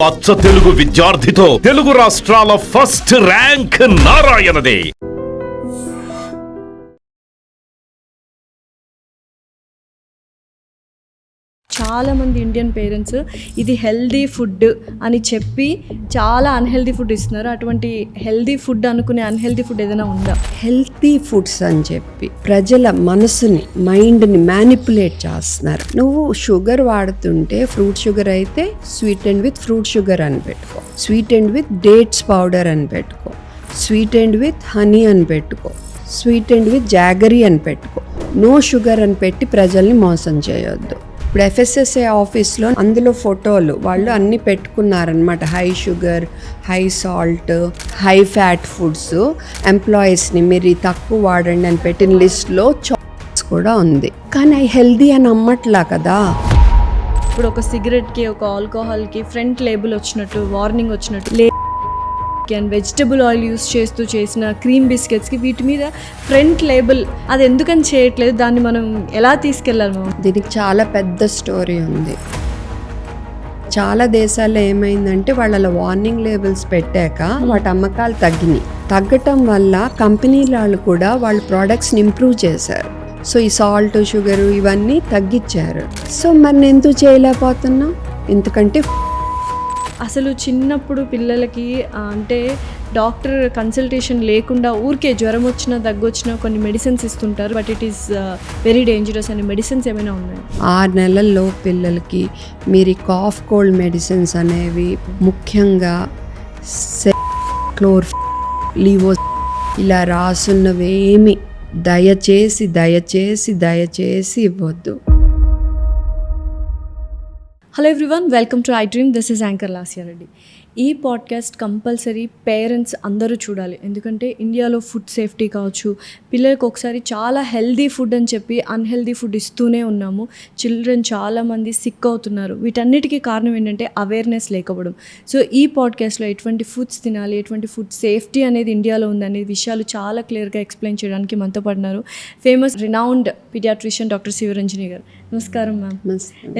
అచ్చ తెలుగు విద్యార్థితో తెలుగు రాష్ట్రాల first rank నారాయణదే. చాలామంది ఇండియన్ పేరెంట్స్ ఇది హెల్దీ ఫుడ్ అని చెప్పి చాలా అన్హెల్దీ ఫుడ్ ఇస్తున్నారు. అటువంటి హెల్దీ ఫుడ్ అనుకునే అన్హెల్దీ ఫుడ్ ఏదైనా ఉందా? హెల్తీ ఫుడ్స్ అని చెప్పి ప్రజల మనసుని మైండ్ని మ్యానిపులేట్ చేస్తున్నారు. నువ్వు షుగర్ వాడుతుంటే ఫ్రూట్ షుగర్ అయితే sweet and with fruit sugar అని పెట్టుకో, sweet and with dates powder అని పెట్టుకో, స్వీట్ అండ్ విత్ హనీ అని పెట్టుకో, స్వీట్ అండ్ విత్ జాగరీ అని పెట్టుకో. నో షుగర్ అని పెట్టి ప్రజల్ని మోసం చేయొద్దు. ఇప్పుడు FSSAI ఆఫీస్లో అందులో ఫోటోలు వాళ్ళు అన్నీ పెట్టుకున్నారనమాట. High sugar, high salt, high fat foods ఎంప్లాయీస్ని మీరు తక్కువ వాడండి అని పెట్టిన లిస్ట్లో చాక్లెట్స్ కూడా ఉంది. కానీ అవి హెల్దీ అని అమ్మట్లా కదా. ఇప్పుడు ఒక సిగరెట్కి, ఒక ఆల్కహాల్కి ఫ్రంట్ లేబుల్ వచ్చినట్టు, వార్నింగ్ వచ్చినట్టు, అండ్ వెజిటబుల్ ఆయిల్ యూస్ చేస్తూ చేసిన క్రీమ్ బిస్కెట్స్కి వీటి మీద ఫ్రంట్ లేబుల్ అది ఎందుకని చేయట్లేదు? దాన్ని మనం ఎలా తీసుకెళ్ళాలి? మనం దీనికి చాలా పెద్ద స్టోరీ ఉంది. చాలా దేశాల్లో ఏమైందంటే వాళ్ళ వార్నింగ్ లేబుల్స్ పెట్టాక వాటి అమ్మకాలు తగ్గటం వల్ల కంపెనీ వాళ్ళు కూడా వాళ్ళ ప్రోడక్ట్స్ని ఇంప్రూవ్ చేశారు. సో ఈ సాల్ట్, షుగరు ఇవన్నీ తగ్గించారు. సో మరి ఎందుకు చేయలేకపోతున్నాం? ఎందుకంటే అసలు చిన్నప్పుడు పిల్లలకి అంటే డాక్టర్ కన్సల్టేషన్ లేకుండా ఊరికే జ్వరం వచ్చినా, దగ్గొచ్చినా కొన్ని మెడిసిన్స్ ఇస్తుంటారు. But it is very dangerous. అని మెడిసిన్స్ ఏమైనా ఉన్నాయి? 6 నెలల్లో పిల్లలకి మీరు కాఫ్ కోల్డ్ మెడిసిన్స్ అనేవి ముఖ్యంగా లీవో ఇలా రాసున్నవేమి దయచేసి ఇవ్వద్దు. Hello everyone, welcome to I dream. This is anchor Lasya Reddy. ఈ పాడ్కాస్ట్ కంపల్సరీ పేరెంట్స్ అందరూ చూడాలి. ఎందుకంటే ఇండియాలో ఫుడ్ సేఫ్టీ కావచ్చు, పిల్లలకు ఒకసారి చాలా హెల్దీ ఫుడ్ అని చెప్పి అన్హెల్దీ ఫుడ్ ఇస్తూనే ఉన్నాము. చిల్డ్రన్ చాలామంది సిక్ అవుతున్నారు. వీటన్నిటికీ కారణం ఏంటంటే అవేర్నెస్ లేకపోవడం. సో ఈ పాడ్కాస్ట్లో ఎటువంటి ఫుడ్స్ తినాలి, ఎటువంటి ఫుడ్ సేఫ్టీ అనేది ఇండియాలో ఉందనే విషయాలు చాలా క్లియర్గా ఎక్స్ప్లెయిన్ చేయడానికి మనతో పడినారు famous renowned pediatrician doctor Sivaranjani garu. నమస్కారం మ్యామ్.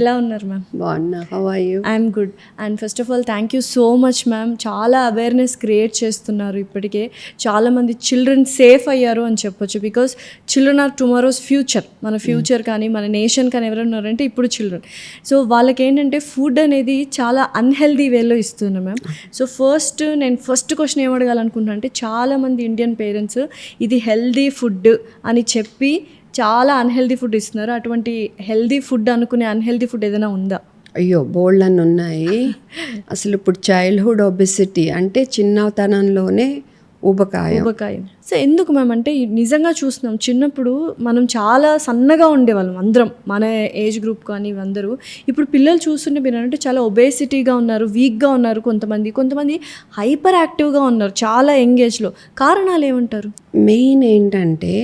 ఎలా ఉన్నారు మ్యామ్? బాగున్నా. How are you? I'm good. And first of all thank you so much ma'am. చాలా అవేర్నెస్ క్రియేట్ చేస్తున్నారు. ఇప్పటికే చాలామంది చిల్డ్రన్ సేఫ్ అయ్యారు అని చెప్పొచ్చు. Because children are tomorrow's future. మన ఫ్యూచర్ కానీ మన నేషన్ కానీ ఎవరు ఉన్నారంటే ఇప్పుడు చిల్డ్రన్. సో వాళ్ళకి ఏంటంటే ఫుడ్ అనేది చాలా అన్హెల్దీ వేలో ఇస్తున్నాం మ్యామ్. సో నేను ఫస్ట్ క్వశ్చన్ ఏం అడగాలనుకుంటున్నా అంటే, చాలామంది ఇండియన్ పేరెంట్స్ ఇది హెల్దీ ఫుడ్ అని చెప్పి చాలా అన్హెల్దీ ఫుడ్ ఇస్తున్నారు. అటువంటి హెల్దీ ఫుడ్ అనుకునే అన్హెల్దీ ఫుడ్ ఏదైనా ఉందా? అయ్యో, బోల్డ్ అని ఉన్నాయి. అసలు ఇప్పుడు చైల్డ్హుడ్ ఒబెసిటీ అంటే చిన్నతనంలోనే ఊబకాయం. సో ఎందుకు మ్యామ్ అంటే నిజంగా చూస్తున్నాం, చిన్నప్పుడు మనం చాలా సన్నగా ఉండేవాళ్ళం అందరం, మన ఏజ్ గ్రూప్ కానీ అందరూ. ఇప్పుడు పిల్లలు చూస్తుంటే మీరు అంటే చాలా ఒబేసిటీగా ఉన్నారు, వీక్గా ఉన్నారు. కొంతమంది హైపర్ యాక్టివ్గా ఉన్నారు చాలా యంగ్ ఏజ్లో. కారణాలు ఏమంటారు? మెయిన్ ఏంటంటే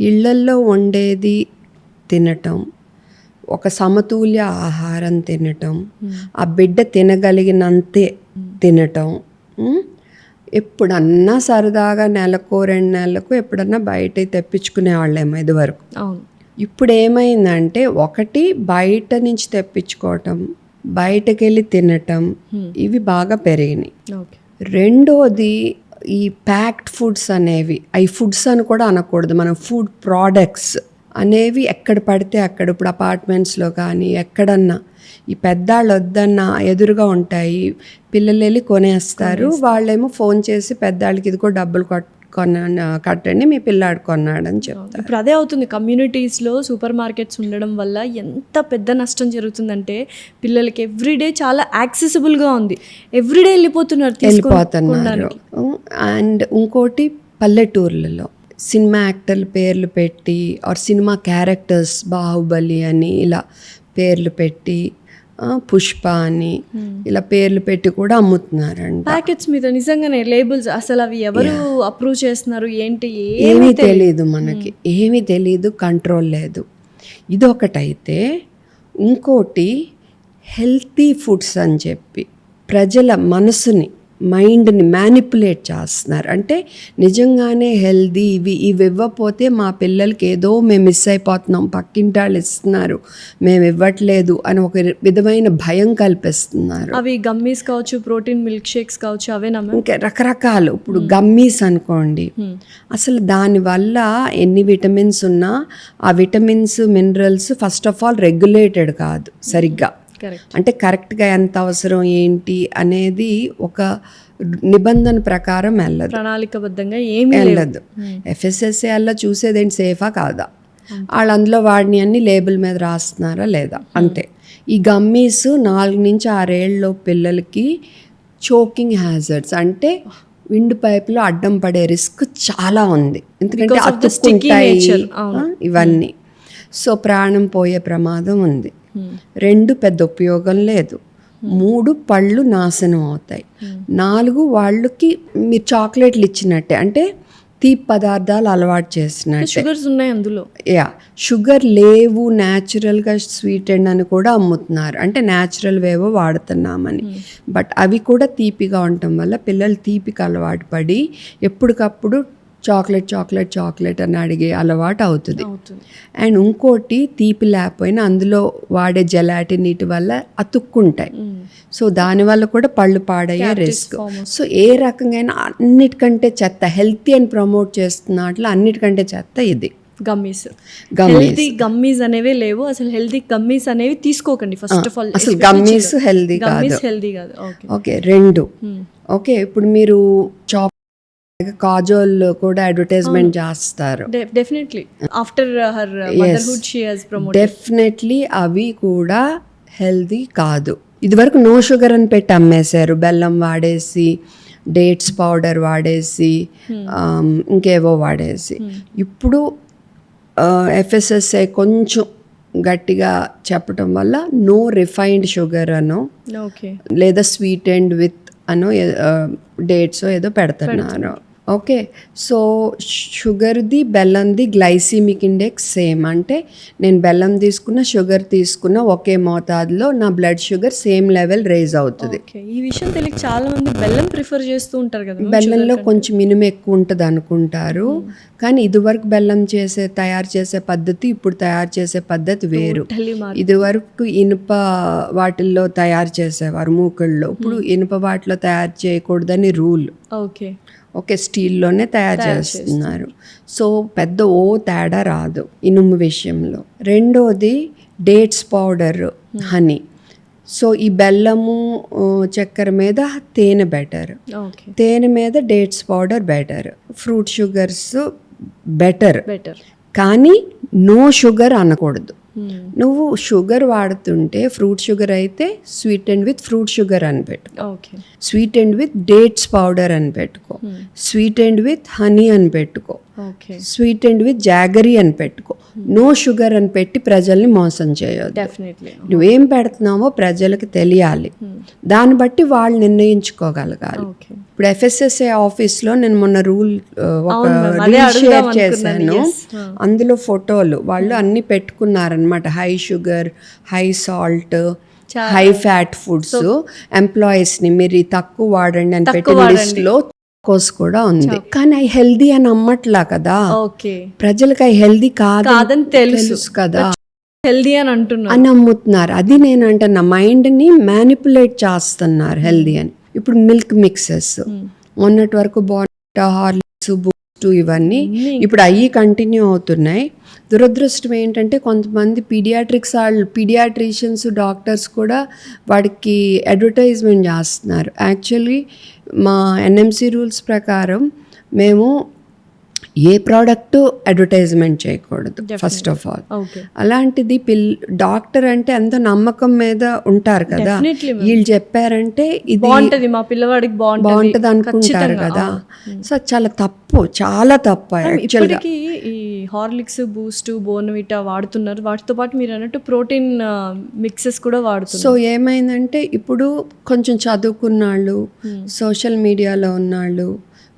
ఇళ్లల్లో వండేది తినటం, ఒక సమతుల్య ఆహారం తినటం, ఆ బిడ్డ తినగలిగినంతే తినటం. ఎప్పుడన్నా సరదాగా నెలకో 2 నెలలకు ఎప్పుడన్నా బయట తెప్పించుకునే వాళ్ళేమో ఇదివరకు. అవును. ఇప్పుడు ఏమైందంటే, ఒకటి బయట నుంచి తెప్పించుకోవటం, బయటకు వెళ్ళి తినటం, ఇవి బాగా పెరిగినాయి. రెండోది ఈ ప్యాక్డ్ ఫుడ్స్ అనేవి, అవి ఫుడ్స్ అని కూడా అనకూడదు, మనం ఫుడ్ ప్రోడక్ట్స్ అనేవి ఎక్కడ పడితే అక్కడ, ఇప్పుడు అపార్ట్మెంట్స్లో కానీ ఎక్కడన్నా ఈ పెద్దాళ్ళు వద్దన్నా ఎదురుగా ఉంటాయి, పిల్లలు వెళ్ళి కొనేస్తారు. వాళ్ళేమో ఫోన్ చేసి పెద్దాళ్ళకి ఇదిగో డబ్బులు కట్టండి మీ పిల్లాడు కొన్నాడని చెప్తారు. ఇప్పుడు అదే అవుతుంది. కమ్యూనిటీస్లో సూపర్ మార్కెట్స్ ఉండడం వల్ల ఎంత పెద్ద నష్టం జరుగుతుందంటే, పిల్లలకి ఎవ్రీడే చాలా యాక్సెసిబుల్గా ఉంది, ఎవ్రీడే వెళ్ళిపోతున్నారు. అండ్ ఇంకోటి, పల్లెటూర్లలో సినిమా యాక్టర్ల పేర్లు పెట్టి ఆర్ సినిమా క్యారెక్టర్స్, బాహుబలి అని ఇలా పేర్లు పెట్టి, పుష్ప అని ఇలా పేర్లు పెట్టి కూడా అమ్ముతున్నారంట ప్యాకెట్స్ మీద. నిజంగానే లేబుల్స్ అసలు అవి ఎవరు అప్రూవ్ చేస్తున్నారు ఏంటి ఏమీ తెలియదు మనకి, ఏమీ తెలియదు, కంట్రోల్ లేదు. ఇదొకటైతే, ఇంకోటి హెల్తీ ఫుడ్స్ అని చెప్పి ప్రజల మనసుని మైండ్ని మ్యానిపులేట్ చేస్తున్నారు. అంటే నిజంగానే హెల్దీ ఇవి ఇవ్వకపోతే మా పిల్లలకి ఏదో మేము మిస్ అయిపోతున్నాం, పక్కింటి వాళ్ళు ఇస్తున్నారు మేము ఇవ్వట్లేదు అని ఒక విధమైన భయం కల్పిస్తున్నారు. అవి గమ్మీస్ కావచ్చు, ప్రోటీన్ మిల్క్ షేక్స్ కావచ్చు, అవేనా మ్యామ్? ఇంకా రకరకాలు. ఇప్పుడు గమ్మీస్ అనుకోండి, అసలు దానివల్ల ఎన్ని విటమిన్స్ ఉన్నా ఆ vitamins minerals first of all regulated కాదు సరిగ్గా. అంటే కరెక్ట్గా ఎంత అవసరం ఏంటి అనేది ఒక నిబంధన ప్రకారం వెళ్ళదు, ప్రణాళికబద్ధంగా ఏమీ వెళ్ళదు. FSSAIలో చూసేది ఏంటి, సేఫా కాదా, వాళ్ళు అందులో వాడిని అన్ని లేబుల్ మీద రాస్తున్నారా లేదా, అంతే. ఈ గమ్మీస్ 4 నుంచి 6 ఏళ్ళలో పిల్లలకి చోకింగ్ హ్యాజర్డ్స్, అంటే విండ్ పైప్లో అడ్డం పడే రిస్క్ చాలా ఉంది. ఎందుకంటే అతుక్కుంటాయి ఇవన్నీ. సో ప్రాణం పోయే ప్రమాదం ఉంది. 2 పెద్ద ఉపయోగం లేదు. 3 పళ్ళు నాశనం అవుతాయి. 4 వాళ్ళకి మీరు చాక్లెట్లు ఇచ్చినట్టే, అంటే తీపి పదార్థాలు అలవాటు చేసినట్టే. షుగర్స్ ఉన్నాయి అందులో. షుగర్ లేవు, న్యాచురల్గా స్వీటెండ్ అని కూడా అమ్ముతున్నారు, అంటే న్యాచురల్ వేవో వాడుతున్నామని. బట్ అవి కూడా తీపిగా ఉండటం వల్ల పిల్లలు తీపికి అలవాటు పడి ఎప్పటికప్పుడు చాక్లెట్ చాక్లెట్ చాక్లెట్ అని అడిగే అలవాటు అవుతుంది. అండ్ ఇంకోటి, తీపి లేకపోయినా అందులో వాడే జెలాటిన్ నీటి వల్ల అతుక్కుంటాయి. సో దానివల్ల కూడా పళ్ళు పాడయ్యే రిస్క్. సో ఏ రకంగా అన్నిటికంటే చెత్త, హెల్తీ అని ప్రమోట్ చేస్తున్న వాటిలో అన్నిటికంటే చెత్త ఇది గమ్మీస్. హెల్తీ గమ్మీస్ అనేవి లేవు అసలు. హెల్తీ గమ్మీస్ అనేవి తీసుకోకండి ఫస్ట్ ఆఫ్ ఆల్. అసలు గమ్మీస్ హెల్తీ కాదు. ఓకే 2. ఓకే ఇప్పుడు మీరు కాజోల్ కూడా అడ్వర్టైజ్మెంట్ చేస్తారు. Definitely after her motherhood she has promoted. Definitely అవి కూడా హెల్దీ కాదు. ఇదివరకు నో షుగర్ అని పెట్టి అమ్మేశారు, బెల్లం వాడేసి, డేట్స్ పౌడర్ వాడేసి, ఇంకేవో వాడేసి. ఇప్పుడు FSSAI కొంచెం గట్టిగా చెప్పటం వల్ల నో రిఫైన్డ్ షుగర్ అనో లేదా స్వీటెండ్ విత్ అనో డేట్స్ ఏదో పెడుతున్నారు. ఓకే సో షుగర్ది బెల్లంది గ్లైసిమిక్ ఇండెక్స్ సేమ్, అంటే నేను బెల్లం తీసుకున్న షుగర్ తీసుకున్న ఒకే మోతాదులో నా blood sugar same level rise అవుతుంది. ఈ విషయం తెలియక చాలా మంది బెల్లం ప్రిఫర్ చేస్తూ ఉంటారు కదా. బెల్లంలో కొంచెం మినుము ఎక్కువ ఉంటుంది అనుకుంటారు, కానీ ఇదివరకు బెల్లం తయారు చేసే పద్ధతి ఇప్పుడు తయారు చేసే పద్ధతి వేరు. ఇదివరకు ఇనుప వాటిల్లో తయారు చేసేవారు మూకుళ్ళలో, ఇప్పుడు ఇనుప వాటిలో తయారు చేయకూడదని రూల్. ఓకే స్టీల్లోనే తయారు చేస్తున్నారు. సో పెద్ద తేడా రాదు ఇనుము విషయంలో. రెండోది డేట్స్ పౌడర్, హనీ. సో ఈ బెల్లము చక్కెర మీద తేనె బెటర్, తేనె మీద dates powder better, fruit sugars better, కానీ నో షుగర్ అనకూడదు. నువ్వు షుగర్ వాడుతుంటే ఫ్రూట్ షుగర్ అయితే స్వీటెండ్ విత్ ఫ్రూట్ షుగర్ అని పెట్టుకో, స్వీటెండ్ విత్ డేట్స్ పౌడర్ అని పెట్టుకో, స్వీటెండ్ విత్ హనీ అని పెట్టుకో, స్వీటెండ్ విత్ జాగరీ అని పెట్టుకో. నో షుగర్ అని పెట్టి ప్రజల్ని మోసం చేయొద్దు. నువ్వేం పెడుతున్నావో ప్రజలకు తెలియాలి, దాన్ని బట్టి వాళ్ళు నిర్ణయించుకోగలగాలి. ఇప్పుడు FSSAI ఆఫీస్లో నేను మొన్న రూల్ షేర్ చేశాను, అందులో ఫోటోలు వాళ్ళు అన్ని పెట్టుకున్నారనమాట. High sugar, high salt, high fat foods, ఎంప్లాయీస్ని మీరు తక్కువ వాడండి అని పెట్టిన లిస్ట్లో కోర్స్ కూడా ఉంది. కానీ అవి హెల్దీ అని అమ్మట్లా కదా, ప్రజలకు అవి హెల్దీ కాదని తెలుసు కదా, హెల్దీ అని అంటున్నారు అని అమ్ముతున్నారు. అది నేను అంటున్నా, మైండ్ని మ్యానిపులేట్ చేస్తున్నారు హెల్దీ అని. ఇప్పుడు మిల్క్ మిక్సెస్ మొన్నటి వరకు బోర్న్విటా, హార్లిక్స్, బూస్ట్ ఇవన్నీ ఇప్పుడు అవి కంటిన్యూ అవుతున్నాయి. దురదృష్టం ఏంటంటే కొంతమంది పీడియాట్రిషియన్స్, డాక్టర్స్ కూడా వాడికి అడ్వర్టైజ్మెంట్ చేస్తున్నారు. యాక్చువల్లీ మా NMC రూల్స్ ప్రకారం మేము ఏ ప్రోడక్ట్ అడ్వర్టైజ్మెంట్ చేయకూడదు ఫస్ట్ ఆఫ్ ఆల్. అలాంటిది డాక్టర్ అంటే ఎంతో నమ్మకం మీద ఉంటారు కదా, వీళ్ళు చెప్పారంటే ఇది బాగుంటది, మా పిల్లవాడికి బాగుంటది అనుకుంటారు కదా. సో చాలా తప్పు, చాలా తప్పు. యాక్చువల్గా ఈ హార్లిక్స్, బూస్ట్, బోర్న్విటా వాడుతున్నారు, వాటితో పాటు మీరు అన్నట్టు ప్రోటీన్ మిక్సెస్ కూడా వాడుతున్నారు. సో ఏమైందంటే ఇప్పుడు కొంచెం చదువుకున్న వాళ్ళు, సోషల్ మీడియాలో ఉన్నాళ్ళు,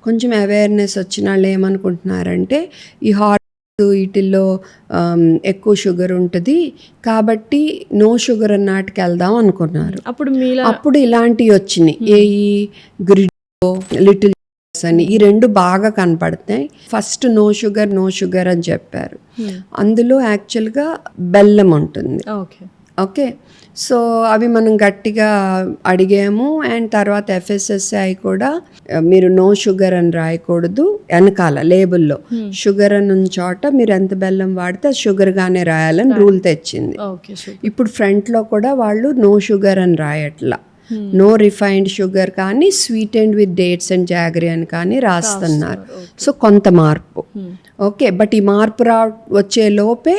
కొంచెం అవేర్నెస్ వచ్చిన వాళ్ళు ఏమనుకుంటున్నారంటే ఈ వీటిల్లో ఎక్కువ షుగర్ ఉంటుంది కాబట్టి నో షుగర్ అన్నట్టుకు వెళ్దాం అనుకున్నారు. అప్పుడు ఇలాంటివి వచ్చినాయి, ఏ గ్రిడ్ లిటిల్ అని ఈ రెండు బాగా కనపడతాయి. ఫస్ట్ నో షుగర్ అని చెప్పారు. అందులో యాక్చువల్గా బెల్లం ఉంటుంది. ఓకే, సో అవి మనం గట్టిగా అడిగాము. అండ్ తర్వాత FSSAI కూడా మీరు నో షుగర్ అని రాయకూడదు, వెనకాల లేబుల్లో షుగర్ అని ఉన్న చోట మీరు ఎంత బెల్లం వాడితే షుగర్గానే రాయాలని రూల్ తెచ్చింది. ఇప్పుడు ఫ్రంట్లో కూడా వాళ్ళు నో షుగర్ అని రాయట్లా, నో రిఫైన్డ్ షుగర్ కానీ స్వీటెండ్ విత్ డేట్స్ అండ్ జాగరీ అని కానీ రాస్తున్నారు. సో కొంత మార్పు. ఓకే, బట్ ఈ మార్పు వచ్చే లోపే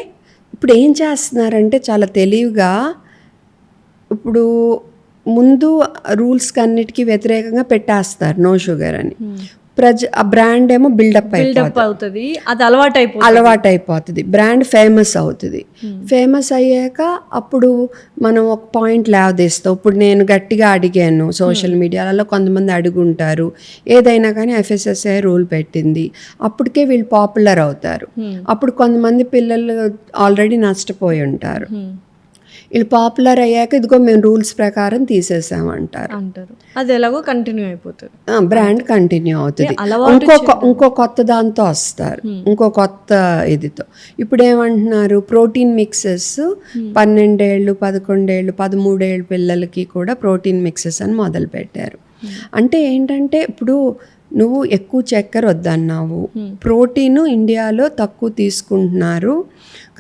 ఇప్పుడు ఏం చేస్తున్నారంటే చాలా తెలివిగా ఇప్పుడు ముందు రూల్స్కి అన్నిటికీ వ్యతిరేకంగా పెట్టేస్తారు నో షుగర్ అని. ఆ బ్రాండ్ ఏమో బిల్డప్ అవుతుంది, అది అలవాటు అయిపోతుంది, బ్రాండ్ ఫేమస్ అవుతుంది. ఫేమస్ అయ్యాక అప్పుడు మనం ఒక పాయింట్ లేవదీస్తాం. ఇప్పుడు నేను గట్టిగా అడిగాను సోషల్ మీడియాలలో, కొంతమంది అడుగుంటారు, ఏదైనా కానీ FSSAI రూల్ పెట్టింది, అప్పటికే వీళ్ళు పాపులర్ అవుతారు. అప్పుడు కొంతమంది పిల్లలు ఆల్రెడీ నష్టపోయి ఉంటారు. వీళ్ళు పాపులర్ అయ్యాక ఇదిగో మేము రూల్స్ ప్రకారం తీసేసామంటారు. అది ఎలాగో కంటిన్యూ అయిపోతుంది, బ్రాండ్ కంటిన్యూ అవుతుంది. ఇంకో కొత్త దాంతో వస్తారు, ఇంకో కొత్త ఇదితో. ఇప్పుడు ఏమంటున్నారు, ప్రోటీన్ మిక్సెస్ 12 ఏళ్ళు 11 ఏళ్ళు 13 ఏళ్ళు పిల్లలకి కూడా ప్రోటీన్ మిక్సెస్ అని మొదలు పెట్టారు. అంటే ఏంటంటే ఇప్పుడు నువ్వు ఎక్కువ చక్కెర వద్దన్నావు, ప్రోటీన్ ఇండియాలో తక్కువ తీసుకుంటున్నారు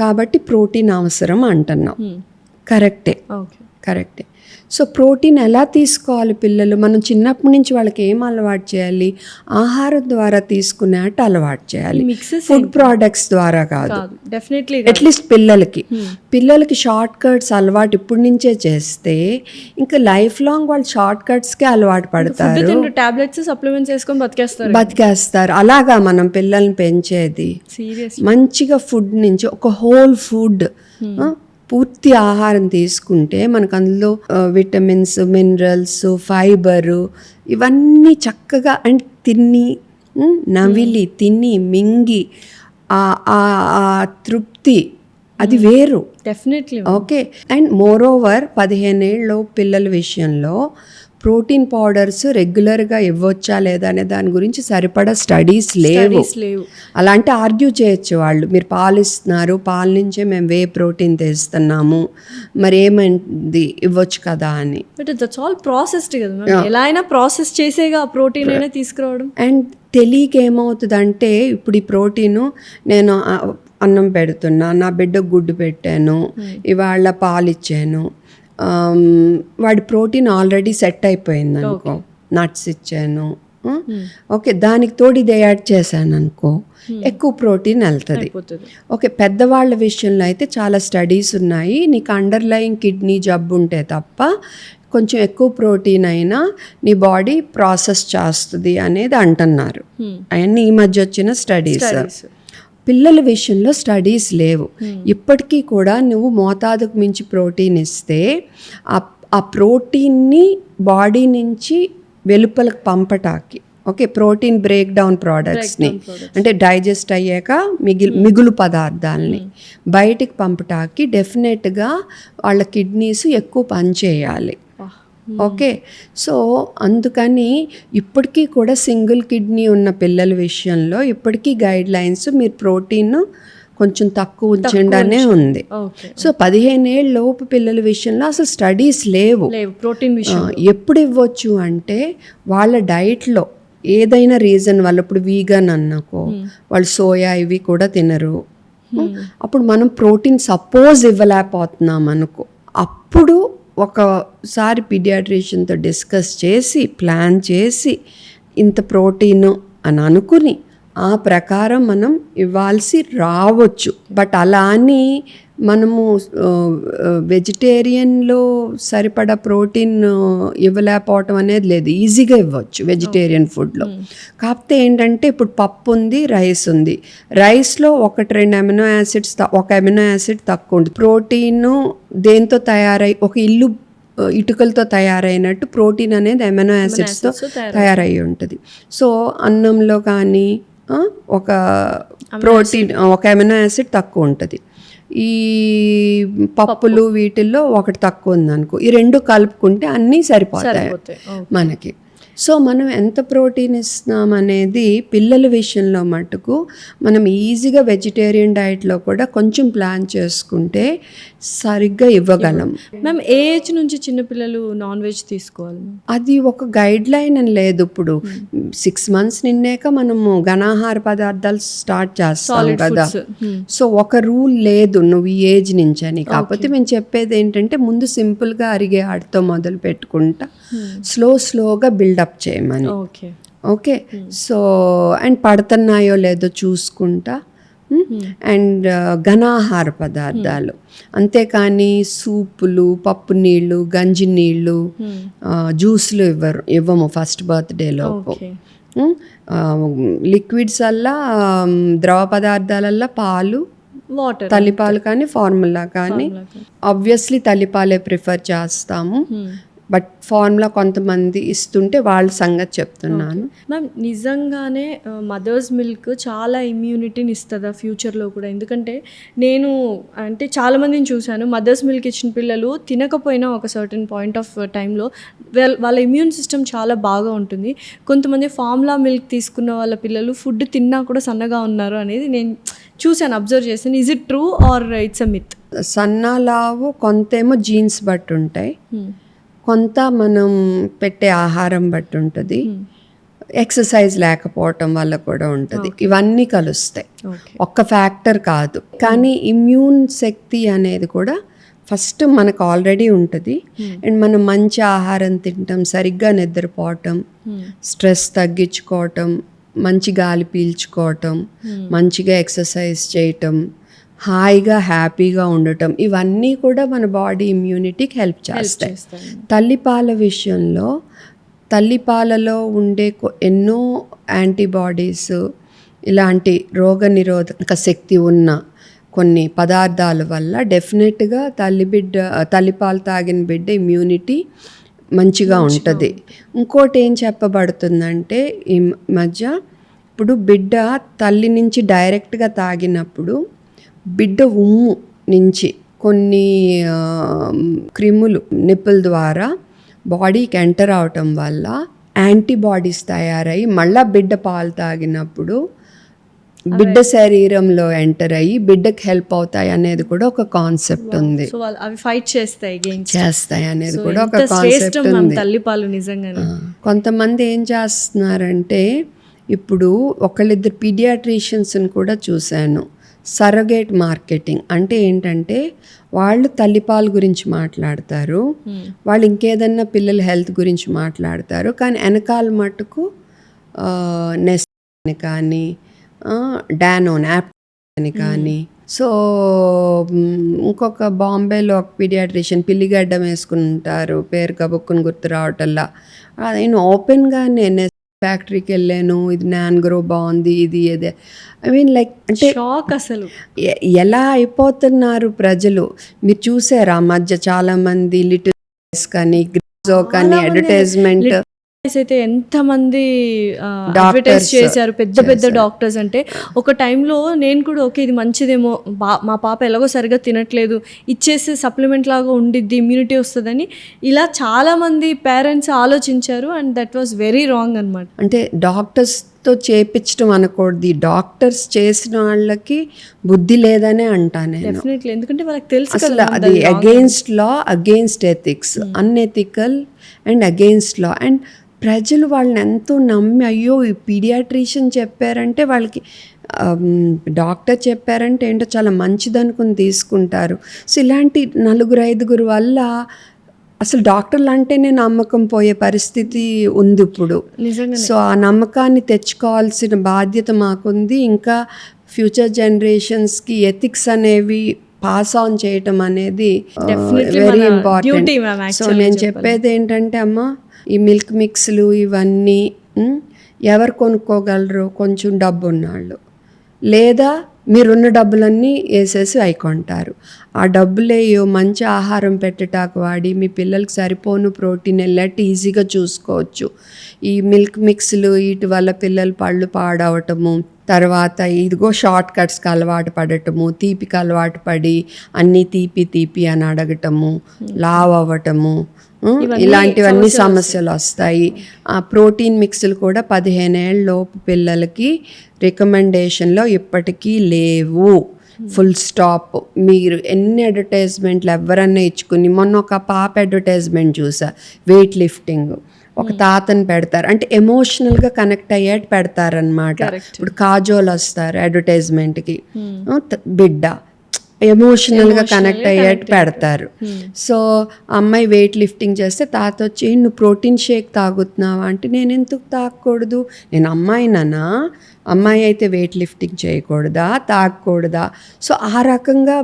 కాబట్టి ప్రోటీన్ అవసరం అంటున్నావు. కరెక్టే. సో ప్రోటీన్ ఎలా తీసుకోవాలి పిల్లలు? మనం చిన్నప్పటి నుంచి వాళ్ళకి ఏం అలవాటు చేయాలి? ఆహారం ద్వారా తీసుకునేట్టు అలవాటు చేయాలి, ఫుడ్ ప్రోడక్ట్స్ ద్వారా కాదు. అట్లీస్ట్ పిల్లలకి షార్ట్ కట్స్ అలవాటు ఇప్పటి నుంచే చేస్తే ఇంకా లైఫ్ లాంగ్ వాళ్ళు షార్ట్ కట్స్కే అలవాటు పడతారు, టాబ్లెట్స్ సప్లిమెంట్స్ వేసుకొని బతికేస్తారు. అలాగా మనం పిల్లల్ని పెంచేది. మంచిగా ఫుడ్ నుంచి ఒక హోల్ ఫుడ్ పూర్తి ఆహారం తీసుకుంటే మనకు అందులో విటమిన్స్, మినరల్స్, ఫైబరు ఇవన్నీ చక్కగా అండ్ నవిలి తిని మింగి ఆ తృప్తి అది వేరు. Definitely. Okay, and more over 15 ఏళ్ళ పిల్లల విషయంలో ప్రోటీన్ పౌడర్స్ రెగ్యులర్గా ఇవ్వచ్చా లేదా అనే దాని గురించి సరిపడా స్టడీస్ లేవు. అలాంటి ఆర్గ్యూ చేయొచ్చు వాళ్ళు, మీరు పాలు ఇస్తున్నారు, పాల నుంచే మేము వే ప్రోటీన్ తెస్తున్నాము, మరి ఏమైంది ఇవ్వచ్చు కదా అని. బట్ దట్స్ ఆల్ ప్రాసెస్డ్ కదా, ఎలా అయినా ప్రాసెస్ చేసేగా ప్రోటీన్ అయినా తీసుకురావడం. అండ్ తెలియక ఏమవుతుందంటే ఇప్పుడు ఈ ప్రోటీను నేను అన్నం పెడుతున్నా, నా బిడ్డకు గుడ్డు పెట్టాను, ఇవాళ పాలు ఇచ్చాను, వాడి ప్రోటీన్ ఆల్రెడీ సెట్ అయిపోయింది అనుకో, నట్స్ ఇచ్చాను, ఓకే, దానికి తోడు ఇది యాడ్ చేశాను అనుకో, ఎక్కువ ప్రోటీన్ వెళ్తుంది. ఓకే, పెద్దవాళ్ళ విషయంలో అయితే చాలా స్టడీస్ ఉన్నాయి, నీకు అండర్లయింగ్ కిడ్నీ జబ్బు ఉంటే తప్ప కొంచెం ఎక్కువ ప్రోటీన్ అయినా నీ బాడీ ప్రాసెస్ చేస్తుంది అనేది అంటున్నారు. అవన్నీ ఈ మధ్య వచ్చిన స్టడీస్. పిల్లల విషయంలో స్టడీస్ లేవు. ఇప్పటికీ కూడా నువ్వు మోతాదుకు మించి ప్రోటీన్ ఇస్తే ఆ ప్రోటీన్ని బాడీ నుంచి వెలుపలకు పంపటానికి, ఓకే, ప్రోటీన్ బ్రేక్ డౌన్ ప్రోడక్ట్స్ని అంటే డైజెస్ట్ అయ్యాక మిగులు పదార్థాలని బయటికి పంపటానికి డెఫినెట్గా వాళ్ళ కిడ్నీస్ ఎక్కువ పనిచేయాలి. ఓకే, సో అందుకని ఇప్పటికీ కూడా సింగిల్ కిడ్నీ ఉన్న పిల్లల విషయంలో ఇప్పటికీ గైడ్ లైన్స్ మీరు ప్రోటీన్ కొంచెం తక్కువ ఉంచండి అనే ఉంది. సో 15 ఏళ్ళ లోపు పిల్లల విషయంలో అసలు స్టడీస్ లేవు ప్రోటీన్ విషయం. ఎప్పుడు ఇవ్వచ్చు అంటే వాళ్ళ డైట్లో ఏదైనా రీజన్ వల్ల, ఇప్పుడు వీగన్ అన్నకో వాళ్ళు సోయా ఇవి కూడా తినరు, అప్పుడు మనం ప్రోటీన్ సపోజ్ ఇవ్వలేకపోతున్నాం అనుకో, అప్పుడు ఒకసారి పీడియాట్రిషియన్తో డిస్కస్ చేసి ప్లాన్ చేసి ఇంత ప్రోటీను అని అనుకుని ఆ ప్రకారం మనం ఇవ్వాల్సి రావచ్చు. బట్ అలా అని మనము వెజిటేరియన్లో సరిపడా ప్రోటీన్ ఇవ్వలేకపోవటం అనేది లేదు, ఈజీగా ఇవ్వచ్చు వెజిటేరియన్ ఫుడ్లో. కాకపోతే ఏంటంటే ఇప్పుడు పప్పు ఉంది, రైస్ ఉంది, రైస్లో 1-2 అమినో యాసిడ్స్, ఒక అమినో యాసిడ్ తక్కువ ఉంటుంది. ప్రోటీను దేంతో తయారై, ఒక ఇల్లు ఇటుకలతో తయారైనట్టు ప్రోటీన్ అనేది అమినో యాసిడ్స్తో తయారై ఉంటుంది. సో అన్నంలో కానీ ఒక ప్రోటీన్, ఒక అమినో యాసిడ్ తక్కువ ఉంటుంది. ఈ పప్పులు వీటిల్లో ఒకటి తక్కువ ఉంది అనుకో, ఈ రెండు కలుపుకుంటే అన్నీ సరిపోతాయి మనకి. సో మనం ఎంత ప్రోటీన్ ఇస్తున్నాం అనేది పిల్లల విషయంలో మటుకు మనం ఈజీగా వెజిటేరియన్ డైట్లో కూడా కొంచెం ప్లాన్ చేసుకుంటే సరిగ్గా ఇవ్వగలం. మ్యామ్ ఏ ఏజ్ నుంచి చిన్నపిల్లలు నాన్ వెజ్ తీసుకోవాలి? అది ఒక గైడ్ లైన్ అని లేదు. ఇప్పుడు 6 months నిండాక మనము ఘనాహార పదార్థాలు స్టార్ట్ చేస్తాం కదా. సో ఒక రూల్ లేదు నువ్వు ఈ ఏజ్ నుంచి అని. కాకపోతే మేము చెప్పేది ఏంటంటే ముందు సింపుల్గా అరిగే ఆటతో మొదలు పెట్టుకుంటా స్లోగా బిల్డప్ చేయమని. ఓకే, సో అండ్ పడుతున్నాయో లేదో చూసుకుంటా. అండ్ ఘనాహార పదార్థాలు, అంతేకాని సూపులు, పప్పు నీళ్ళు, గంజి నీళ్ళు, జ్యూస్లు ఇవ్వము ఫస్ట్ బర్త్డేలోపు. లిక్విడ్స్ అల్లా ద్రవ పదార్థాలల్లా పాలు, వాటర్, తల్లిపాలు కానీ ఫార్ములా కానీ. ఆబ్వియస్లీ తల్లిపాలే ప్రిఫర్ చేస్తాము, బట్ ఫార్ములా కొంతమంది ఇస్తుంటే వాళ్ళ సంగతి చెప్తున్నాను. మ్యామ్ నిజంగానే మదర్స్ మిల్క్ చాలా ఇమ్యూనిటీని ఇస్తుందా ఫ్యూచర్లో కూడా? ఎందుకంటే నేను అంటే చాలామందిని చూశాను, మదర్స్ మిల్క్ ఇచ్చిన పిల్లలు తినకపోయినా ఒక సర్టన్ పాయింట్ ఆఫ్ టైంలో వాళ్ళ ఇమ్యూన్ సిస్టమ్ చాలా బాగా ఉంటుంది. కొంతమంది ఫార్ములా మిల్క్ తీసుకున్న వాళ్ళ పిల్లలు ఫుడ్ తిన్నా కూడా సన్నగా ఉన్నారు అనేది నేను చూశాను, అబ్జర్వ్ చేశాను. Is it true or it's a myth? సన్న లావు కొంతేమో జీన్స్ బట్టి ఉంటాయి, కొంత మనం పెట్టే ఆహారం బట్టి ఉంటుంది, ఎక్సర్సైజ్ లేకపోవటం వల్ల కూడా ఉంటుంది. ఇవన్నీ కలుస్తాయి, ఒక్క ఫ్యాక్టర్ కాదు. కానీ ఇమ్యూన్ శక్తి అనేది కూడా ఫస్ట్ మనకు ఆల్రెడీ ఉంటుంది. అండ్ మనం మంచి ఆహారం తినటం, సరిగ్గా నిద్రపోవటం, స్ట్రెస్ తగ్గించుకోవటం, మంచి గాలి పీల్చుకోవటం, మంచిగా ఎక్సర్సైజ్ చేయటం, హాయిగా హ్యాపీగా ఉండటం, ఇవన్నీ కూడా మన బాడీ ఇమ్యూనిటీకి హెల్ప్ చేస్తాయి. తల్లిపాల విషయంలో తల్లిపాలలో ఉండే ఎన్నో యాంటీబాడీస్, ఇలాంటి రోగనిరోధక శక్తి ఉన్న కొన్ని పదార్థాల వల్ల డెఫినెట్గా తల్లిపాలు తాగిన బిడ్డ ఇమ్యూనిటీ మంచిగా ఉంటుంది. ఇంకోటి ఏం చెప్పబడుతుందంటే ఈ మధ్య, ఇప్పుడు బిడ్డ తల్లి నుంచి డైరెక్ట్గా తాగినప్పుడు బిడ్డ ఉమ్ము నుంచి కొన్ని క్రిములు నిప్పుల ద్వారా బాడీకి ఎంటర్ అవటం వల్ల యాంటీబాడీస్ తయారయ్యి మళ్ళా బిడ్డ పాలు తాగినప్పుడు బిడ్డ శరీరంలో ఎంటర్ అయ్యి బిడ్డకి హెల్ప్ అవుతాయి అనేది కూడా ఒక కాన్సెప్ట్ ఉంది. అవి ఫైట్ చేస్తాయి అనేది కూడా ఒక కాన్సెప్ట్ ఉంది. తల్లిపాలు నిజంగానే కొంతమంది ఏం చేస్తున్నారంటే, ఇప్పుడు ఒకళ్ళిద్దరు పీడియాట్రిషియన్స్ని కూడా చూశాను. సరగేట్ మార్కెటింగ్ అంటే ఏంటంటే, వాళ్ళు తల్లిపాలు గురించి మాట్లాడతారు, వాళ్ళు ఇంకేదన్నా పిల్లల హెల్త్ గురించి మాట్లాడతారు, కానీ వెనకాల మటుకు నెస్ట్ కానీ డానోన్ యాప్ అని కానీ. సో ఇంకొక బాంబేలో ఒక పీడియాట్రిషియన్ పిల్లిగడ్డం వేసుకుని ఉంటారు, పేరు కబుక్కుని గుర్తు రావటల్లా. నేను ఓపెన్గానే ఫ్యాక్టరీకి వెళ్ళాను, ఇది నాన్గ్రో బాగుంది, ఇది ఏదే, ఐ మీన్ లైక్ అంటే షాక్ అసలు ఎలా అయిపోతున్నారు ప్రజలు. మీరు చూసారా ఆ మధ్య చాలా మంది లిటిల్ కానీ గ్రిజో కానీ అడ్వర్టైజ్మెంట్ అయితే ఎంతమంది అడ్వర్టైజ్ చేశారు, పెద్ద డాక్టర్స్. అంటే ఒక టైంలో నేను కూడా ఓకే ఇది మంచిదేమో, మా పాప ఎలాగో సరిగా తినట్లేదు, ఇచ్చేస్తే సప్లిమెంట్ లాగా ఉండిద్ది, ఇమ్యూనిటీ వస్తుందని ఇలా చాలామంది పేరెంట్స్ ఆలోచించారు. And that was very wrong అనమాట. అంటే డాక్టర్స్తో చేపించడం అనకూడదు, డాక్టర్స్ చేసిన వాళ్ళకి బుద్ధి లేదనే అంటాను నేను. డెఫినెట్లీ, ఎందుకంటే వాళ్ళకి తెలుసు అసలు అది against law, against ethics, unethical and against law. And ప్రజలు వాళ్ళని ఎంతో నమ్మి, అయ్యో ఈ పీడియాట్రిషియన్ చెప్పారంటే, వాళ్ళకి డాక్టర్ చెప్పారంటే ఏంటో చాలా మంచిదనుకుని తీసుకుంటారు. సో ఇలాంటి 4-5 వల్ల అసలు డాక్టర్లు అంటేనే నమ్మకం పోయే పరిస్థితి ఉంది ఇప్పుడు. సో ఆ నమ్మకాన్ని తెచ్చుకోవాల్సిన బాధ్యత మాకుంది. ఇంకా ఫ్యూచర్ జనరేషన్స్కి ఎథిక్స్ అనేవి పాస్ ఆన్ చేయటం అనేది వెరీ ఇంపార్టెంట్. సో నేను చెప్పేది ఏంటంటే, అమ్మ ఈ మిల్క్ మిక్స్లు ఇవన్నీ ఎవరు కొనుక్కోగలరు? కొంచెం డబ్బు ఉన్నాళ్ళు, లేదా మీరున్న డబ్బులన్నీ వేసేసి అవి కొంటారు. ఆ డబ్బులేయో మంచి ఆహారం పెట్టటానికి వాడి మీ పిల్లలకి సరిపోను ప్రోటీన్ వెళ్ళట్టు ఈజీగా చూసుకోవచ్చు. ఈ మిల్క్ మిక్స్లు వీటి వల్ల పిల్లల పళ్ళు పాడవటము, తర్వాత ఇదిగో షార్ట్ కట్స్కి అలవాటు పడటము, తీపికి అలవాటు పడి అన్నీ తీపి అని అడగటము, లావ్ అవ్వటము, ఇలాంటివన్నీ సమస్యలు వస్తాయి. ప్రోటీన్ మిక్స్లు కూడా 15 ఏళ్ళ లోపు పిల్లలకి రికమెండేషన్లో ఇప్పటికీ లేవు. Full stop. మీరు ఎన్ని అడ్వర్టైజ్మెంట్లు ఎవరన్నా ఇచ్చుకుని, మొన్న ఒక పాప అడ్వర్టైజ్మెంట్ చూసా, వెయిట్ లిఫ్టింగ్, ఒక తాతను పెడతారు, అంటే ఎమోషనల్గా కనెక్ట్ అయ్యేట్టు పెడతారనమాట. ఇప్పుడు కాజోల్ వస్తారు అడ్వర్టైజ్మెంట్కి, బిడ్డ ఎమోషనల్గా కనెక్ట్ అయ్యేట్టు పెడతారు. సో అమ్మాయి వెయిట్ లిఫ్టింగ్ చేస్తే తాత వచ్చి, నువ్వు ప్రోటీన్ షేక్ తాగుతున్నావా అంటే, నేను ఎందుకు తాగకూడదు, నేను అమ్మాయినా, అమ్మాయి అయితే వెయిట్ లిఫ్టింగ్ చేయకూడదా, తాగకూడదా? సో ఆ రకంగా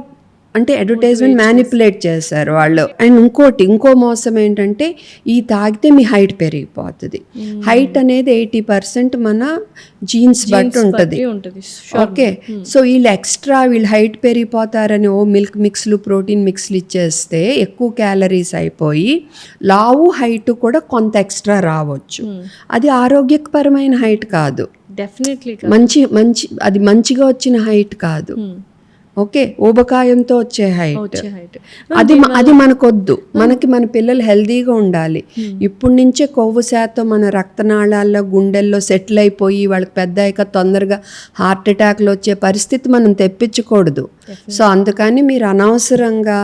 అంటే అడ్వర్టైజ్మెంట్ మ్యానిపులేట్ చేశారు వాళ్ళు. అండ్ ఇంకో మోసం ఏంటంటే, ఈ తాగితే మీ హైట్ పెరిగిపోతుంది. హైట్ అనేది 80% మన జీన్స్ బట్టి ఉంటుంది. ఓకే, సో వీళ్ళు హైట్ పెరిగిపోతారని మిల్క్ మిక్స్లు, ప్రోటీన్ మిక్స్లు ఇచ్చేస్తే ఎక్కువ క్యాలరీస్ అయిపోయి లావు హైట్ కూడా కొంత ఎక్స్ట్రా రావచ్చు. అది ఆరోగ్యపరమైన హైట్ కాదు, డెఫినెట్లీ అది మంచిగా వచ్చిన హైట్ కాదు. ఓకే, ఊబకాయంతో వచ్చే హైట్ అది మనకొద్దు. మన పిల్లలు హెల్దీగా ఉండాలి. ఇప్పటి నుంచే కొవ్వు శాతం మన రక్తనాళాల్లో, గుండెల్లో సెటిల్ అయిపోయి వాళ్ళకి పెద్ద అయ్యాక తొందరగా హార్ట్ అటాక్లు వచ్చే పరిస్థితి మనం తెప్పించకూడదు. సో అందుకని మీరు అనవసరంగా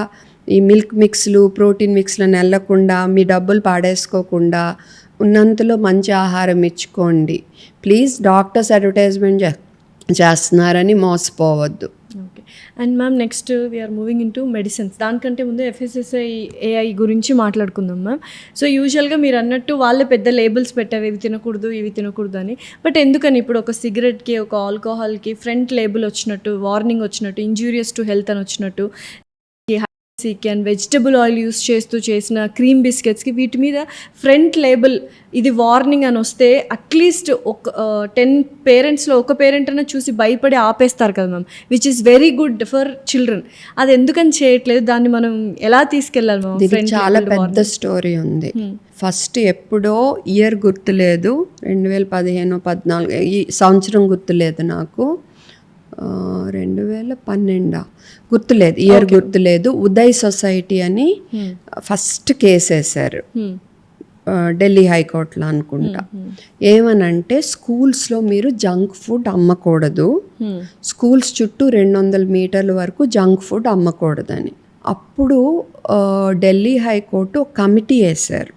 ఈ మిల్క్ మిక్స్లు, ప్రోటీన్ మిక్స్లను వెళ్ళకుండా, మీ డబ్బులు పాడేసుకోకుండా ఉన్నంతలో మంచి ఆహారం ఇచ్చుకోండి ప్లీజ్. డాక్టర్స్ అడ్వర్టైజ్మెంట్ చేస్తున్నారని మోసపోవద్దు. Okay. And ma'am next we are moving into medicines. దానికంటే ముందు FSSAI AI గురించి మాట్లాడుకుందాం మ్యామ్. సో యూజువల్గా మీరు అన్నట్టు వాళ్ళే పెద్ద లేబుల్స్ పెట్టారు, ఇవి తినకూడదు ఇవి తినకూడదు అని. బట్ ఎందుకని ఇప్పుడు ఒక సిగరెట్కి, ఒక ఆల్కహాల్కి ఫ్రంట్ లేబుల్ వచ్చినట్టు, వార్నింగ్ వచ్చినట్టు, ఇంజూరియస్ టు హెల్త్ అని వచ్చినట్టు, అండ్ వెజిటబుల్ ఆయిల్ యూస్ చేస్తూ చేసిన క్రీమ్ బిస్కెట్స్కి వీటి మీద ఫ్రంట్ లేబుల్ ఇది వార్నింగ్ అని వస్తే అట్లీస్ట్ ఒక 10 పేరెంట్స్లో ఒక పేరెంట్ అయినా చూసి భయపడి ఆపేస్తారు కదా ma'am, which is very good for children. అది ఎందుకని చేయట్లేదు, దాన్ని మనం ఎలా తీసుకెళ్ళాలి మ్యామ్? చాలా పెద్ద స్టోరీ ఉంది. ఫస్ట్ ఎప్పుడో ఇయర్ గుర్తులేదు, 2015-14 ఈ సంవత్సరం గుర్తులేదు నాకు, 2012 గుర్తులేదు, ఇయర్ గుర్తులేదు. ఉదయ్ సొసైటీ అని ఫస్ట్ కేసు వేశారు ఢిల్లీ హైకోర్టులో అనుకుంటా. ఏమనంటే, స్కూల్స్లో మీరు జంక్ ఫుడ్ అమ్మకూడదు, స్కూల్స్ చుట్టూ 200 మీటర్ల వరకు జంక్ ఫుడ్ అమ్మకూడదని. అప్పుడు ఢిల్లీ హైకోర్టు ఒక కమిటీ వేశారు,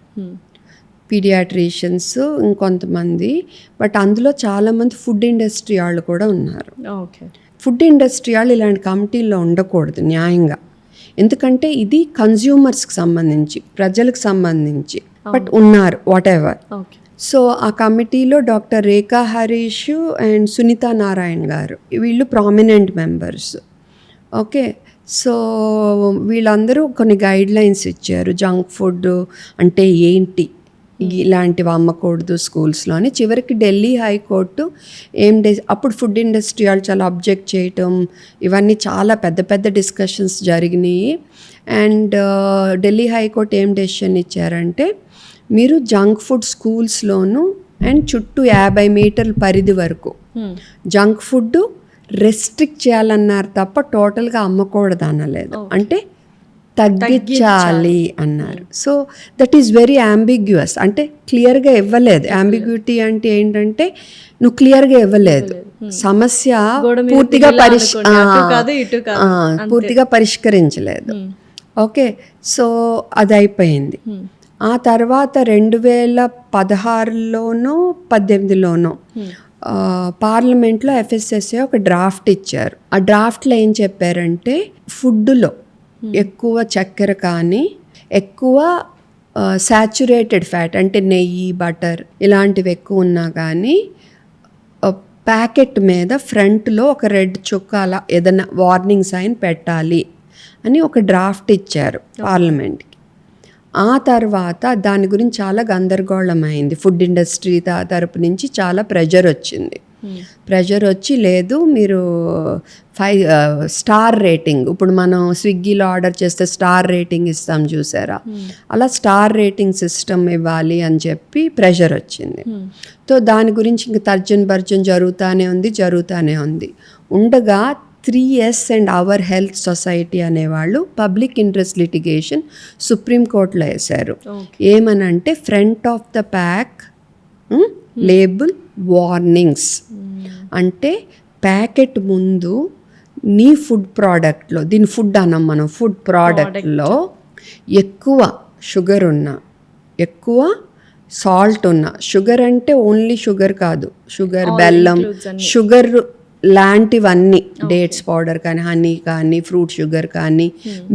పీడియాట్రిషియన్స్ ఇంకొంతమంది, బట్ అందులో చాలామంది ఫుడ్ ఇండస్ట్రీ వాళ్ళు కూడా ఉన్నారు. ఫుడ్ ఇండస్ట్రీ వాళ్ళు ఇలాంటి కమిటీల్లో ఉండకూడదు న్యాయంగా, ఎందుకంటే ఇది కన్జ్యూమర్స్కి సంబంధించి, ప్రజలకు సంబంధించి, బట్ ఉన్నారు వాట్ ఎవర్. సో ఆ కమిటీలో డాక్టర్ రేఖా హరీష్ అండ్ సునీతా నారాయణ్ గారు, వీళ్ళు ప్రామినెంట్ మెంబర్స్. ఓకే, సో వీళ్ళందరూ కొన్ని గైడ్ లైన్స్ ఇచ్చారు, జంక్ ఫుడ్ అంటే ఏంటి, ఇలాంటివి అమ్మకూడదు స్కూల్స్లో అని. చివరికి ఢిల్లీ హైకోర్టు అప్పుడు ఫుడ్ ఇండస్ట్రీ వాళ్ళు చాలా అబ్జెక్ట్ చేయటం, ఇవన్నీ చాలా పెద్ద పెద్ద డిస్కషన్స్ జరిగినాయి. అండ్ ఢిల్లీ హైకోర్టు ఏం డెసిషన్ ఇచ్చారంటే, మీరు జంక్ ఫుడ్ స్కూల్స్లోను అండ్ చుట్టూ 50 మీటర్ల పరిధి వరకు జంక్ ఫుడ్ రెస్ట్రిక్ట్ చేయాలన్నారు తప్ప టోటల్గా అమ్మకూడదు అనలేదు, అంటే తగ్గించాలి అన్నారు. So that is very ambiguous, అంటే క్లియర్గా ఇవ్వలేదు. అంబిగ్యూటీ అంటే ఏంటంటే, నువ్వు క్లియర్గా ఇవ్వలేదు, సమస్య పూర్తిగా పరిష్కరించలేదు. ఓకే, సో అది అయిపోయింది. ఆ తర్వాత 2016లోనో 18లోనో పార్లమెంట్లో FSSAI ఒక డ్రాఫ్ట్ ఇచ్చారు. ఆ డ్రాఫ్ట్లో ఏం చెప్పారంటే, ఫుడ్లో ఎక్కువ చక్కెర కానీ, ఎక్కువ సాచురేటెడ్ ఫ్యాట్ అంటే నెయ్యి, బటర్ ఇలాంటివి ఎక్కువ ఉన్నా కానీ ప్యాకెట్ మీద ఫ్రంట్లో ఒక రెడ్ చుక్క అలా ఏదైనా వార్నింగ్ సైన్ పెట్టాలి అని ఒక డ్రాఫ్ట్ ఇచ్చారు పార్లమెంట్కి. ఆ తర్వాత దాని గురించి చాలా గందరగోళం అయింది, ఫుడ్ ఇండస్ట్రీ తరపు నుంచి చాలా ప్రెజర్ వచ్చింది. ప్రెషర్ వచ్చి లేదు మీరు 5 స్టార్ రేటింగ్, ఇప్పుడు మనం స్విగ్గీలో ఆర్డర్ చేస్తే స్టార్ రేటింగ్ ఇస్తాం చూసారా, అలా స్టార్ రేటింగ్ సిస్టమ్ ఇవ్వాలి అని చెప్పి ప్రెషర్ వచ్చింది. సో దాని గురించి ఇంక తర్జన్ భర్జన్ జరుగుతానే ఉంది ఉండగా 3S and our health society అనేవాళ్ళు పబ్లిక్ ఇంట్రెస్ట్ లిటిగేషన్ సుప్రీంకోర్టులో వేశారు. ఏమనంటే front of the pack label warnings అంటే ప్యాకెట్ ముందు నీ ఫుడ్ ప్రోడక్ట్లో, దీని ఫుడ్ అన్నాం మనం, ఫుడ్ ప్రోడక్ట్లో ఎక్కువ షుగర్ ఉన్న, ఎక్కువ సాల్ట్ ఉన్న, షుగర్ అంటే ఓన్లీ షుగర్ కాదు, షుగర్, బెల్లం, షుగర్ లాంటివన్నీ, డేట్స్ పౌడర్ కానీ, హనీ కానీ, ఫ్రూట్ షుగర్ కానీ,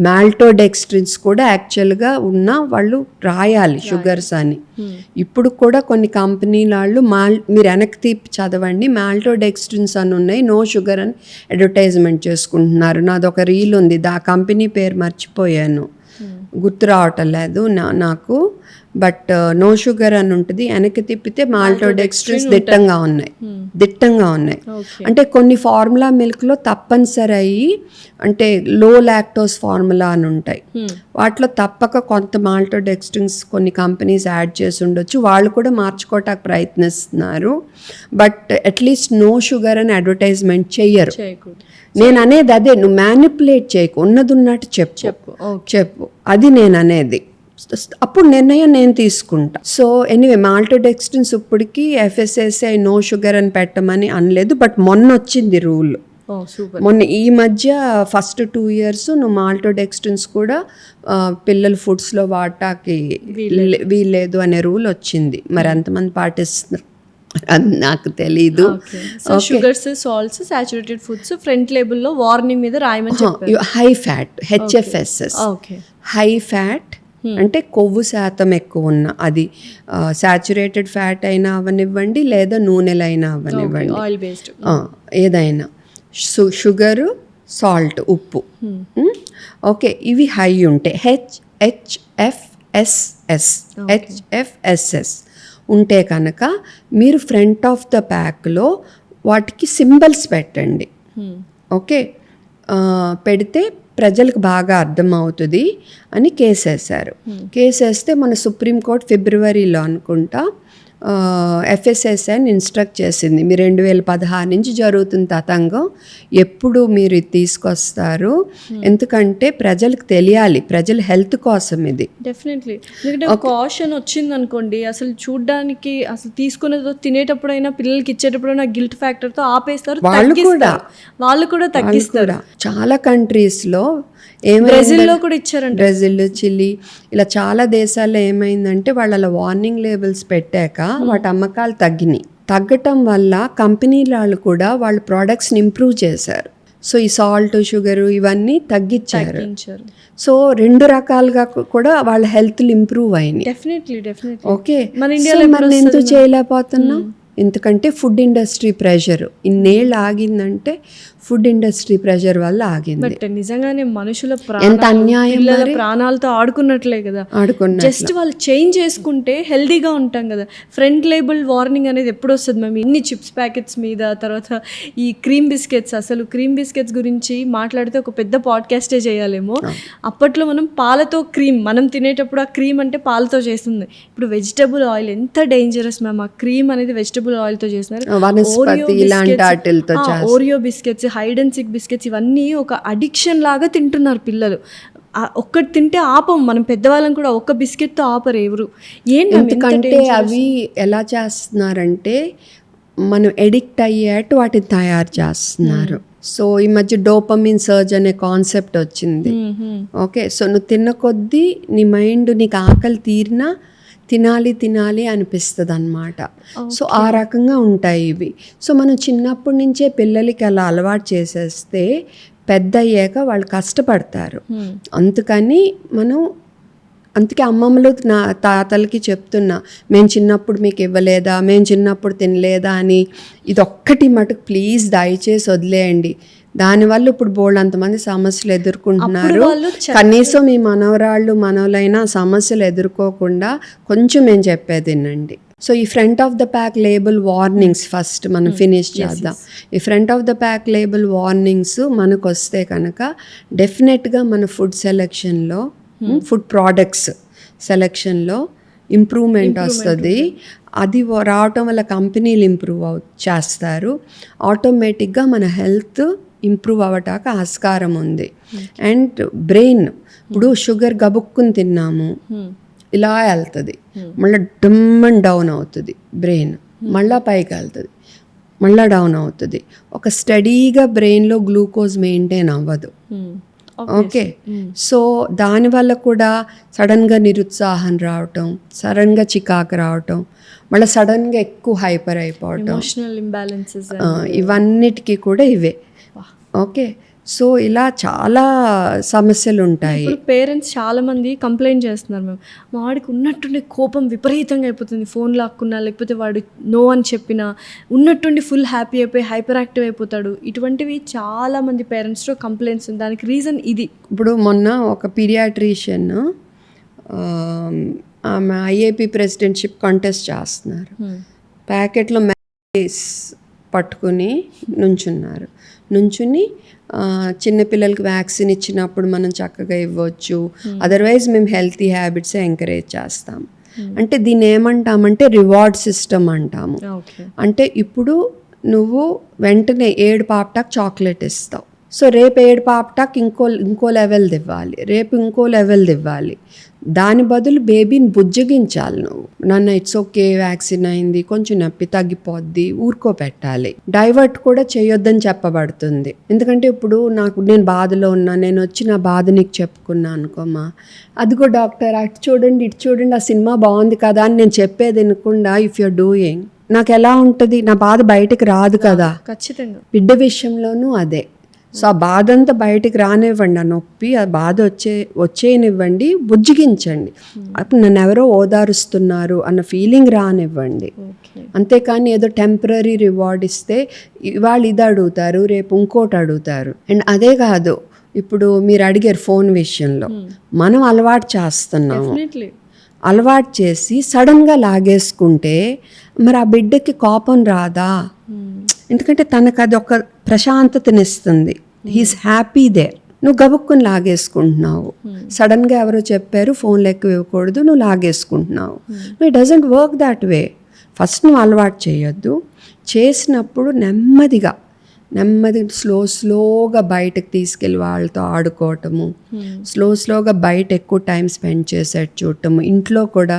మాల్టోడెక్స్ట్రిన్స్ కూడా యాక్చువల్గా ఉన్న వాళ్ళు రాయాలి షుగర్స్ అని. ఇప్పుడు కూడా కొన్ని కంపెనీల వాళ్ళు మీరు వెనక్కి తీపి చదవండి, మాల్టోడెక్స్ట్రిన్స్ అని ఉన్నాయి, నో షుగర్ అని అడ్వర్టైజ్మెంట్ చేసుకుంటున్నారు. నాదొక రీల్ ఉంది, కంపెనీ పేరు మర్చిపోయాను, గుర్తు రావటం లేదు నాకు, బట్ నో షుగర్ అని ఉంటుంది, వెనక్కి తిప్పితే మాల్టోడెక్స్ట్రిన్స్ దిట్టంగా ఉన్నాయి. అంటే కొన్ని ఫార్ములా మిల్క్లో తప్పనిసరి అయ్యి, అంటే లో లాక్టోస్ ఫార్ములా అని ఉంటాయి, వాటిలో తప్పక కొంత మాల్టోడెక్స్ట్రిన్స్ కొన్ని కంపెనీస్ యాడ్ చేసి ఉండొచ్చు, వాళ్ళు కూడా మార్చుకోవటానికి ప్రయత్నిస్తున్నారు. బట్ అట్లీస్ట్ నో షుగర్ అని అడ్వర్టైజ్మెంట్ చెయ్యరు. నేను అనేది అదే, నువ్వు మ్యానిపులేట్ చేయకు, ఉన్నది ఉన్నట్టు చెప్పు, అది నేను అనేది. అప్పుడు నిర్ణయం నేను తీసుకుంటా. సో ఎనీవే, మాల్టోడెక్స్ట్రిన్స్ ఇప్పటికి FSSAI నో షుగర్ అని పెట్టమని అనలేదు, బట్ మొన్న వచ్చింది రూల్. మొన్న ఈ మధ్య ఫస్ట్ 2 years నువ్వు మాల్టోడెక్స్ట్రిన్స్ కూడా పిల్లల ఫుడ్స్లో వాటాకి వీల్లేదు అనే రూల్ వచ్చింది. మరి ఎంతమంది పాటిస్తున్నారు అది నాకు తెలీదు. Sugars, salts, saturated foods front లేబుల్లో వార్నింగ్ మీద రాయమని చెప్పారు. High fat, HFSS, high fat అంటే కొవ్వు శాతం ఎక్కువ ఉన్న, అది సాచురేటెడ్ ఫ్యాట్ అయినా అవనివ్వండి, లేదా నూనెలైనా అవనివ్వండి, ఆయిల్ బేస్డ్ ఏదైనా, షుగరు, సాల్ట్, ఉప్పు, ఓకే, ఇవి హై ఉంటాయి. HFSS ఉంటే కనుక మీరు ఫ్రంట్ ఆఫ్ ద ప్యాక్లో వాటికి సింబల్స్ పెట్టండి. ఓకే, పెడితే ప్రజలకు బాగా అర్థమవుతుంది అని కేసేశారు. కేసేస్తే మన సుప్రీంకోర్టు ఫిబ్రవరిలో అనుకుంటా FSSAIని ఇన్స్ట్రక్ట్ చేసింది, మీ 2016 నుంచి జరుగుతున్న తతంగం, ఎప్పుడు మీరు ఇది తీసుకొస్తారు, ఎందుకంటే ప్రజలకు తెలియాలి, ప్రజల హెల్త్ కోసం ఇది. డెఫినెట్లీ, ఎందుకంటే కాషన్ వచ్చింది అనుకోండి, అసలు చూడ్డానికి, అసలు తీసుకునేదో తినేటప్పుడైనా, పిల్లలకి ఇచ్చేటప్పుడైనా గిల్ట్ ఫ్యాక్టర్తో ఆపేస్తారు, వాళ్ళు కూడా తగ్గిస్తారు. చాలా కంట్రీస్లో బ్రెజిల్లో కూడా ఇచ్చారంట, బ్రెజిల్, చిలీ, ఇలా చాలా దేశాల్లో ఏమైందంటే వాళ్ళు అలా వార్నింగ్ లేబుల్స్ పెట్టాక వాటి అమ్మకాలు తగ్గటం వల్ల కంపెనీల వాళ్ళు కూడా వాళ్ళ ప్రోడక్ట్స్ని ఇంప్రూవ్ చేశారు. సో ఈ సాల్ట్, షుగర్ ఇవన్నీ తగ్గించారు. సో 2 రకాలుగా కూడా వాళ్ళ హెల్త్లు ఇంప్రూవ్ అయినాయి. ఓకే, మనం ఎందుకు చేయలేకపోతున్నాం? ఎందుకంటే ఫుడ్ ఇండస్ట్రీ ప్రెషర్ ఇన్నేళ్ళు ఆగిందంటే ఫుడ్ ఇండస్ట్రీ ప్రెషర్ వల్ల ఆగింది. బట్ నిజంగానే మనుషుల ఎంత అన్యాయం, ప్రాణాలతో ఆడుకున్నట్లే కదా. జస్ట్ వాళ్ళు చేంజ్ చేసుకుంటే హెల్దీగా ఉంటాం కదా. ఫ్రంట్ లేబుల్ వార్నింగ్ అనేది ఎప్పుడు వస్తుంది మేము? ఇన్ని చిప్స్ ప్యాకెట్స్ మీద, తర్వాత ఈ క్రీమ్ బిస్కెట్స్, అసలు క్రీమ్ బిస్కెట్స్ గురించి మాట్లాడితే ఒక పెద్ద పాడ్కాస్టే చేయాలేమో. అప్పట్లో మనం పాలతో క్రీమ్, మనం తినేటప్పుడు ఆ క్రీమ్ అంటే పాలతో చేస్తుంది. ఇప్పుడు వెజిటబుల్ ఆయిల్ ఎంత డేంజరస్ మ్యామ్. ఆ క్రీమ్ అనేది వెజిటబుల్ ఆయిల్తో చేస్తున్నారు. Oreo biscuits, hide and seek biscuits, ఇవన్నీ ఒక అడిక్షన్ లాగా తింటున్నారు పిల్లలు. ఒక్కటి తింటే ఆపం, మనం పెద్దవాళ్ళం కూడా ఒక్క బిస్కెట్తో ఆపరు ఎవరు. ఎందుకంటే అవి ఎలా చేస్తున్నారంటే మనం ఎడిక్ట్ అయ్యేట్టు వాటిని తయారు చేస్తున్నారు. సో ఈ మధ్య డోపమిన్ సర్జ్ అనే కాన్సెప్ట్ వచ్చింది. ఓకే, సో నువ్వు తిన్న కొద్దీ నీ మైండ్, నీకు ఆకలి తీరినా తినాలి అనిపిస్తుంది అన్నమాట. సో ఆ రకంగా ఉంటాయి ఇవి. సో మనం చిన్నప్పటి నుంచే పిల్లలకి అలా అలవాటు చేసేస్తే పెద్ద అయ్యాక వాళ్ళు కష్టపడతారు. అందుకే అమ్మమ్మలు నా తాతలకి చెప్తున్నా, మేము చిన్నప్పుడు మీకు ఇవ్వలేదా, మేము చిన్నప్పుడు తినలేదా అని. ఇది ఒక్కటి మటుకు ప్లీజ్ దయచేసి వదిలేయండి. దానివల్ల ఇప్పుడు బోల్డంతమంది సమస్యలు ఎదుర్కొంటున్నారు. కనీసం మీ మనవరాళ్ళు మనవలైనా సమస్యలు ఎదుర్కోకుండా కొంచెం మేము చెప్పేది వినండి. సో ఈ front of the pack label warnings first మనం ఫినిష్ చేద్దాం. ఈ front of the pack label warnings మనకు వస్తే కనుక డెఫినెట్గా మన ఫుడ్ సెలెక్షన్లో ఫుడ్ ప్రోడక్ట్స్ సెలెక్షన్లో ఇంప్రూవ్మెంట్ వస్తుంది. అది రావటం వల్ల కంపెనీలు ఇంప్రూవ్ చేస్తారు. ఆటోమేటిక్గా మన హెల్త్ ఇంప్రూవ్ అవ్వటానికి ఆస్కారం ఉంది. అండ్ బ్రెయిన్, ఇప్పుడు షుగర్ గబుక్కుని తిన్నాము, ఇలా వెళ్తుంది, మళ్ళీ డమ్ అండ్ డౌన్ అవుతుంది బ్రెయిన్, మళ్ళీ పైకి వెళ్తుంది, మళ్ళీ డౌన్ అవుతుంది. ఒక స్టడీగా బ్రెయిన్లో గ్లూకోజ్ మెయింటైన్ అవ్వదు. ఓకే, సో దానివల్ల కూడా సడన్గా నిరుత్సాహం రావటం, సడన్గా చికాకు రావటం, మళ్ళీ సడన్గా ఎక్కువ హైపర్ అయిపోవటం, ఎమోషనల్ ఇంబ్యాలెన్సెస్, ఇవన్నిటికీ కూడా ఇవే. ఓకే, సో ఇలా చాలా సమస్యలు ఉంటాయి. ఇప్పుడు పేరెంట్స్ చాలామంది కంప్లైంట్ చేస్తున్నారు, మేము మా వాడికి ఉన్నట్టుండి కోపం విపరీతంగా అయిపోతుంది, ఫోన్ లాక్కున్నా లేకపోతే వాడు నో అని చెప్పినా ఉన్నట్టుండి ఫుల్ హ్యాపీ అయిపోయి హైపర్ యాక్టివ్ అయిపోతాడు. ఇటువంటివి చాలామంది పేరెంట్స్లో కంప్లైంట్స్ ఉంది. దానికి రీజన్ ఇది. ఇప్పుడు మొన్న ఒక పీడియాట్రిషియన్ ఆమె ఐఏపీ ప్రెసిడెంట్షిప్ కంటెస్ట్ చేస్తున్నారు. ప్యాకెట్లో మ్యాగీస్ పట్టుకుని నుంచుని చిన్నపిల్లలకి వ్యాక్సిన్ ఇచ్చినప్పుడు మనం చక్కగా ఇవ్వచ్చు, అదర్వైజ్ మేము హెల్తీ హ్యాబిట్స్ ఎంకరేజ్ చేస్తాం. అంటే దీన్ని ఏమంటామంటే రివార్డ్ సిస్టమ్ అంటాము. అంటే ఇప్పుడు నువ్వు వెంటనే 7 పాప్టాక్ చాక్లెట్ ఇస్తావు, సో రేపు 7 పాప్టాక్ ఇంకో లెవెల్ది ఇవ్వాలి, రేపు ఇంకో లెవెల్ది ఇవ్వాలి. దాని బదులు బేబీని బుజ్జగించాలి నువ్వు. నాన్న ఇట్స్ ఓకే, వ్యాక్సిన్ అయింది, కొంచెం నొప్పి తగ్గిపోద్ది, ఊరుకోపెట్టాలి. డైవర్ట్ కూడా చేయొద్దని చెప్పబడుతుంది. ఎందుకంటే ఇప్పుడు నేను బాధలో ఉన్నా, నేను వచ్చి నా బాధ నీకు చెప్పుకున్నా అనుకోమా, అదిగో డాక్టర్ అటు చూడండి ఇటు చూడండి ఆ సినిమా బాగుంది కదా అని నేను చెప్పేది వినకుండా ఇఫ్ యూర్ డూయింగ్, నాకు ఎలా ఉంటుంది, నా బాధ బయటకు రాదు కదా. ఖచ్చితంగా బిడ్డ విషయంలోనూ అదే. సో ఆ బాధ అంతా బయటికి రానివ్వండి, ఆ నొప్పి ఆ బాధ వచ్చేయనివ్వండి, బుజ్జిగించండి. అప్పుడు నన్ను ఎవరో ఓదారుస్తున్నారు అన్న ఫీలింగ్ రానివ్వండి. అంతేకాని ఏదో టెంపరీ రివార్డ్ ఇస్తే ఇవాళ ఇది అడుగుతారు, రేపు ఇంకోటి అడుగుతారు. అండ్ అదే కాదు, ఇప్పుడు మీరు అడిగారు ఫోన్ విషయంలో, మనం అలవాటు చేస్తున్నాము. అలవాటు చేసి సడన్గా లాగేసుకుంటే మరి ఆ బిడ్డకి కోపం రాదా? ఎందుకంటే తనకు అది ఒక ప్రశాంతతనిస్తుంది. He's happy there. నువ్వు గబుక్కుని లాగేసుకుంటున్నావు, సడన్గా ఎవరో చెప్పారు ఫోన్లు ఎక్కువ ఇవ్వకూడదు, నువ్వు లాగేసుకుంటున్నావు. It doesn't work that way. First నువ్వు అలవాటు చేయొద్దు. చేసినప్పుడు నెమ్మదిగా స్లోగా బయటకు తీసుకెళ్ళి వాళ్ళతో ఆడుకోవటము, స్లోగా బయట ఎక్కువ టైం స్పెండ్ చేసేట్టు చూడటము, ఇంట్లో కూడా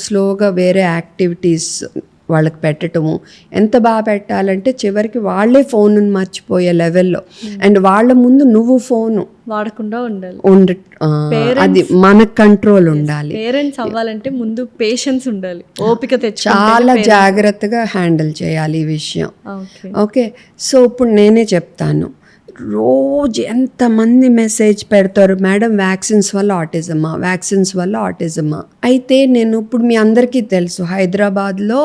స్లోగా వేరే యాక్టివిటీస్ వాళ్ళకి పెట్టడము. ఎంత బాగా పెట్టాలంటే చివరికి వాళ్ళే ఫోన్ మర్చిపోయే లెవెల్లో, అండ్ వాళ్ళ ముందు నువ్వు ఫోను వాడకుండా ఉండాలి. అది మన కంట్రోల్ ఉండాలి. పేరెంట్స్ అవ్వాలంటే ముందు పేషెన్స్ ఉండాలి, ఓపిక తెచ్చి చాలా జాగ్రత్తగా హ్యాండిల్ చేయాలి ఈ విషయం. ఓకే, సో ఇప్పుడు నేనే చెప్తాను, రోజు ఎంతమంది మెసేజ్ పెడతారు, మేడం వ్యాక్సిన్స్ వల్ల ఆటిజమా. అయితే నేను ఇప్పుడు మీ అందరికీ తెలుసు, హైదరాబాద్లో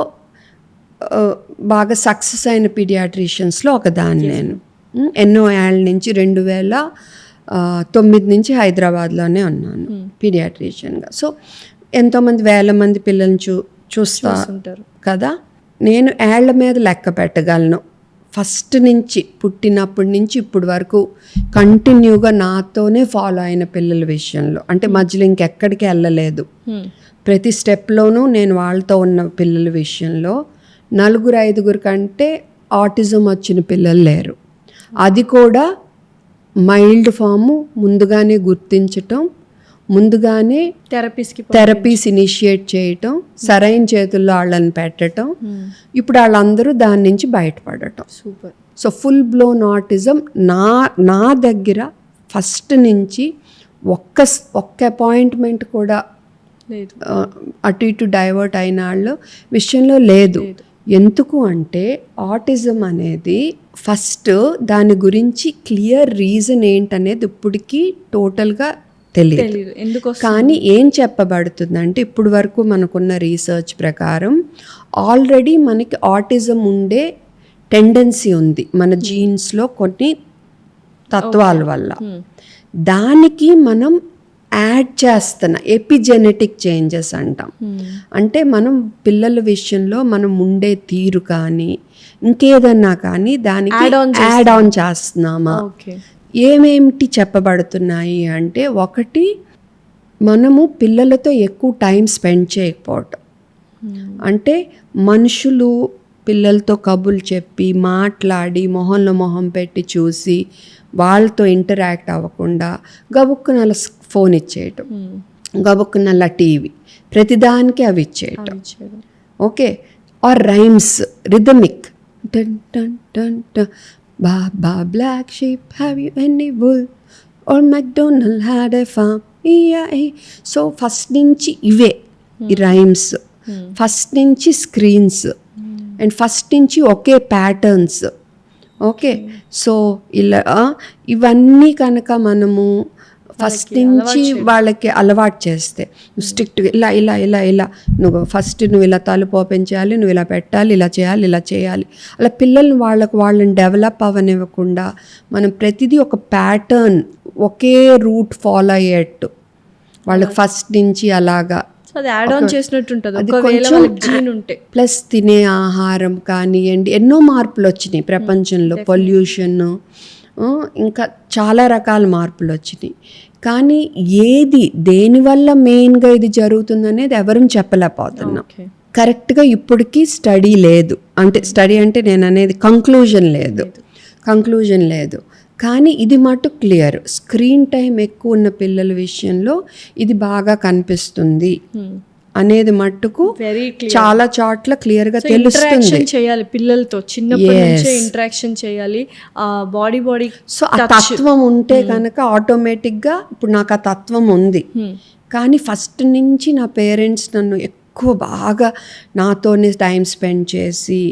బాగా సక్సెస్ అయిన పీడియాట్రిషియన్స్లో ఒకదాన్ని నేను. ఎన్నో ఏళ్ళ నుంచి 2009 నుంచి హైదరాబాద్లోనే ఉన్నాను పీడియాట్రిషియన్గా. సో ఎంతోమంది వేల మంది పిల్లల్ని చూస్తూ ఉంటారు కదా. నేను ఏళ్ల మీద లెక్క పెట్టగలను, ఫస్ట్ నుంచి పుట్టినప్పటి నుంచి ఇప్పటి వరకు కంటిన్యూగా నాతోనే ఫాలో అయిన పిల్లల విషయంలో. అంటే మధ్యలో ఇంకెక్కడికి వెళ్ళలేదు, ప్రతి స్టెప్లోనూ నేను వాళ్ళతో ఉన్న పిల్లల విషయంలో 4-5 కంటే ఆటిజం వచ్చిన పిల్లలు లేరు. అది కూడా మైల్డ్ ఫాము ముందుగానే గుర్తించటం, ముందుగానే థెరపీస్ ఇనిషియేట్ చేయటం, సరైన చేతుల్లో వాళ్ళని పెట్టడం, ఇప్పుడు వాళ్ళందరూ దాని నుంచి బయటపడటం. Super. So full blown autism నా దగ్గర ఫస్ట్ నుంచి ఒక్క అపాయింట్మెంట్ కూడా అటు ఇటు డైవర్ట్ అయిన వాళ్ళు విషయంలో లేదు. ఎందుకు అంటే ఆటిజం అనేది ఫస్ట్ దాని గురించి క్లియర్ రీజన్ ఏంటనేది ఇప్పటికీ టోటల్గా తెలియదు. కానీ ఏం చెప్పబడుతుందంటే ఇప్పుడు వరకు మనకున్న రీసెర్చ్ ప్రకారం ఆల్రెడీ మనకి ఆటిజం ఉండే టెండెన్సీ ఉంది మన జీన్స్లో కొన్ని తత్వాల వల్ల. దానికి మనం యాడ్ చేస్తున్న ఎపిజెనెటిక్ చేంజెస్ అంటాం. అంటే మనం పిల్లల విషయంలో మనం ఉండే తీరు కానీ ఇంకేదన్నా కానీ దానికి యాడ్ ఆన్ చేస్తున్నామా, ఏమేమిటి చెప్పబడుతున్నాయి అంటే, ఒకటి మనము పిల్లలతో ఎక్కువ టైం స్పెండ్ చేయకపోవటం. అంటే మనుషులు పిల్లలతో కబుర్లు చెప్పి మాట్లాడి మొహంలో మొహం పెట్టి చూసి వాళ్ళతో ఇంటరాక్ట్ అవ్వకుండా గబుక్కున ఫోన్ ఇచ్చేయటం, గబుక్కున టీవీ, ప్రతిదానికి అవి ఇచ్చేయటం. ఓకే, ఆర్ రైమ్స్, రిథమిక్, టన్ టన్ టన్ టన్, baa baa black sheep have you any wool, or McDonald had a farm. So first నుంచి ఇవే ఈ రైమ్స్, ఫస్ట్ నుంచి స్క్రీన్స్, అండ్ ఫస్ట్ నుంచి ఒకే ప్యాటర్న్స్. ఓకే, సో ఇలా ఇవన్నీ కనుక మనము ఫస్ట్ నుంచి వాళ్ళకి అలవాటు చేస్తే, స్ట్రిక్ట్గా ఇలా ఇలా ఇలా ఇలా నువ్వు ఇలా తలుపు ఓపెన్ చేయాలి, నువ్వు ఇలా పెట్టాలి, ఇలా చేయాలి, ఇలా చేయాలి, అలా పిల్లల్ని వాళ్ళని డెవలప్ అవ్వనివ్వకుండా మనం ప్రతిదీ ఒక ప్యాటర్న్, ఒకే రూట్ ఫాలో అయ్యేట్టు వాళ్ళకి ఫస్ట్ నుంచి అలాగా ప్లస్ తినే ఆహారం కానివ్వండి, ఎన్నో మార్పులు వచ్చినాయి ప్రపంచంలో. పొల్యూషన్, ఇంకా చాలా రకాల మార్పులు వచ్చినాయి. కానీ దేనివల్ల మెయిన్గా ఇది జరుగుతుందనేది ఎవరూ చెప్పలేకపోతున్నాం. కరెక్ట్గా ఇప్పటికీ స్టడీ లేదు. స్టడీ అంటే నేను అనేది కంక్లూజన్ లేదు. కానీ ఇది మటు క్లియర్, స్క్రీన్ టైం ఎక్కువ ఉన్న పిల్లల విషయంలో ఇది బాగా కనిపిస్తుంది అనేది మట్టుకు చాలా చోట్ల క్లియర్గా తెలుస్తుంది. చేయాలి పిల్లలతో, చిన్నప్పటి నుంచే ఇంటరాక్షన్ చేయాలి. బాడీ సో ఆ తత్వం ఉంటే కనుక ఆటోమేటిక్గా, ఇప్పుడు నాకు ఆ తత్వం ఉంది, కానీ ఫస్ట్ నుంచి నా పేరెంట్స్ నన్ను ఎక్కువ బాగా నాతోనే టైం స్పెండ్ చేసి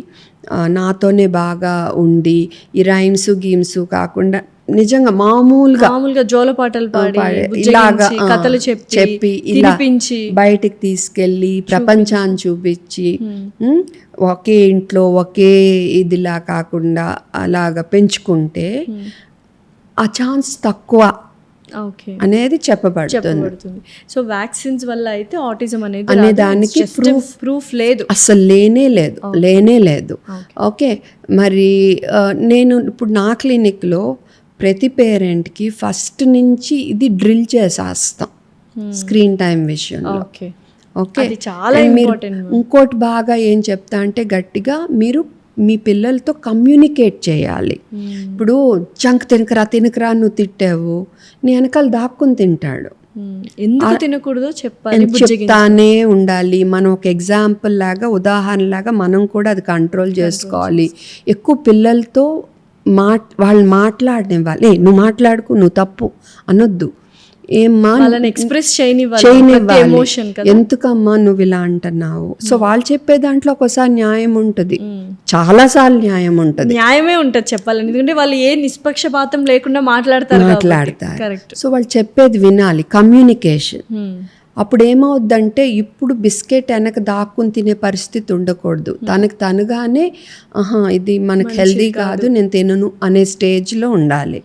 నాతోనే బాగా ఉండి ఈ రైమ్స్ గీమ్స్ కాకుండా నిజంగా మామూలుగా జోలపాటలు పాడి ఇలాగా కథలు చెప్పి ఇలా బయటికి తీసుకెళ్ళి ప్రపంచాన్ని చూపించి ఒకే ఇంట్లో ఒకే ఇదిలా కాకుండా అలాగా పెంచుకుంటే ఆ ఛాన్స్ తక్కువ అనేది చెప్పబడుతుంది. సో వ్యాక్సిన్స్ వల్ల అయితే ఆటిజం అనే దానికి ప్రూఫ్ లేదు, అసలు లేనే లేదు. ఓకే, మరి నేను ఇప్పుడు నా క్లినిక్లో ప్రతి పేరెంట్కి ఫస్ట్ నుంచి ఇది డ్రిల్ చేసేస్తాం స్క్రీన్ టైం విషయంలో. ఓకే, ఇంకోటి బాగా ఏం చెప్తా అంటే, గట్టిగా మీరు మీ పిల్లలతో కమ్యూనికేట్ చేయాలి. ఇప్పుడు జంక్ తినకరా నువ్వు తిట్టావు, నీ వెనకాల దాక్కుని తింటాడు, ఎందుకు తినకూడదో చెప్తానే ఉండాలి. మనం ఒక ఎగ్జాంపుల్ లాగా, ఉదాహరణ లాగా మనం కూడా అది కంట్రోల్ చేసుకోవాలి. ఎక్కువ పిల్లలతో వాళ్ళు మాట్లాడనివ్వాలి. నువ్వు మాట్లాడుకు, నువ్వు తప్పు అనొద్దు, ఏమ్మా ఎక్స్ప్రెస్ చేయనివ్వాలి, ఎందుకమ్మా నువ్వు ఇలా అంటున్నావు. సో వాళ్ళు చెప్పే దాంట్లో ఒకసారి న్యాయం ఉంటుంది, చాలా సార్లు న్యాయమే ఉంటుంది చెప్పాలని, ఎందుకంటే వాళ్ళు ఏ నిష్పక్షపాతం లేకుండా మాట్లాడతారు. సో వాళ్ళు చెప్పేది వినాలి, కమ్యూనికేషన్. అప్పుడు ఏమవుద్దంటే, ఇప్పుడు బిస్కెట్ వెనక దాక్కుని తినే పరిస్థితి ఉండకూడదు. తనుగానే ఇది మనకు హెల్దీ కాదు, నేను తినను అనే స్టేజ్లో ఉండాలి.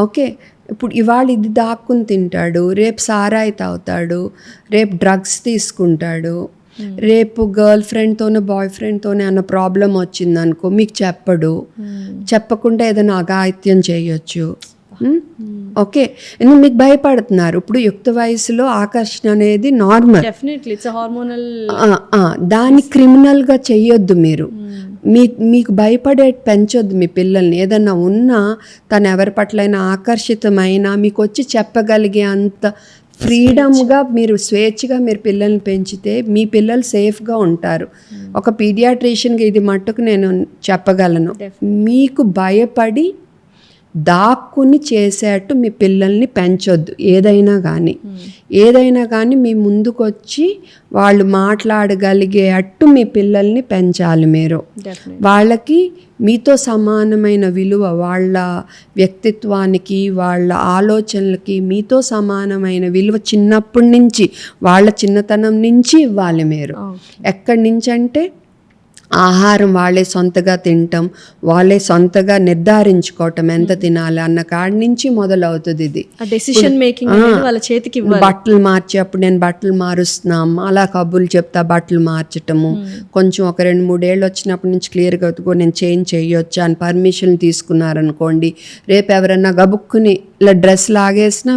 ఓకే, ఇప్పుడు ఇవాళ ఇది దాక్కుని తింటాడు, రేపు సారాయి తాగుతాడు, రేపు డ్రగ్స్ తీసుకుంటాడు, రేపు గర్ల్ ఫ్రెండ్తోనే బాయ్ ఫ్రెండ్తోనే అన్న ప్రాబ్లం వచ్చిందనుకో మీకు చెప్పకుండా ఏదైనా అఘాయిత్యం చేయొచ్చు. ఓకే, ఎందుకు మీకు భయపడుతున్నారు. ఇప్పుడు యుక్త వయసులో ఆకర్షణ అనేది నార్మల్, దాన్ని క్రిమినల్గా చెయ్యొద్దు. మీరు మీకు భయపడే పెంచొద్దు మీ పిల్లల్ని. ఏదన్నా ఉన్నా తను ఎవరి పట్లైనా ఆకర్షితమైనా మీకు వచ్చి చెప్పగలిగే అంత ఫ్రీడమ్గా మీరు స్వేచ్ఛగా మీరు పిల్లల్ని పెంచితే మీ పిల్లలు సేఫ్గా ఉంటారు. ఒక పీడియాట్రిషియన్గా ఇది మట్టుకు నేను చెప్పగలను, మీకు భయపడి దాక్కుని చేసేట్టు మీ పిల్లల్ని పెంచొద్దు. ఏదైనా కానీ మీ ముందుకొచ్చి వాళ్ళు మాట్లాడగలిగేటట్టు మీ పిల్లల్ని పెంచాలి మీరు. వాళ్ళకి మీతో సమానమైన విలువ, వాళ్ళ వ్యక్తిత్వానికి, వాళ్ళ ఆలోచనలకి మీతో సమానమైన విలువ చిన్నప్పటి నుంచి, వాళ్ళ చిన్నతనం నుంచి ఇవ్వాలి మీరు. ఎక్కడి నుంచి అంటే ఆహారం వాళ్ళే సొంతగా తినటం, వాళ్ళే సొంతగా నిర్ధారించుకోవటం ఎంత తినాలి అన్న కాడి నుంచి మొదలవుతుంది ఇది. డెసిషన్ మేకింగ్ వాళ్ళ చేతికి బట్టలు మార్చి అప్పుడు నేను బట్టలు మారుస్తున్నాం అలా కబుర్లు చెప్తా బట్టలు మార్చటము, కొంచెం ఒక 2-3 ఏళ్ళు వచ్చినప్పటి నుంచి క్లియర్గా నేను చేంజ్ చేయొచ్చా అని పర్మిషన్ తీసుకున్నారనుకోండి, రేపు ఎవరన్నా గబుక్కుని ఇలా డ్రెస్ లాగేసినా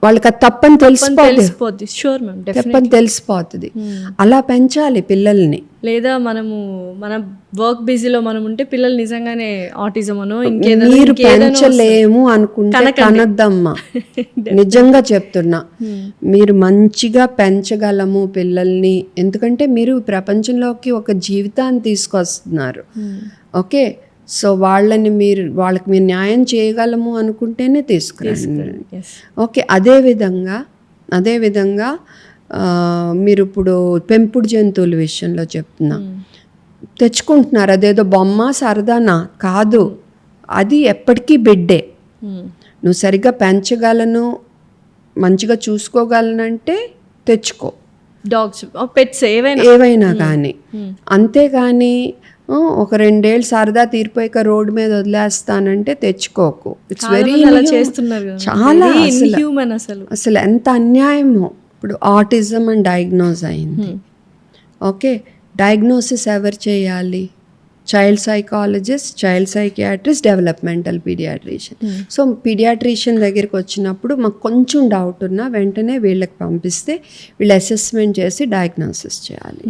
వాళ్ళకి అది తప్పని తెలిసిపోతుంది. షూర్ మ్యామ్, తప్పని తెలిసిపోతుంది. అలా పెంచాలి పిల్లల్ని. లేదా మన వర్క్ బిజీలో మనం ఉంటే పిల్లలు నిజంగానే ఆటిజం అనో ఇంకేదో మీరు పెంచలేము అనుకుంటే కనద్దమ్మా. నిజంగా చెప్తున్నా, మీరు మంచిగా పెంచగలము పిల్లల్ని. ఎందుకంటే మీరు ప్రపంచంలోకి ఒక జీవితాన్ని తీసుకొస్తున్నారు. ఓకే, సో వాళ్ళకి మీరు న్యాయం చేయగలము అనుకుంటేనే తీసుకురండి. ఓకే, అదేవిధంగా మీరు ఇప్పుడు పెంపుడు జంతువుల విషయంలో చెప్తున్నా, తెచ్చుకుంటున్నారు, అదేదో బొమ్మ సరదానా కాదు, అది ఎప్పటికీ బిడ్డే. నువ్వు సరిగ్గా పెంచగలను, మంచిగా చూసుకోగలనంటే తెచ్చుకో, డాగ్స్ పెట్స్ ఏవైనా కానీ. అంతేగాని ఒక 2 ఏళ్ళు సరదా తీరిపోయాక రోడ్డు మీద వదిలేస్తానంటే తెచ్చుకోకు. ఇట్స్ వెరీ చాలా అసలు ఎంత అన్యాయమో. ఇప్పుడు ఆటిజం అని డయాగ్నోజ్ అయింది. ఓకే, డయాగ్నోసిస్ ఎవరు చేయాలి? Child psychologist, child psychiatrist, developmental paediatrician. So paediatrician దగ్గరికి వచ్చినప్పుడు మాకు కొంచెం డౌట్ ఉన్నా వెంటనే వీళ్ళకి పంపిస్తే వీళ్ళు అసెస్మెంట్ చేసి డయాగ్నోసిస్ చేయాలి.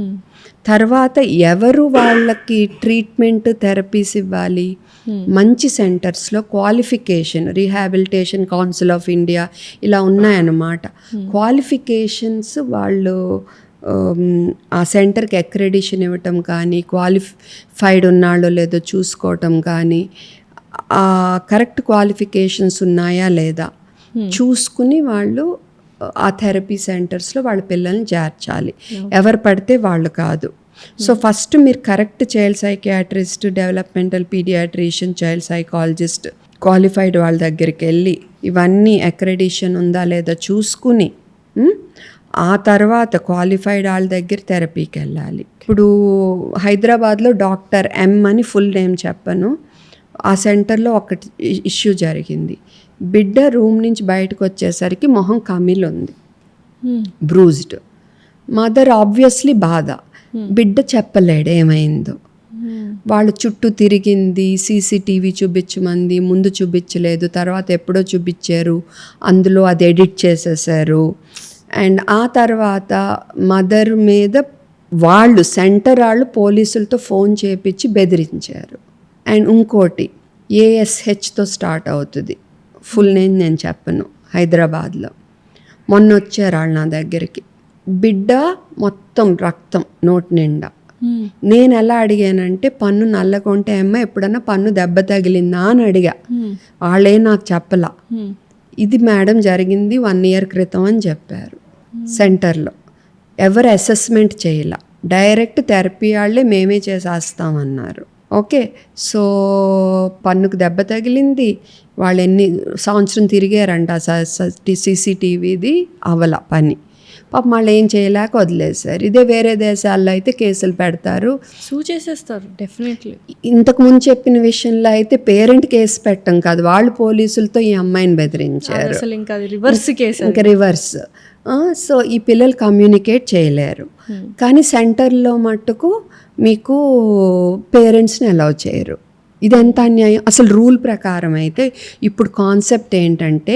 తర్వాత ఎవరు వాళ్ళకి ట్రీట్మెంట్ థెరపీస్ ఇవ్వాలి? మంచి సెంటర్స్లో qualification, rehabilitation council of India ఇలా ఉన్నాయన్నమాట. క్వాలిఫికేషన్స్ వాళ్ళు ఆ సెంటర్కి అక్రెడిషన్ ఇవ్వటం కానీ, క్వాలిఫైడ్ ఉన్నాళ్ళో లేదో చూసుకోవటం కానీ, కరెక్ట్ క్వాలిఫికేషన్స్ ఉన్నాయా లేదా చూసుకుని వాళ్ళు ఆ థెరపీ సెంటర్స్లో వాళ్ళ పిల్లల్ని చేర్చాలి. ఎవరు పడితే వాళ్ళు కాదు. సో ఫస్ట్ మీరు correct child psychiatrist, developmental paediatrician, child psychologist qualified వాళ్ళ దగ్గరికి వెళ్ళి ఇవన్నీ అక్రెడిషన్ ఉందా లేదా చూసుకుని ఆ తర్వాత క్వాలిఫైడ్ వాళ్ళ దగ్గర థెరపీకి వెళ్ళాలి. ఇప్పుడు హైదరాబాద్లో డాక్టర్ ఎం అని ఫుల్ నేమ్ చెప్పను, ఆ సెంటర్లో ఒకటి ఇష్యూ జరిగింది. బిడ్డ రూమ్ నుంచి బయటకు వచ్చేసరికి మొహం కమిల్ ఉంది, బ్రూజ్డ్. మదర్ ఆబ్వియస్లీ బాధ, బిడ్డ చెప్పలేడు ఏమైందో. వాళ్ళు చుట్టూ తిరిగింది, సీసీటీవీ చూపించమంది, ముందు చూపించలేదు, తర్వాత ఎప్పుడో చూపించారు, అందులో అది ఎడిట్ చేసేసారు. అండ్ ఆ తర్వాత మదర్ మీద సెంటర్ వాళ్ళు పోలీసులతో ఫోన్ చేపించి బెదిరించారు. అండ్ ఇంకోటి ASHతో స్టార్ట్ అవుతుంది, ఫుల్ నేమ్ నేను చెప్పను, హైదరాబాద్లో. మొన్న వచ్చారు వాళ్ళు నా దగ్గరికి, బిడ్డ మొత్తం రక్తం నోటి నిండా. నేను ఎలా అడిగానంటే పన్ను నల్లగొంటే అమ్మ ఎప్పుడన్నా పన్ను దెబ్బ తగిలిందా అని అడిగా. వాళ్ళే నాకు చెప్పలా. ఇది మేడం జరిగింది 1 year క్రితం అని చెప్పారు. సెంటర్లో ఎవరు అసెస్మెంట్ చేయాల, డైరెక్ట్ థెరపీ వాళ్ళే మేమే చేసేస్తామన్నారు. ఓకే, సో పన్నుకు దెబ్బ తగిలింది, వాళ్ళు ఎన్ని సంవత్సరం తిరిగారంట, CCTVది అవల పని. పాపం వాళ్ళు ఏం చేయలేక వదిలేశారు. ఇదే వేరే దేశాల్లో అయితే కేసులు పెడతారు, సూ చేసేస్తారు డెఫినెట్లీ. ఇంతకుముందు చెప్పిన విషయంలో అయితే పేరెంట్ కేసు పెట్టం కాదు, వాళ్ళు పోలీసులతో ఈ అమ్మాయిని బెదిరించారు. ఇంకా రివర్స్. సో ఈ పిల్లలు కమ్యూనికేట్ చేయలేరు. కానీ సెంటర్లో మట్టుకు మీకు పేరెంట్స్ని అలౌ చేయరు. ఇది ఎంత అన్యాయం అసలు. రూల్ ప్రకారం అయితే ఇప్పుడు కాన్సెప్ట్ ఏంటంటే,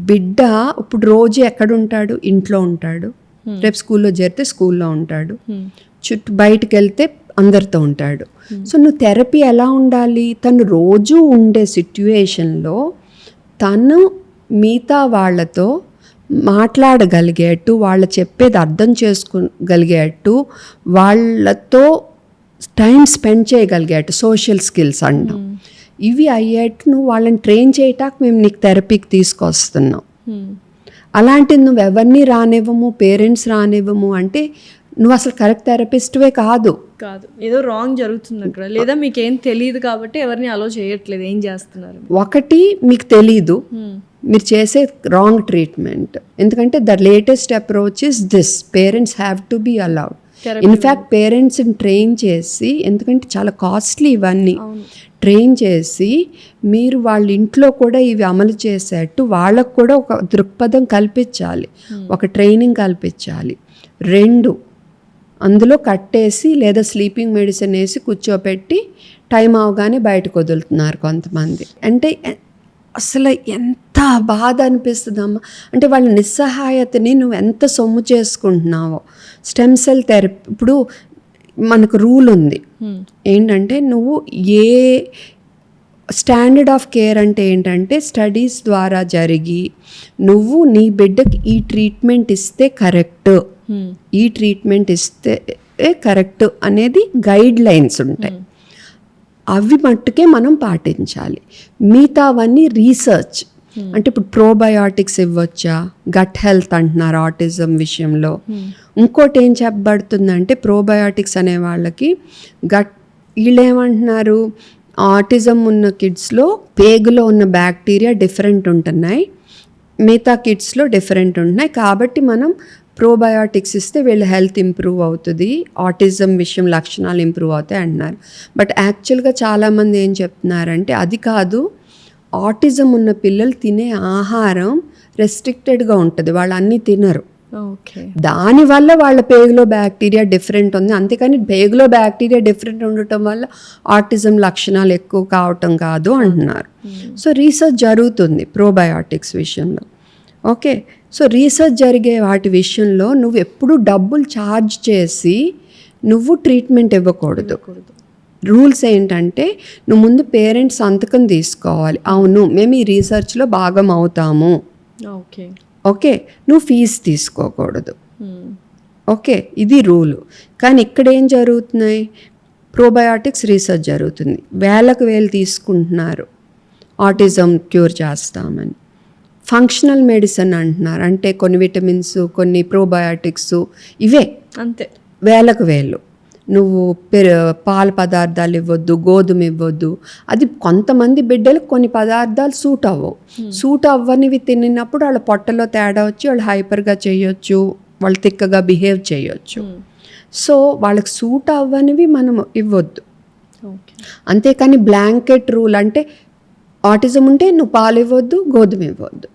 బిడ్డ ఇప్పుడు రోజు ఎక్కడుంటాడు, ఇంట్లో ఉంటాడు, రేపు స్కూల్లో చేరితే స్కూల్లో ఉంటాడు, చుట్టూ బయటకు వెళ్తే అందరితో ఉంటాడు. సో నువ్వు థెరపీ ఎలా ఉండాలి, తను రోజు ఉండే సిట్యుయేషన్లో తను మిగతా వాళ్ళతో మాట్లాడగలిగేట్టు, వాళ్ళు చెప్పేది అర్థం చేసుకోగలిగేట్టు, వాళ్ళతో టైం స్పెండ్ చేయగలిగేట్టు, సోషల్ స్కిల్స్ అంటాం, ఇవి అయ్యేట్టు నువ్వు వాళ్ళని ట్రైన్ చేయటానికి మేము నీకు థెరపీకి తీసుకొస్తున్నాం. అలాంటిది నువ్వు ఎవరిని రానివ్వము, పేరెంట్స్ రానివ్వము అంటే నువ్వు అసలు కరెక్ట్ థెరపిస్ట్వే కాదు. ఏదో రాంగ్ జరుగుతుంది అక్కడ, లేదా మీకేం తెలియదు కాబట్టి ఎవరిని అలో చేయట్లేదు. ఏం చేస్తున్నారు? ఒకటి మీకు తెలీదు, మీరు చేసే రాంగ్ ట్రీట్మెంట్. ఎందుకంటే the latest approach is this, parents have to be allowed. In fact పేరెంట్స్ని ట్రైన్ చేసి, ఎందుకంటే చాలా కాస్ట్లీ ఇవన్నీ, ట్రైన్ చేసి మీరు వాళ్ళ ఇంట్లో కూడా ఇవి అమలు చేసేట్టు వాళ్ళకు కూడా ఒక దృక్పథం కల్పించాలి, ఒక ట్రైనింగ్ కల్పించాలి. 2 అందులో కట్టేసి లేదా స్లీపింగ్ మెడిసిన్ వేసి కూర్చోపెట్టి టైం అవగానే బయటకు వదులుతున్నారు కొంతమంది. అంటే అసలు ఎంత బాధ అనిపిస్తుందమ్మా. అంటే వాళ్ళ నిస్సహాయతని నువ్వు ఎంత సొమ్ము చేసుకుంటున్నావో. స్టెమ్ సెల్ థెరపీ ఇప్పుడు మనకు రూల్ ఉంది ఏంటంటే, నువ్వు ఏ స్టాండర్డ్ ఆఫ్ కేర్ అంటే ఏంటంటే, స్టడీస్ ద్వారా జరిగి నువ్వు నీ బిడ్డకి ఈ ట్రీట్మెంట్ ఇస్తే కరెక్ట్, ఈ ట్రీట్మెంట్ ఇస్తే కరెక్ట్ అనేది గైడ్ లైన్స్ ఉంటాయి. అవి మట్టుకే మనం పాటించాలి. మిగతావన్నీ రీసెర్చ్. అంటే ఇప్పుడు ప్రోబయోటిక్స్ ఇవ్వచ్చా, గట్ హెల్త్ అంటున్నారు ఆటిజం విషయంలో. ఇంకోటి ఏం చెప్పబడుతుందంటే, ప్రోబయోటిక్స్ అనే వాళ్ళకి వీళ్ళు ఏమంటున్నారు, ఆటిజం ఉన్న కిడ్స్లో పేగులో ఉన్న బ్యాక్టీరియా డిఫరెంట్ ఉంటున్నాయి, మిగతా కిడ్స్లో డిఫరెంట్ ఉంటున్నాయి, కాబట్టి మనం ప్రోబయోటిక్స్ ఇస్తే వీళ్ళ హెల్త్ ఇంప్రూవ్ అవుతుంది, ఆటిజం విషయం లక్షణాలు ఇంప్రూవ్ అవుతాయి అంటున్నారు. బట్ యాక్చువల్గా చాలామంది ఏం చెప్తున్నారంటే, అది కాదు, ఆటిజం ఉన్న పిల్లలు తినే ఆహారం రెస్ట్రిక్టెడ్గా ఉంటుంది, వాళ్ళు అన్నీ తినరు, దానివల్ల వాళ్ళ పేగులో బ్యాక్టీరియా డిఫరెంట్ ఉంది. అంతేకాని పేగులో బ్యాక్టీరియా డిఫరెంట్ ఉండటం వల్ల ఆటిజం లక్షణాలు ఎక్కువ కావటం కాదు అంటున్నారు. సో రీసెర్చ్ జరుగుతుంది ప్రోబయోటిక్స్ విషయంలో. ఓకే, సో రీసెర్చ్ జరిగే వాటి విషయంలో నువ్వు ఎప్పుడూ డబ్బులు ఛార్జ్ చేసి నువ్వు ట్రీట్మెంట్ ఇవ్వకూడదు. రూల్స్ ఏంటంటే, నువ్వు ముందు పేరెంట్స్ సంతకం తీసుకోవాలి, అవును మేము ఈ రీసెర్చ్లో భాగం అవుతాము. ఓకే, నువ్వు ఫీజు తీసుకోకూడదు. ఓకే, ఇది రూలు. కానీ ఇక్కడ ఏం జరుగుతున్నాయి, ప్రోబయోటిక్స్ రీసెర్చ్ జరుగుతుంది, వేలకు వేలు తీసుకుంటున్నారు ఆటిజం క్యూర్ చేస్తామని. ఫంక్షనల్ మెడిసిన్ అంటున్నారు, అంటే కొన్ని విటమిన్స్, కొన్ని ప్రోబయోటిక్స్, ఇవే అంతే వేలకు వేలు. నువ్వు పాల పదార్థాలు ఇవ్వద్దు, గోధుమ ఇవ్వద్దు. అది కొంతమంది బిడ్డలకు కొన్ని పదార్థాలు సూట్ అవ్వవు. సూట్ అవ్వనివి తిన్నప్పుడు వాళ్ళ పొట్టలో తేడా వచ్చి వాళ్ళు హైపర్గా చేయొచ్చు, వాళ్ళు తిక్కగా బిహేవ్ చేయొచ్చు. సో వాళ్ళకి సూట్ అవ్వనివి మనం ఇవ్వద్దు. అంతేకాని బ్లాంకెట్ రూల్ అంటే ఆటిజం ఉంటే నువ్వు పాలు ఇవ్వద్దు, గోధుమ ఇవ్వద్దు,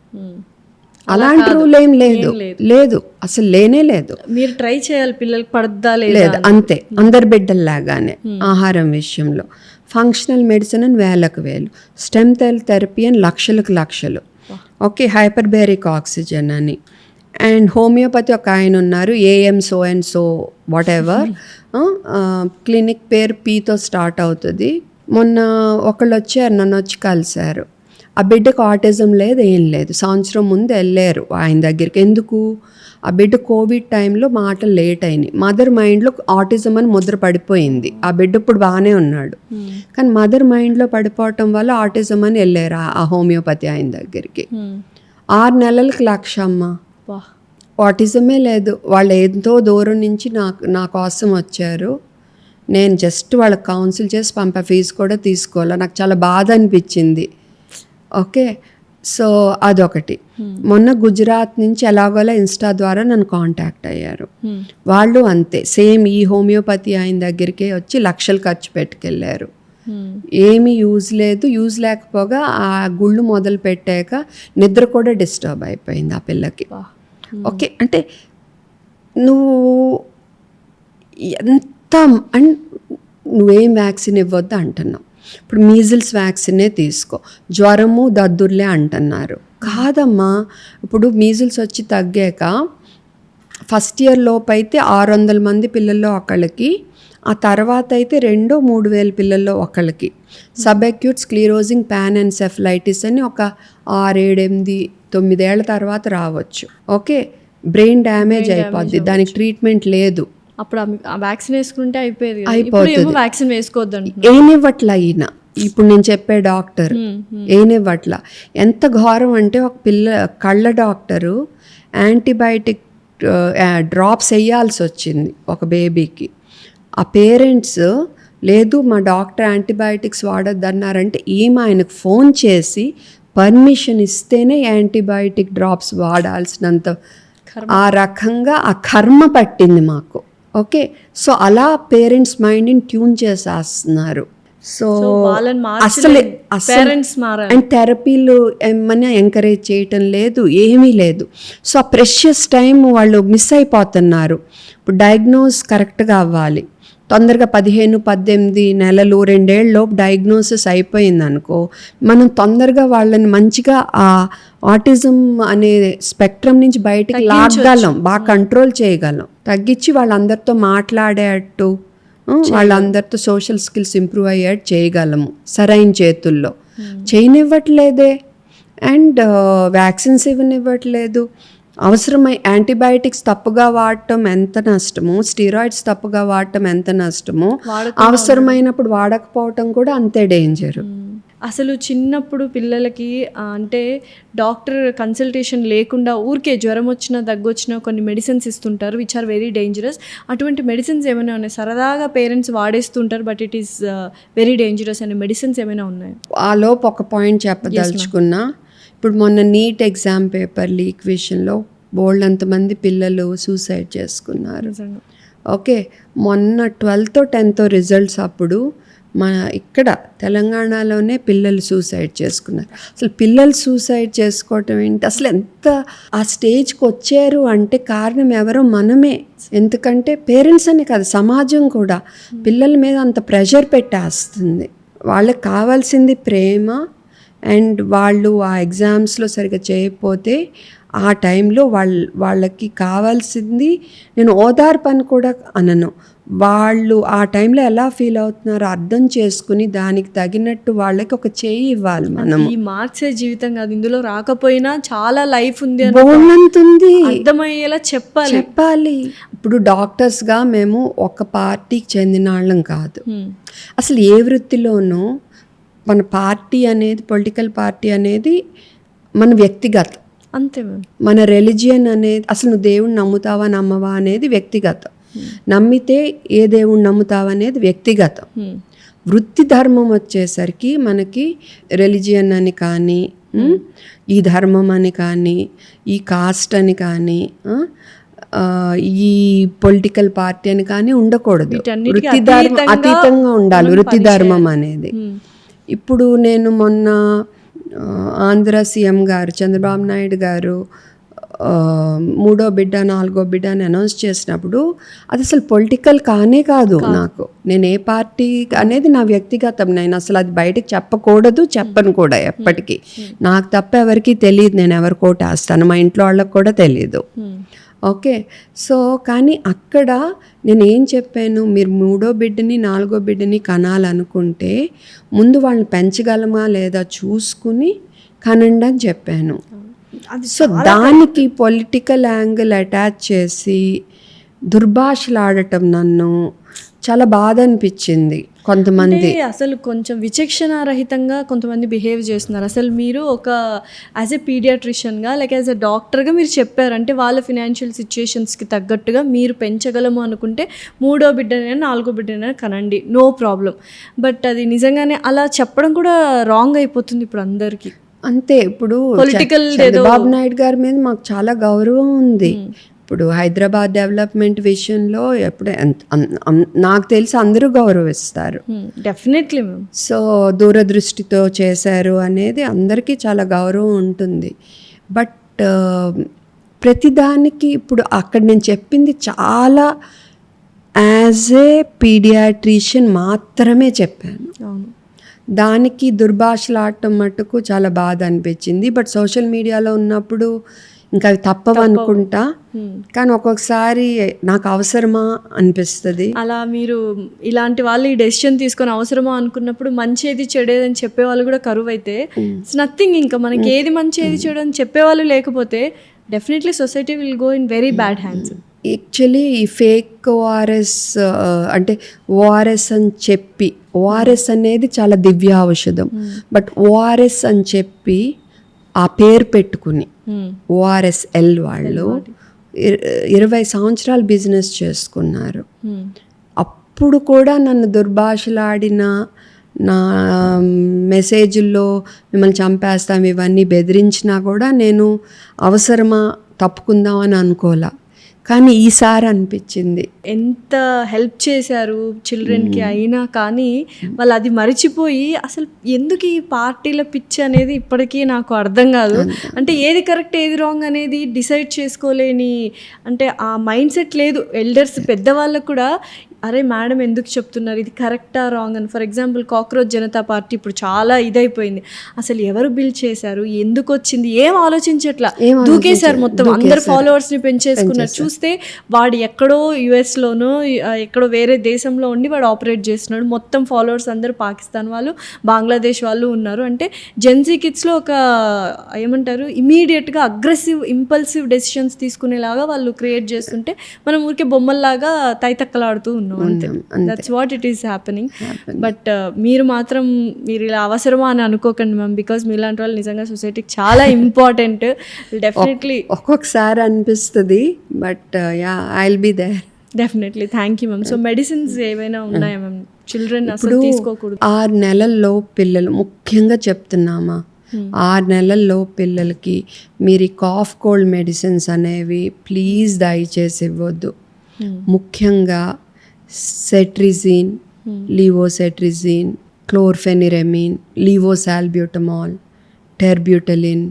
అలాంటి రూల్ ఏం లేదు, అసలు లేనే లేదు. మీరు ట్రై చేయాలి, పిల్లలకి పడద్దా లేదు, అంతే అందరి బిడ్డల్లాగానే ఆహారం విషయంలో. ఫంక్షనల్ మెడిసిన్ అని వేలకు వేలు, స్టెమ్ సెల్ థెరపీ అని లక్షలకు లక్షలు. ఓకే, హైపర్బేరిక్ ఆక్సిజన్ అని, అండ్ హోమియోపతి ఒక ఆయన ఉన్నారు, AM so and so what ever, clinic పేరు పీతో స్టార్ట్ అవుతుంది. మొన్న ఒకళ్ళు వచ్చారు, నన్ను వచ్చి కలిశారు. ఆ బిడ్డకు ఆటిజం లేదు, ఏం లేదు, సంవత్సరం ముందు వెళ్ళారు ఆయన దగ్గరికి. ఎందుకు, ఆ బిడ్డ కోవిడ్ టైంలో మాటలు లేట్ అయినాయి, మదర్ మైండ్లో ఆటిజం అని ముద్ర పడిపోయింది. ఆ బిడ్డ ఇప్పుడు బాగానే ఉన్నాడు, కానీ మదర్ మైండ్లో పడిపోవటం వల్ల ఆటిజం అని వెళ్ళారు ఆ హోమియోపతి ఆయన దగ్గరికి. 6 నెలలకు 1,00,000 అమ్మ, ఆటిజమే లేదు. వాళ్ళు ఎంతో దూరం నుంచి నా కోసం వచ్చారు, నేను జస్ట్ వాళ్ళకి కౌన్సిల్ చేసి పంపా, ఫీజు కూడా తీసుకోవాలి. నాకు చాలా బాధ అనిపించింది. ఓకే, సో అదొకటి. మొన్న గుజరాత్ నుంచి ఎలాగోలా ఇన్స్టా ద్వారా నన్ను కాంటాక్ట్ అయ్యారు. వాళ్ళు అంతే సేమ్ ఈ హోమియోపతి ఆయన దగ్గరికే వచ్చి లక్షలు ఖర్చు పెట్టుకెళ్ళారు. ఏమీ యూజ్ లేదు. యూజ్ లేకపోగా ఆ గుళ్ళు మొదలు పెట్టాక నిద్ర కూడా డిస్టర్బ్ అయిపోయింది ఆ పిల్లకి. ఓకే, అంటే నువ్వు ఎంత నువ్వేం వ్యాక్సిన్ ఇవ్వద్దు అంటున్నావు. ఇప్పుడు మీజిల్స్ వ్యాక్సినే తీసుకో, జ్వరము దద్దుర్లే అంటున్నారు. కాదమ్మా, ఇప్పుడు మీజిల్స్ వచ్చి తగ్గాక ఫస్ట్ ఇయర్ లోపు అయితే 600 మంది పిల్లల్లో ఒకళ్ళకి, ఆ తర్వాత అయితే 2,000-3,000 పిల్లల్లో ఒకళ్ళకి సబ్ అక్యూట్ స్క్లీరోజింగ్ పాన్ఎన్సెఫలైటిస్ అని ఒక 6-8-9 ఏళ్ల తర్వాత రావచ్చు. ఓకే, బ్రెయిన్ డ్యామేజ్ అయిపోద్ది, దానికి ట్రీట్మెంట్ లేదు. అప్పుడు వ్యాక్సిన్ వేసుకుంటే అయిపోతుంది, వ్యాక్సిన్ వేసుకోవద్దు. ఏనివ్వట్ల అయినా ఇప్పుడు నేను చెప్పే డాక్టర్ ఏనివ్వట్ల. ఎంత ఘోరం అంటే, ఒక కళ్ళ డాక్టరు యాంటీబయాటిక్ డ్రాప్స్ వేయాల్సి వచ్చింది ఒక బేబీకి. ఆ పేరెంట్స్ లేదు మా డాక్టర్ యాంటీబయాటిక్స్ వాడొద్దన్నారంటే ఈమె ఆయనకు ఫోన్ చేసి పర్మిషన్ ఇస్తేనే యాంటీబయాటిక్ డ్రాప్స్ వాడాల్సినంత ఆ రకంగా ఆ కర్మ పట్టింది మాకు. ఓకే, సో అలా పేరెంట్స్ మైండ్ని ట్యూన్ చేసేస్తున్నారు. సో వాళ్ళని అసలు పేరెంట్స్ మారాలి. అండ్ థెరపీలు ఏమన్నా ఎంకరేజ్ చేయటం లేదు, ఏమీ లేదు. సో ఆ ప్రెషియస్ టైం వాళ్ళు మిస్ అయిపోతున్నారు. ఇప్పుడు డయాగ్నోస్ కరెక్ట్గా అవ్వాలి, తొందరగా 15-18 నెలలు 2 ఏళ్ళలోపు డయాగ్నోసిస్ అయిపోయింది అనుకో, మనం తొందరగా వాళ్ళని మంచిగా ఆ ఆటిజం అనే స్పెక్ట్రమ్ నుంచి బయటికి లాగగలం, బాగా కంట్రోల్ చేయగలం, తగ్గించి వాళ్ళందరితో మాట్లాడేటట్టు, వాళ్ళందరితో సోషల్ స్కిల్స్ ఇంప్రూవ్ అయ్యేట్టు చేయగలము సరైన చేతుల్లో. చేయనివ్వట్లేదే, అండ్ వ్యాక్సిన్స్ ఇవ్వనివ్వట్లేదు. అవసరమై యాంటీబయాటిక్స్ తప్పుగా వాడటం ఎంత నష్టమో, స్టీరాయిడ్స్ తప్పుగా వాడటం ఎంత నష్టమో, అవసరమైనప్పుడు వాడకపోవటం కూడా అంతే డేంజర్. అసలు చిన్నప్పుడు పిల్లలకి అంటే డాక్టర్ కన్సల్టేషన్ లేకుండా ఊరికే జ్వరం వచ్చినా దగ్గొచ్చినా కొన్ని మెడిసిన్స్ ఇస్తుంటారు, విచ్ ఆర్ వెరీ డేంజరస్. అటువంటి మెడిసిన్స్ ఏమైనా ఉన్నాయి? సరదాగా పేరెంట్స్ వాడేస్తుంటారు, but it is very dangerous అనే మెడిసిన్స్ ఏమైనా ఉన్నాయి? ఆ లోపు ఒక పాయింట్ చెప్పదలుచుకున్నా. ఇప్పుడు మొన్న నీట్ ఎగ్జామ్ పేపర్ లీక్ విషయంలో బోల్డ్ అంతమంది పిల్లలు సూసైడ్ చేసుకున్నారు. ఓకే, మొన్న 12th 10th రిజల్ట్స్ అప్పుడు మన ఇక్కడ తెలంగాణలోనే పిల్లలు సూసైడ్ చేసుకున్నారు. అసలు పిల్లలు సూసైడ్ చేసుకోవటం ఏంటి? అసలు ఎంత ఆ స్టేజ్కి వచ్చారు అంటే కారణం ఎవరో మనమే. ఎందుకంటే పేరెంట్స్ అని కాదు, సమాజం కూడా పిల్లల మీద అంత ప్రెషర్ పెట్టేస్తుంది. వాళ్ళకి కావాల్సింది ప్రేమ, అండ్ వాళ్ళు ఆ ఎగ్జామ్స్లో సరిగ్గా చేయకపోతే ఆ టైంలో వాళ్ళకి కావాల్సింది, నేను ఓదార్పు అని కూడా అనను, వాళ్ళు ఆ టైంలో ఎలా ఫీల్ అవుతున్నారో అర్థం చేసుకుని దానికి తగినట్టు వాళ్ళకి ఒక చేయి ఇవ్వాలి. మనం ఈ మార్క్సే జీవితం కాదు, ఇందులో రాకపోయినా చాలా లైఫ్ ఉంది, బోల్డంతుంది అర్థమయ్యేలా చెప్పాలి. ఇప్పుడు డాక్టర్స్గా మేము ఒక పార్టీకి చెందిన వాళ్ళం కాదు. అసలు ఏ వృత్తిలోనూ మన పార్టీ అనేది, పొలిటికల్ పార్టీ అనేది మన వ్యక్తిగతం, అంతే. మన రిలీజియన్ అనేది, అసలు నువ్వు దేవుణ్ణి నమ్ముతావా నమ్మవా అనేది వ్యక్తిగతం, నమ్మితే ఏ దేవుణ్ణి నమ్ముతావా అనేది వ్యక్తిగతం. వృత్తి ధర్మం వచ్చేసరికి మనకి రిలీజియన్ అని కానీ, ఈ ధర్మం అని కానీ, ఈ కాస్ట్ అని కానీ, ఈ పొలిటికల్ పార్టీ అని కానీ ఉండకూడదు. వృత్తి ధర్మం అతీతంగా ఉండాలి వృత్తి ధర్మం అనేది. ఇప్పుడు నేను మొన్న ఆంధ్ర సీఎం గారు చంద్రబాబు నాయుడు గారు 3వ బిడ్డ 4వ బిడ్డ అని అనౌన్స్ చేసినప్పుడు అది అసలు పొలిటికల్ కానే కాదు నాకు. నేను ఏ పార్టీ అనేది నా వ్యక్తిగతం, నేను అసలు అది బయటకు చెప్పకూడదు, చెప్పను కూడా ఎప్పటికీ. నాకు తప్ప ఎవరికి తెలియదు నేను ఎవరు కోటేస్తాను, మా ఇంట్లో వాళ్ళకి కూడా తెలీదు. ఓకే, సో కానీ అక్కడ నేను ఏం చెప్పాను, మీరు 3వ బిడ్డని 4వ బిడ్డని కనాలనుకుంటే ముందు వాళ్ళని పెంచగలమా లేదా చూసుకుని కనండి అని చెప్పాను. సో దానికి పొలిటికల్ యాంగిల్ అటాచ్ చేసి దుర్భాషలాడటం నన్ను చాలా బాధ అనిపించింది. కొంతమంది అసలు కొంచెం విచక్షణారహితంగా కొంతమంది బిహేవ్ చేస్తున్నారు. అసలు మీరు ఒక యాజ్ ఎ పీడియాట్రిషియన్గా లైక్ యాజ్ ఎ డాక్టర్గా మీరు చెప్పారు, అంటే వాళ్ళ ఫినాన్షియల్ సిచ్యుయేషన్స్కి తగ్గట్టుగా మీరు పెంచగలము అనుకుంటే 3వ బిడ్డనైనా 4వ బిడ్డనైనా కనండి, నో ప్రాబ్లం. బట్ అది నిజంగానే అలా చెప్పడం కూడా రాంగ్ అయిపోతుంది ఇప్పుడు అందరికీ. అంతే. ఇప్పుడు పొలిటికల్ చంద్రబాబు నాయుడు గారి మీద మాకు చాలా గౌరవం ఉంది. ఇప్పుడు హైదరాబాద్ డెవలప్మెంట్ విషయంలో ఎప్పుడు నాకు తెలిసి అందరూ గౌరవిస్తారు డెఫినెట్లీ. సో దూరదృష్టితో చేశారు అనేది అందరికీ చాలా గౌరవం ఉంటుంది. బట్ ప్రతిదానికి ఇప్పుడు అక్కడ నేను చెప్పింది చాలా యాజ్ ఏ పీడియాట్రిషియన్ మాత్రమే చెప్పాను. దానికి దుర్భాషలాడటం మట్టుకు చాలా బాధ అనిపించింది. బట్ సోషల్ మీడియాలో ఉన్నప్పుడు ఇంకా అవి తప్పవనుకుంటా, కానీ ఒక్కొక్కసారి నాకు అవసరమా అనిపిస్తుంది. అలా మీరు ఇలాంటి వాళ్ళు ఈ డెసిషన్ తీసుకొని అవసరమా అనుకున్నప్పుడు మంచిది చెడేదని చెప్పేవాళ్ళు కూడా కరువు అయితే ఇట్స్ నథింగ్. ఇంకా మనకి ఏది మంచి ఏది చెడు అని చెప్పేవాళ్ళు లేకపోతే definitely society will go in very bad hands. Actually ఈ ఫేక్ ఓఆర్ఎస్ అంటే ఓఆర్ఎస్ అని చెప్పి, ఓఆర్ఎస్ అనేది చాలా దివ్య ఔషధం, బట్ ఓఆర్ఎస్ అని చెప్పి ఆ పేరు పెట్టుకుని ఓఆర్ఎస్ఎల్ వాళ్ళు 20 సంవత్సరాలు బిజినెస్ చేసుకున్నారు. అప్పుడు కూడా నన్ను దుర్భాషలాడిన, నా మెసేజ్ల్లో మిమ్మల్ని చంపేస్తాం ఇవన్నీ బెదిరించినా కూడా నేను అవసరమా తప్పుకుందామని అనుకోలే. కానీ ఈసారి అనిపించింది ఎంత హెల్ప్ చేశారు చిల్డ్రన్కి అయినా కానీ వాళ్ళు అది మరిచిపోయి అసలు ఎందుకు ఈ పార్టీల పిచ్చి అనేది ఇప్పటికీ నాకు అర్థం కాదు. అంటే ఏది కరెక్ట్ ఏది రాంగ్ అనేది డిసైడ్ చేసుకోలేని అంటే ఆ మైండ్ సెట్ లేదు ఎల్డర్స్ పెద్దవాళ్ళకు కూడా. అరే మేడం ఎందుకు చెప్తున్నారు ఇది కరెక్టా రాంగ్ అని. For example cockroach Janata party ఇప్పుడు చాలా ఇదైపోయింది. అసలు ఎవరు బిల్ చేశారు, ఎందుకు వచ్చింది, ఏం ఆలోచించట్లా, దూకేశారు మొత్తం. అందరు ఫాలోవర్స్ని పెంచేసుకున్నారు. చూస్తే వాడు ఎక్కడో యుఎస్లోనో ఎక్కడో వేరే దేశంలో ఉండి వాడు ఆపరేట్ చేస్తున్నాడు. మొత్తం ఫాలోవర్స్ అందరూ పాకిస్తాన్ వాళ్ళు, బంగ్లాదేశ్ వాళ్ళు ఉన్నారు. అంటే జెన్జీ కిడ్స్లో ఒక ఏమంటారు ఇమీడియట్గా అగ్రెసివ్ ఇంపల్సివ్ డెసిషన్స్ తీసుకునేలాగా వాళ్ళు క్రియేట్ చేస్తుంటే మనం ఊరికే బొమ్మల్లాగా తైతక్కలాడుతూ ఉన్నాం. That's what it is happening. But మీరు మాత్రం మీరు ఇలా అవసరమా అని అనుకోకండి మ్యామ్, బికాజ్ మీలాంటి వాళ్ళు నిజంగా సొసైటీకి చాలా ఇంపార్టెంట్. డెఫినెట్లీ ఒక్కొక్కసారి అనిపిస్తుంది, but yeah I will be there definitely. Thank you ma'am. So medicines ఏవైనా ఉన్నాయా మ్యామ్ చిల్డ్రన్ అసలు తీసుకోకూడదు? 6 నెలల్లో పిల్లలు ముఖ్యంగా చెప్తున్నామా, 6 నెలల్లో పిల్లలకి మీరు ఈ కాఫ్ కోల్డ్ మెడిసిన్స్ అనేవి ప్లీజ్ దయచేసి ఇవ్వద్దు. ముఖ్యంగా సెట్రిజిన్, లివోసెట్రిజిన్, క్లోర్ఫెనిరమిన్, లివోసాల్బ్యూటమాల్, టెర్బ్యూటలిన్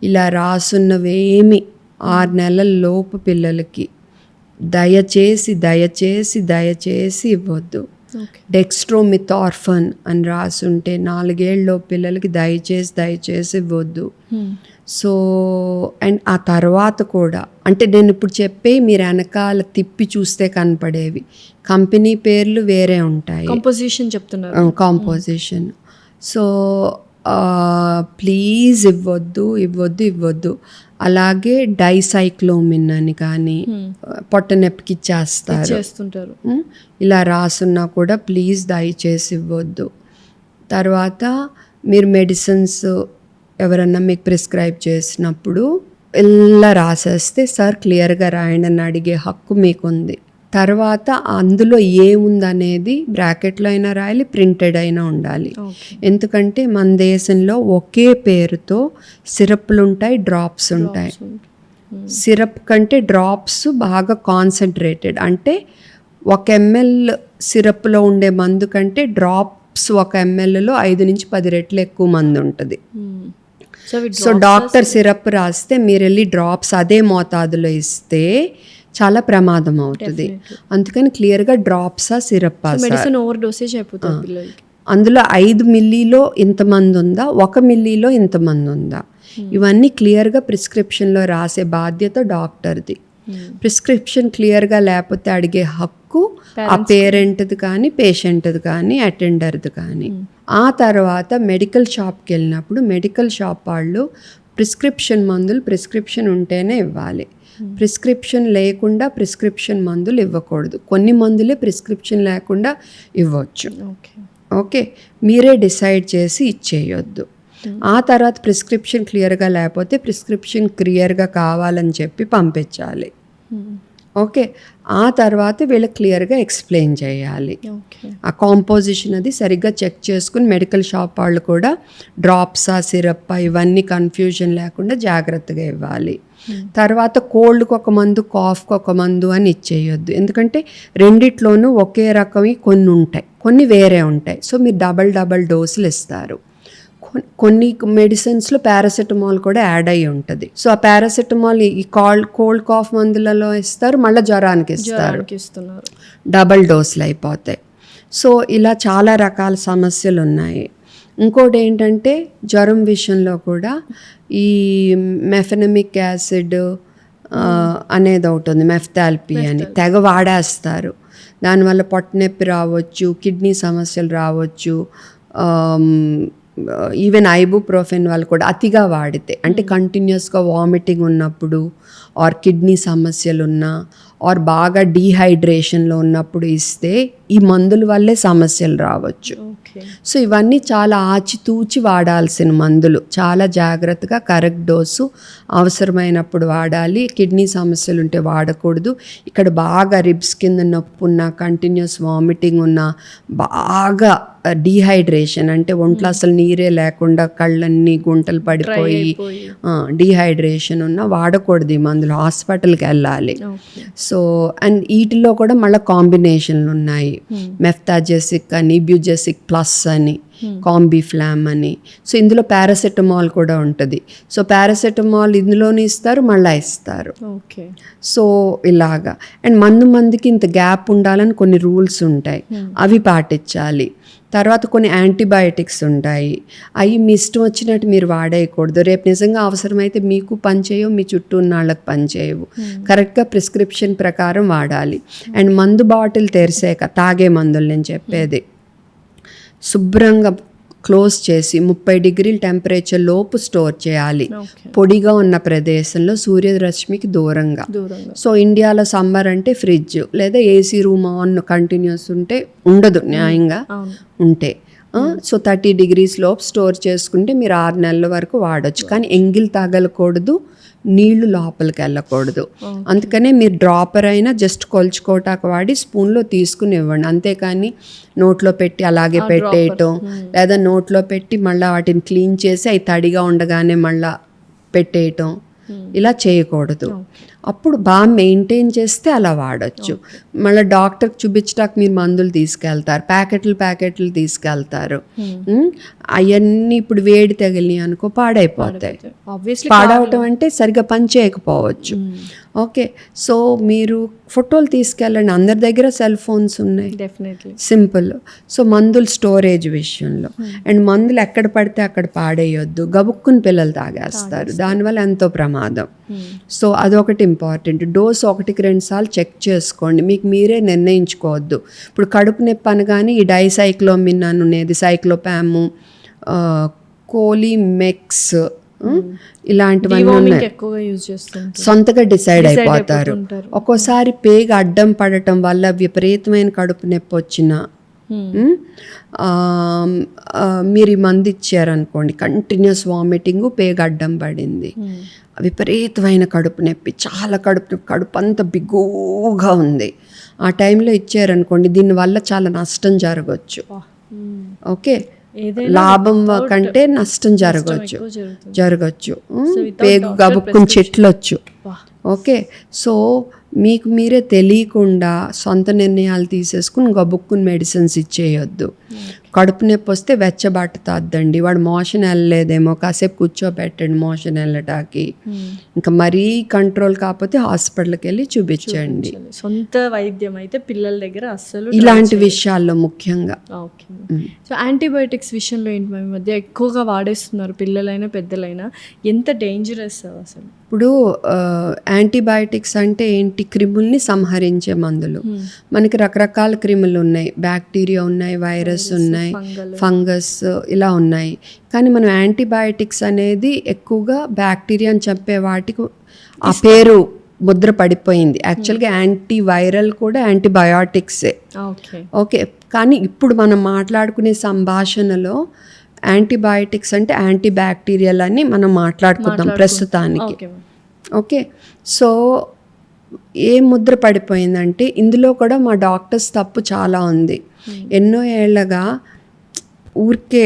ఇలా రాసున్నవేమి 6 నెలల లోపు పిల్లలకి దయచేసి దయచేసి దయచేసి ఇవ్వద్దు. డెక్స్ట్రోమిథార్ఫన్ అని రాసుంటే 4 ఏళ్ళలో పిల్లలకి దయచేసి దయచేసి ఇవ్వద్దు. సో అండ్ ఆ తర్వాత కూడా అంటే నేను ఇప్పుడు చెప్పే మీరు వెనకాల తిప్పి చూస్తే కనపడేవి కంపెనీ పేర్లు వేరే ఉంటాయి, కాంపోజిషన్ చెప్తున్నారు, కాంపోజిషన్. సో ప్లీజ్ ఇవ్వద్దు ఇవ్వద్దు ఇవ్వద్దు. అలాగే డైసైక్లోమిన్ అని కానీ పొట్ట నొప్పికి ఇచ్చేస్తారు, ఇలా రాసున్నా కూడా ప్లీజ్ దయచేసి ఇవ్వద్దు. తర్వాత మీరు మెడిసిన్స్ ఎవరన్నా మీకు ప్రిస్క్రైబ్ చేసినప్పుడు ఇలా రాసేస్తే సార్ క్లియర్గా రాయండి అని అడిగే హక్కు మీకుంది. తర్వాత అందులో ఏముందనేది బ్రాకెట్లో అయినా రాయాలి, ప్రింటెడ్ అయినా ఉండాలి. ఎందుకంటే మన దేశంలో ఒకే పేరుతో సిరప్లు ఉంటాయి, డ్రాప్స్ ఉంటాయి. సిరప్ కంటే డ్రాప్స్ బాగా కాన్సన్ట్రేటెడ్, అంటే 1 ml సిరప్లో ఉండే మందు కంటే డ్రాప్స్ 1 mlలో 5 నుంచి 10 రెట్లు ఎక్కువ మందు ఉంటుంది. సో డాక్టర్ సిరప్ రాస్తే మీరు వెళ్ళి డ్రాప్స్ అదే మోతాదులో ఇస్తే చాలా ప్రమాదం అవుతుంది. అందుకని క్లియర్గా డ్రాప్సా సిరప్ మెడిసిన్ ఓవర్ డోసేజ్ అయిపోతుంది పిల్లలకి. అందులో 5 మిల్లీలో ఇంతమంది ఉందా, 1 మిల్లీలో ఇంతమంది ఉందా, ఇవన్నీ క్లియర్గా ప్రిస్క్రిప్షన్లో రాసే బాధ్యత డాక్టర్ది. ప్రిస్క్రిప్షన్ క్లియర్గా లేకపోతే అడిగే హక్కు ఆ పేరెంట్ది కానీ పేషెంట్ది కానీ అటెండర్ది కానీ. ఆ తర్వాత మెడికల్ షాప్కి వెళ్ళినప్పుడు మెడికల్ షాప్ వాళ్ళు ప్రిస్క్రిప్షన్ మందులు ప్రిస్క్రిప్షన్ ఉంటేనే ఇవ్వాలి, ప్రిస్క్రిప్షన్ లేకుండా ప్రిస్క్రిప్షన్ మందులు ఇవ్వకూడదు. కొన్ని మందులే ప్రిస్క్రిప్షన్ లేకుండా ఇవ్వచ్చు. ఓకే, మీరే డిసైడ్ చేసి ఇచ్చేయొద్దు. ఆ తర్వాత ప్రిస్క్రిప్షన్ క్లియర్గా లేకపోతే ప్రిస్క్రిప్షన్ క్లియర్గా కావాలని చెప్పి పంపించాలి. ఓకే, ఆ తర్వాత వీళ్ళకి క్లియర్గా ఎక్స్ప్లెయిన్ చేయాలి. ఆ కాంపోజిషన్ అది సరిగ్గా చెక్ చేసుకుని మెడికల్ షాప్ వాళ్ళు కూడా డ్రాప్సా సిరప్పా ఇవన్నీ కన్ఫ్యూజన్ లేకుండా జాగ్రత్తగా ఇవ్వాలి. తర్వాత కోల్డ్కి ఒక మందు, కాఫ్కి ఒక మందు అని ఇచ్చేయొద్దు. ఎందుకంటే రెండిట్లోనూ ఒకే రకమే కొన్ని ఉంటాయి, కొన్ని వేరే ఉంటాయి. సో మీరు డబల్ డోసులు ఇస్తారు. కొన్ని మెడిసిన్స్లో పారాసెటమాల్ కూడా యాడ్ అయ్యి ఉంటుంది. సో ఆ పారాసెటమాల్ ఈ కోల్డ్ కాఫ్ మందులలో ఇస్తారు, మళ్ళీ జ్వరానికి ఇస్తారు, డబల్ డోసులు అయిపోతాయి. సో ఇలా చాలా రకాల సమస్యలు ఉన్నాయి. ఇంకోటి ఏంటంటే జ్వరం విషయంలో కూడా ఈ మెఫెనమిక్ యాసిడ్ అనేది ఉంటుంది, మెఫ్తాల్పీ అని తెగ వాడేస్తారు. దానివల్ల పొట్ట నొప్పి రావచ్చు, కిడ్నీ సమస్యలు రావచ్చు. ఈవెన్ ఐబుప్రోఫెన్ వాళ్ళు కూడా అతిగా వాడితే, అంటే కంటిన్యూస్గా వామిటింగ్ ఉన్నప్పుడు ఆర్ కిడ్నీ సమస్యలు ఉన్నా ఆర్ బాగా డీహైడ్రేషన్లో ఉన్నప్పుడు ఇస్తే ఈ మందుల వల్లే సమస్యలు రావచ్చు. సో ఇవన్నీ చాలా ఆచితూచి వాడాల్సిన మందులు, చాలా జాగ్రత్తగా కరెక్ట్ డోసు అవసరమైనప్పుడు వాడాలి. కిడ్నీ సమస్యలు ఉంటే వాడకూడదు. ఇక్కడ బాగా రిబ్స్ కింద నొప్పి ఉన్నా, కంటిన్యూస్ వామిటింగ్ ఉన్నా, బాగా డీహైడ్రేషన్ అంటే ఒంట్లో అసలు నీరే లేకుండా కళ్ళన్నీ గుంటలు పడిపోయి డీహైడ్రేషన్ ఉన్న వాడకూడదు ఈ మందులు, హాస్పిటల్కి వెళ్ళాలి. సో అండ్ వీటిలో కూడా మళ్ళీ కాంబినేషన్లు ఉన్నాయి, మెఫ్తాజెసిక్ అని, బ్యూజెసిక్ ప్లస్ అని, కాంబిఫ్లామ్ అని. సో ఇందులో పారాసెటమాల్ కూడా ఉంటుంది. సో పారాసెటమాల్ ఇందులోనే ఇస్తారు, మళ్ళీ ఇస్తారు. సో ఇలాగా. అండ్ మందుకి ఇంత గ్యాప్ ఉండాలని కొన్ని రూల్స్ ఉంటాయి, అవి పాటించాలి. తర్వాత కొన్ని యాంటీబయాటిక్స్ ఉంటాయి, అవి మీ ఇష్టం వచ్చినట్టు మీరు వాడేయకూడదు. రేపు నిజంగా అవసరమైతే మీకు పనిచేయవు, మీ చుట్టూ ఉన్న వాళ్ళకి పనిచేయవు. కరెక్ట్గా ప్రిస్క్రిప్షన్ ప్రకారం వాడాలి. అండ్ మందు బాటిల్ తెరిసాక తాగే మందులు నేను చెప్పేది శుభ్రంగా క్లోజ్ చేసి 30 డిగ్రీల టెంపరేచర్ లోపు స్టోర్ చేయాలి, పొడిగా ఉన్న ప్రదేశంలో, సూర్యరశ్మికి దూరంగా. సో ఇండియాలో సమ్మర్ అంటే ఫ్రిడ్జ్ లేదా ఏసీ రూమ్ ఆన్ కంటిన్యూస్ ఉంటే ఉండదు న్యాయంగా ఉంటే. సో 30 డిగ్రీస్ లోపు స్టోర్ చేసుకుంటే మీరు 6 నెలల వరకు వాడచ్చు. కానీ ఎంగిల్ తగలకూడదు, నీళ్లు లోపలికి వెళ్ళకూడదు. అందుకనే మీరు డ్రాపర్ అయినా జస్ట్ కొలుచుకోటాక వాడి స్పూన్లో తీసుకుని ఇవ్వండి. అంతేకాని నోట్లో పెట్టి అలాగే పెట్టేయటం, లేదా నోట్లో పెట్టి మళ్ళీ వాటిని క్లీన్ చేసి అవి తడిగా ఉండగానే మళ్ళీ పెట్టేయటం, ఇలా చేయకూడదు. అప్పుడు బాగా మెయింటైన్ చేస్తే అలా వాడచ్చు. మళ్ళీ డాక్టర్కి చూపించడానికి మీరు మందులు తీసుకెళ్తారు, ప్యాకెట్లు తీసుకెళ్తారు. అవన్నీ ఇప్పుడు వేడి తగిలి అనుకో పాడైపోతాయి. పాడవటం అంటే సరిగ్గా పని చేయకపోవచ్చు. ఓకే, సో మీరు ఫోటోలు తీసుకెళ్ళండి. అందరి దగ్గర సెల్ ఫోన్స్ ఉన్నాయి, సింపుల్. సో మందులు స్టోరేజ్ విషయంలో, అండ్ మందులు ఎక్కడ పడితే అక్కడ పాడేయొద్దు. గబుక్కుని పిల్లలు తాగేస్తారు, దానివల్ల ఎంతో ప్రమాదం. సో అదొకటి ఇంపార్టెంట్. డోస్ 1కి 2 సార్లు చెక్ చేసుకోండి, మీకు మీరే నిర్ణయించుకోవద్దు. ఇప్పుడు కడుపు నొప్పి అనగానే ఈ డైసైక్లోమిన్ అనేది, సైక్లోపాము, కోలిమెక్స్ ఇలాంటివన్నీ ఉన్నాయి, సొంతగా డిసైడ్ అయిపోతారు. ఒక్కోసారి పేగ అడ్డం పడటం వల్ల విపరీతమైన కడుపు నొప్పి వచ్చిన మీరు ఈ మందు ఇచ్చారనుకోండి, కంటిన్యూస్ వామిటింగ్, పేగ అడ్డం పడింది, విపరీతమైన కడుపు నొప్పి, చాలా కడుపు అంతా బిగుగా ఉంది, ఆ టైంలో ఇచ్చారనుకోండి, దీనివల్ల చాలా నష్టం జరగచ్చు. ఓకే, లాభం కంటే నష్టం జరగచ్చు. పేగు గబుక్కుని చెట్లొచ్చు. ఓకే, సో మీకు మీరే తెలియకుండా సొంత నిర్ణయాలు తీసేసుకుని గబుక్కుని మెడిసిన్స్ ఇచ్చేయొద్దు. కడుపు నొప్పి వస్తే వెచ్చబట్టద్దండి. వాడు మోషన్ వెళ్ళలేదేమో, కాసేపు కూర్చోబెట్టండి మోషన్ వెళ్ళటానికి. ఇంకా మరీ కంట్రోల్ కాకపోతే హాస్పిటల్కి వెళ్ళి చూపించండి. సొంత వైద్యం అయితే పిల్లల దగ్గర అస్సలు ఇలాంటి విషయాల్లో ముఖ్యంగా. సో యాంటీబయాటిక్స్ విషయంలో ఏంటి, ఈ మధ్య ఎక్కువగా వాడేస్తున్నారు పిల్లలైనా పెద్దలైనా, ఎంత డేంజరస్ అసలు? ఇప్పుడు యాంటీబయాటిక్స్ అంటే ఏంటి? క్రిముల్ని సంహరించే మందులు. మనకి రకరకాల క్రిములు ఉన్నాయి, బ్యాక్టీరియా ఉన్నాయి, వైరస్ ఉన్నాయి, ఫంగస్ ఇలా ఉన్నాయి. కానీ మనం యాంటీబయాటిక్స్ అనేది ఎక్కువగా బ్యాక్టీరియాని చెప్పే వాటికి ఆ పేరు ముద్ర పడిపోయింది. యాక్చువల్గా యాంటీవైరల్ కూడా యాంటీబయాటిక్సే. ఓకే, కానీ ఇప్పుడు మనం మాట్లాడుకునే సంభాషణలో యాంటీబయాటిక్స్ అంటే యాంటీ బ్యాక్టీరియల్ అని మనం మాట్లాడుకుందాం ప్రస్తుతానికి. ఓకే, సో ఏ ముద్ర పడిపోయిందంటే ఇందులో కూడా మా డాక్టర్స్ తప్పు చాలా ఉంది. ఎన్నో ఏళ్ళగా ఊరికే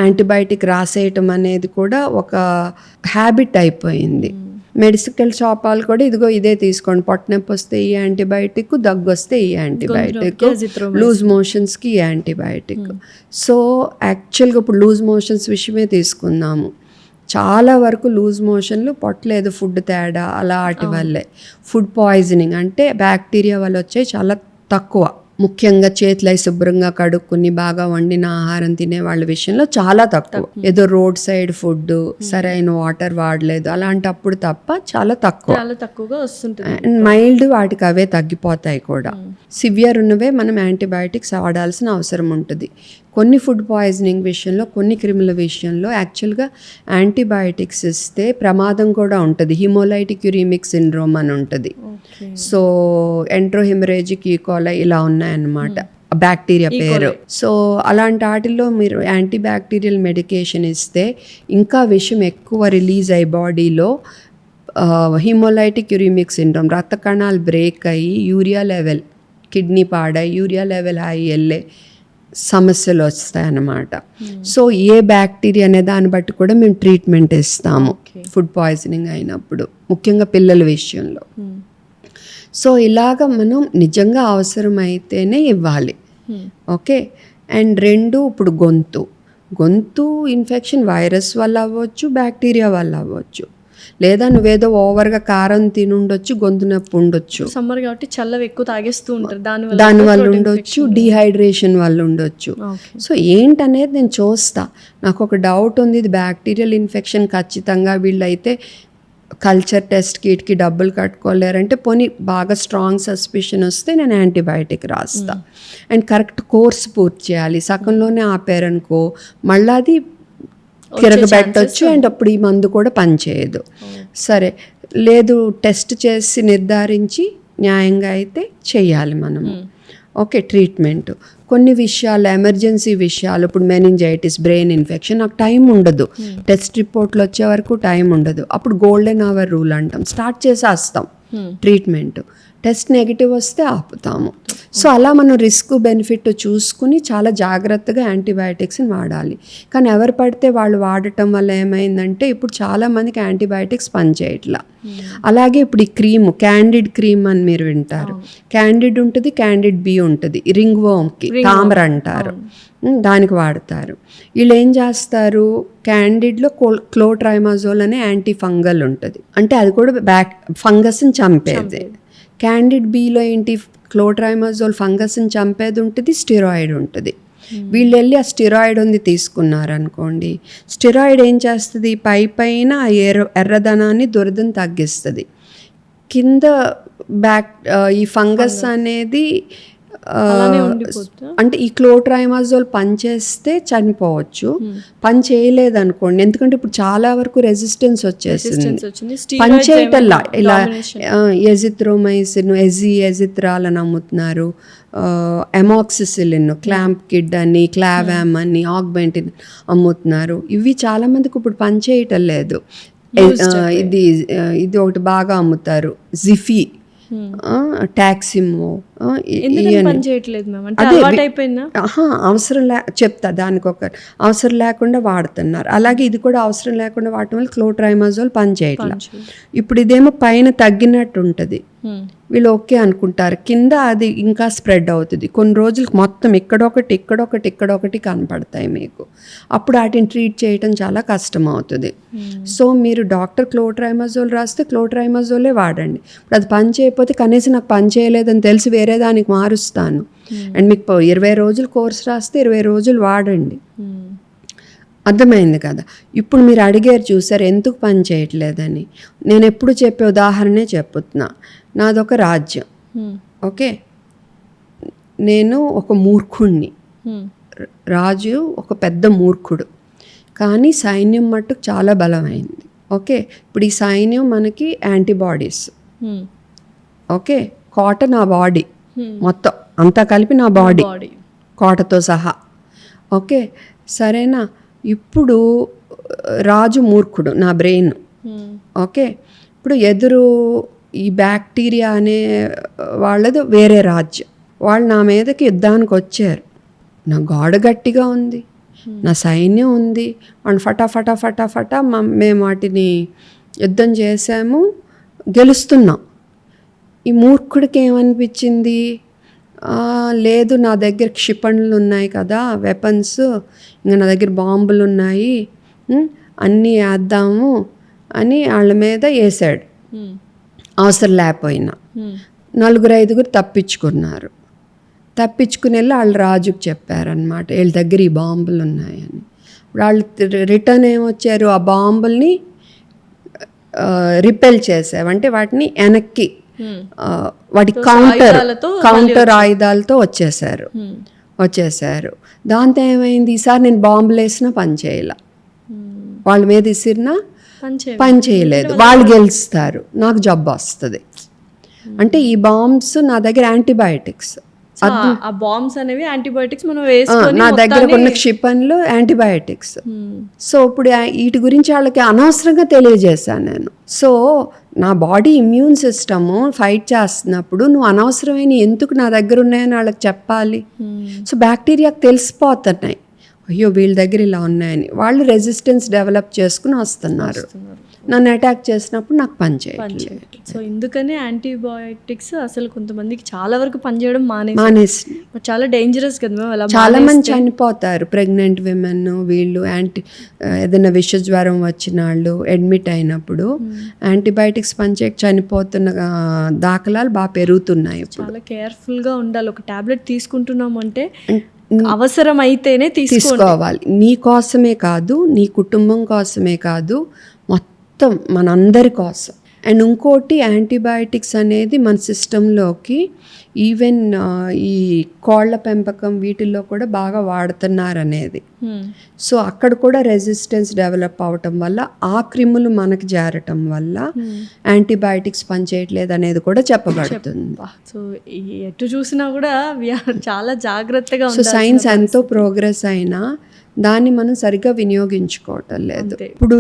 యాంటీబయాటిక్ రాసేయటం అనేది కూడా ఒక హ్యాబిట్ అయిపోయింది. మెడికల్ షాప్ వాళ్ళు కూడా ఇదిగో ఇదే తీసుకోండి, పొట్టనొప్పి వస్తే ఈ యాంటీబయాటిక్, దగ్గు వస్తే ఈ యాంటీబయాటిక్, లూజ్ మోషన్స్కి ఈ యాంటీబయాటిక్. సో యాక్చువల్గా ఇప్పుడు లూజ్ మోషన్స్ విషయమే తీసుకుందాము. చాలా వరకు లూజ్ మోషన్లు పొట్టలేదు ఫుడ్ తేడా అలాంటి వల్లే. ఫుడ్ పాయిజనింగ్ అంటే బ్యాక్టీరియా వల్ల వచ్చే చాలా తక్కువ. ముఖ్యంగా చేతులు శుభ్రంగా కడుక్కుని బాగా వండిన ఆహారం తినే వాళ్ళ విషయంలో చాలా తక్కువ. ఏదో రోడ్ సైడ్ ఫుడ్, సరైన వాటర్ వాడలేదు అలాంటప్పుడు తప్ప చాలా తక్కువగా వస్తుంటుంది. అండ్ మైల్డ్ వాటికి అవే తగ్గిపోతాయి కూడా. సివియర్ ఉన్నవే మనం యాంటీబయాటిక్స్ వాడాల్సిన అవసరం ఉంటుంది. కొన్ని ఫుడ్ పాయిజనింగ్ విషయంలో, కొన్ని క్రిముల విషయంలో యాక్చువల్గా యాంటీబయాటిక్స్ ఇస్తే ప్రమాదం కూడా ఉంటుంది. హిమోలైటిక్ యూరిమిక్ సిండ్రోమ్ అని ఉంటుంది. సో ఎంట్రోహెమరేజిక్ ఈకోలై ఇలా ఉన్నాయన్నమాట, బ్యాక్టీరియా పేరు. సో అలాంటి వాటిల్లో మీరు యాంటీ బ్యాక్టీరియల్ మెడికేషన్ ఇస్తే ఇంకా విషం ఎక్కువ రిలీజ్ అయ్యి బాడీలో హిమోలైటిక్ యూరిమిక్ సిండ్రోమ్, రక్త కణాలు బ్రేక్ అయ్యి యూరియా లెవెల్, కిడ్నీ పాడై యూరియా లెవెల్ హై వెళ్ళే సమస్యలు వస్తాయన్నమాట. సో ఏ బ్యాక్టీరియా అనే దాన్ని బట్టి కూడా మేము ట్రీట్మెంట్ ఇస్తాము ఫుడ్ పాయిజనింగ్ అయినప్పుడు, ముఖ్యంగా పిల్లల విషయంలో. సో ఇలాగ మనం నిజంగా అవసరమైతేనే ఇవ్వాలి. ఓకే. అండ్ 2 ఇప్పుడు గొంతు ఇన్ఫెక్షన్ వైరస్ వల్ల అవ్వచ్చు, బ్యాక్టీరియా వల్ల అవ్వచ్చు, లేదా నువ్వేదో ఓవర్గా కారం తినుండొచ్చు, గొంతు నొప్పి ఉండొచ్చు, సమ్మర్ కాబట్టి చల్లవి ఎక్కువ తాగేస్తూ ఉంటారు, దానివల్ల ఉండొచ్చు, డీహైడ్రేషన్ వల్ల ఉండొచ్చు. సో ఏంటనేది నేను చూస్తా. నాకు ఒక డౌట్ ఉంది, ఇది బ్యాక్టీరియల్ ఇన్ఫెక్షన్ ఖచ్చితంగా, వీళ్ళైతే కల్చర్ టెస్ట్ కిట్కి డబ్బులు కట్టుకోలేరంటే పోనీ బాగా స్ట్రాంగ్ సస్పిషన్ వస్తే నేను యాంటీబయాటిక్ రాస్తా. అండ్ కరెక్ట్ కోర్స్ పూర్తి చేయాలి. సగంలోనే ఆపారనుకో మళ్ళీ అది తిరగబెట్టొచ్చు, అండ్ అప్పుడు ఈ మందు కూడా పనిచేయదు. సరే, లేదు టెస్ట్ చేసి నిర్ధారించి న్యాయంగా అయితే చెయ్యాలి మనము. ఓకే. ట్రీట్మెంట్ కొన్ని విషయాలు, ఎమర్జెన్సీ విషయాలు, ఇప్పుడు మెనింజైటిస్, బ్రెయిన్ ఇన్ఫెక్షన్, నాకు టైం ఉండదు, టెస్ట్ రిపోర్ట్లు వచ్చే వరకు టైం ఉండదు, అప్పుడు గోల్డెన్ అవర్ రూల్ అంటాం, స్టార్ట్ చేసేస్తాం ట్రీట్మెంట్. టెస్ట్ నెగిటివ్ వస్తే ఆపుతాము. సో అలా మనం రిస్క్ బెనిఫిట్ చూసుకుని చాలా జాగ్రత్తగా యాంటీబయాటిక్స్ని వాడాలి. కానీ ఎవరు పడితే వాళ్ళు వాడటం వల్ల ఏమైందంటే ఇప్పుడు చాలామందికి యాంటీబయాటిక్స్ పనిచేయట్లా. అలాగే ఇప్పుడు ఈ క్రీమ్, క్యాండిడ్ క్రీమ్ అని మీరు వింటారు. క్యాండిడ్ ఉంటుంది, క్యాండిడ్ బి ఉంటుంది, రింగ్ వర్మ్కి తామర అంటారు, దానికి వాడతారు. వీళ్ళు ఏం చేస్తారు, క్యాండిడ్లో క్లోట్రైమాజోల్ అనే యాంటీ ఫంగల్ ఉంటుంది, అంటే అది కూడా ఫంగస్ని చంపేది. క్యాండిడ్ బిలో ఏంటి, క్లోట్రైమాజోల్ ఫంగస్ని చంపేది ఉంటుంది, స్టెరాయిడ్ ఉంటుంది. వీళ్ళు వెళ్ళి ఆ స్టెరాయిడ్ ఉంది తీసుకున్నారనుకోండి, స్టెరాయిడ్ ఏం చేస్తుంది, పైన ఎర్రదనాన్ని, దురదను తగ్గిస్తుంది. కింద ఈ ఫంగస్ అనేది అంటే ఈ క్లోట్రైమాజోల్ పనిచేస్తే చనిపోవచ్చు, పని చేయలేదు అనుకోండి, ఎందుకంటే ఇప్పుడు చాలా వరకు రెసిస్టెన్స్ వచ్చేసింది, పనిచేయటల్లా. ఇలా ఎజిత్రోమైసిన్, ఎజిత్రాల్ అని అమ్ముతున్నారు, ఎమాక్సిసిలిన్, క్లాంప్ కిడ్ అని, క్లావామ్ అని, ఆగ్మెంటిన్ అమ్ముతున్నారు. ఇవి చాలా మందికి ఇప్పుడు పనిచేయటం లేదు. ఇది ఒకటి బాగా అమ్ముతారు, జిఫీ, టాక్సిమో, అవసరం చెప్తా, దానికి ఒక అవసరం లేకుండా వాడుతున్నారు. అలాగే ఇది కూడా అవసరం లేకుండా వాడటం వల్ల క్లోట్రైమాజోల్ పనిచేయట్లా. ఇప్పుడు ఇదేమో పైన తగ్గినట్టు ఉంటుంది, వీళ్ళు ఓకే అనుకుంటారు, కింద అది ఇంకా స్ప్రెడ్ అవుతుంది. కొన్ని రోజులకు మొత్తం ఇక్కడొకటి కనపడతాయి మీకు. అప్పుడు వాటిని ట్రీట్ చేయటం చాలా కష్టం అవుతుంది. సో మీరు డాక్టర్ క్లోట్రైమాజోల్ రాస్తే క్లోట్రైమాజోలే వాడండి. ఇప్పుడు అది పని చేయకపోతే కనీసం నాకు పని చేయలేదని తెలిసి వేరే దానికి మారుస్తాను. అండ్ మీకు 20 రోజులు కోర్స్ రాస్తే 20 రోజులు వాడండి. అర్థమైంది కదా. ఇప్పుడు మీరు అడిగారు చూసారు ఎందుకు పని చేయట్లేదని. నేను ఎప్పుడు చెప్పే ఉదాహరణే చెప్పుతున్నా. నాదొక రాజ్యం, ఓకే, నేను ఒక మూర్ఖుణ్ణి, రాజు ఒక పెద్ద మూర్ఖుడు, కానీ సైన్యం మట్టుకు చాలా బలమైంది. ఓకే, ఇప్పుడు ఈ సైన్యం మనకి యాంటీబాడీస్, ఓకే, కోట నా బాడీ మొత్తం అంతా కలిపి నా బాడీ కోటతో సహా. ఓకే, సరేనా. ఇప్పుడు రాజు మూర్ఖుడు, నా బ్రెయిన్. ఓకే, ఇప్పుడు ఎదురు ఈ బ్యాక్టీరియా అనే వాళ్ళది వేరే రాజ్యం, వాళ్ళు నా మీదకి యుద్ధానికి వచ్చారు. నా గోడ గట్టిగా ఉంది, నా సైన్యం ఉంది, వాళ్ళు ఫటా మేము వాటిని యుద్ధం చేసాము, గెలుస్తున్నాం. ఈ మూర్ఖుడికి ఏమనిపించింది, లేదు నా దగ్గర క్షిపణులు ఉన్నాయి కదా, వెపన్స్, ఇంకా నా దగ్గర బాంబులు ఉన్నాయి, అన్నీ వేద్దాము అని వాళ్ళ మీద వేసాడు. అవసరం లేకపోయినా 4-5 తప్పించుకున్నారు. తప్పించుకుని వెళ్ళి వాళ్ళు రాజుకు చెప్పారనమాట, వీళ్ళ దగ్గర ఈ బాంబులు ఉన్నాయని. వాళ్ళు రిటర్న్ ఏమొచ్చారు, ఆ బాంబుల్ని రిపెల్ చేసావు, అంటే వాటిని వెనక్కి వాటి కౌంటర్ ఆయుధాలతో వచ్చేసారు. దాంతో ఏమైంది, ఈసారి నేను బాంబులు వేసినా పని చేయాల, వాళ్ళ మీద ఇసిరినా పని చేయలేదు, వాళ్ళు గెలుస్తారు, నాకు జబ్బు వస్తుంది. అంటే ఈ బాంబ్స్ నా దగ్గర యాంటీబయాటిక్స్, సో ఆ బాంబ్స్ అనేవి యాంటీబయాటిక్స్ మనం వేసుకొని నా దగ్గర ఉన్న క్షిపణులు యాంటీబయాటిక్స్. సో ఇప్పుడు వీటి గురించి వాళ్ళకి అనవసరంగా తెలియజేశాను నేను. సో నా బాడీ ఇమ్యూన్ సిస్టము ఫైట్ చేస్తున్నప్పుడు నువ్వు అనవసరమైన ఎందుకు నా దగ్గర ఉన్నాయని వాళ్ళకి చెప్పాలి. సో బ్యాక్టీరియాకి తెలిసిపోతున్నాయి, అయ్యో వీళ్ళ దగ్గర ఇలా ఉన్నాయని. వాళ్ళు రెసిస్టెన్స్ డెవలప్ చేసుకుని వస్తున్నారు. నన్ను అటాక్ చేసినప్పుడు నాకు పనిచేయట్లేదు. సో ఎందుకని యాంటీబయాటిక్స్ అసలు కొంతమందికి చాలా వరకు పనిచేయడం మానేసి చాలా డేంజరస్ కదా మ్యామ్. అలా చాలా మంది చనిపోతారు, ప్రెగ్నెంట్ విమెన్, వీళ్ళు ఏదైనా విష జ్వరం వచ్చిన వాళ్ళు అడ్మిట్ అయినప్పుడు యాంటీబయాటిక్స్ పనిచేయక చనిపోతున్న దాఖలాలు బాగా పెరుగుతున్నాయి. చాలా కేర్ఫుల్గా ఉండాలి. ఒక టాబ్లెట్ తీసుకుంటున్నాము అంటే అవసరం అయితేనే తీసుకోవాలి. నీ కోసమే కాదు, నీ కుటుంబం కోసమే కాదు, మొత్తం మనందరి కోసం. అండ్ ఇంకోటి యాంటీబయాటిక్స్ అనేది మన సిస్టంలోకి ఈవెన్ ఈ కోళ్ల పెంపకం వీటిల్లో కూడా బాగా వాడుతున్నారు అనేది. సో అక్కడ కూడా రెసిస్టెన్స్ డెవలప్ అవటం వల్ల ఆ క్రిములు మనకి చేరటం వల్ల యాంటీబయాటిక్స్ పనిచేయట్లేదు అనేది కూడా చెప్పబడుతుంది. సో ఎటు చూసినా కూడా చాలా జాగ్రత్తగా. సో సైన్స్ ఎంతో ప్రోగ్రెస్ అయినా దాన్ని మనం సరిగ్గా వినియోగించుకోవటం లేదు. ఇప్పుడు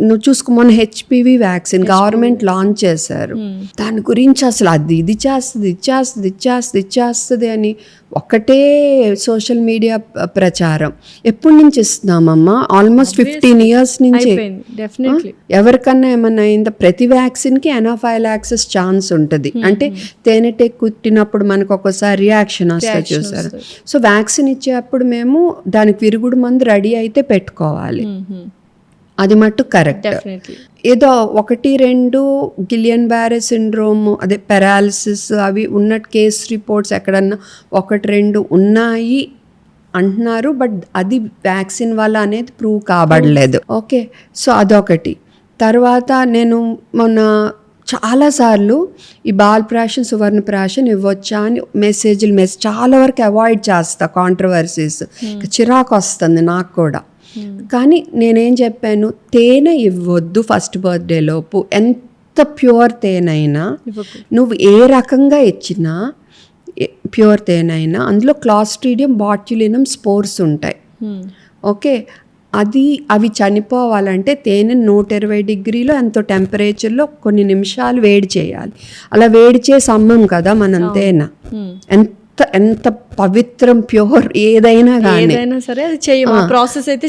నువ్వు చూసుకో, మొన్న హెచ్పివి వ్యాక్సిన్ గవర్నమెంట్ లాంచ్ చేశారు. దాని గురించి అసలు అది ఇది చేస్తుంది అని ఒక్కటే సోషల్ మీడియా ప్రచారం. ఎప్పటి నుంచి ఇస్తున్నామమ్మా? ఆల్మోస్ట్ 15 years నుంచి. ఎవరికన్నా ఏమన్నా అయిందా? ప్రతి వ్యాక్సిన్కి ఎనాఫైలాక్సిస్ ఛాన్స్ ఉంటుంది. అంటే తేనెటీగ కుట్టినప్పుడు మనకు ఒక్కోసారి రియాక్షన్ వస్తుంది చూసారు. సో వ్యాక్సిన్ ఇచ్చేటప్పుడు మేము దానికి విరుగుడు మందు రెడీ అయితే పెట్టుకోవాలి. అది మట్టు కరెక్ట్. ఏదో 1-2 గిలియన్ బ్యారే సిండ్రోమ్, అదే పెరాలిసిస్ అవి ఉన్నట్టు కేస్ రిపోర్ట్స్ ఎక్కడన్నా 1-2 ఉన్నాయి అంటున్నారు. బట్ అది వ్యాక్సిన్ వల్ల అనేది ప్రూవ్ కాబడలేదు. ఓకే, సో అదొకటి. తర్వాత నేను మొన్న చాలాసార్లు ఈ బాల్ప్రాషన్ సువర్ణప్రాషన్ ఇవ్వచ్చా అని మెసేజ్లు చాలా వరకు అవాయిడ్ చేస్తా. కాంట్రవర్సీస్ చిరాకు వస్తుంది నాకు కూడా. కానీ నేనేం చెప్పాను, తేనె ఇవ్వద్దు ఫస్ట్ బర్త్డే లోపు. ఎంత ప్యూర్ తేనైనా నువ్వు ఏ రకంగా ఇచ్చినా, ప్యూర్ తేనైనా అందులో క్లాస్ట్రీడియం బాట్యులినం స్పోర్స్ ఉంటాయి. ఓకే, అవి చనిపోవాలంటే తేనె 120 degrees ఎంతో టెంపరేచర్లో కొన్ని నిమిషాలు వేడి చేయాలి. అలా వేడి చేసి అమ్మం కదా మనం తేనె. ఎంత పవిత్రం, ప్యూర్ ఏదైనా కానీ ప్రాసెస్ అయితే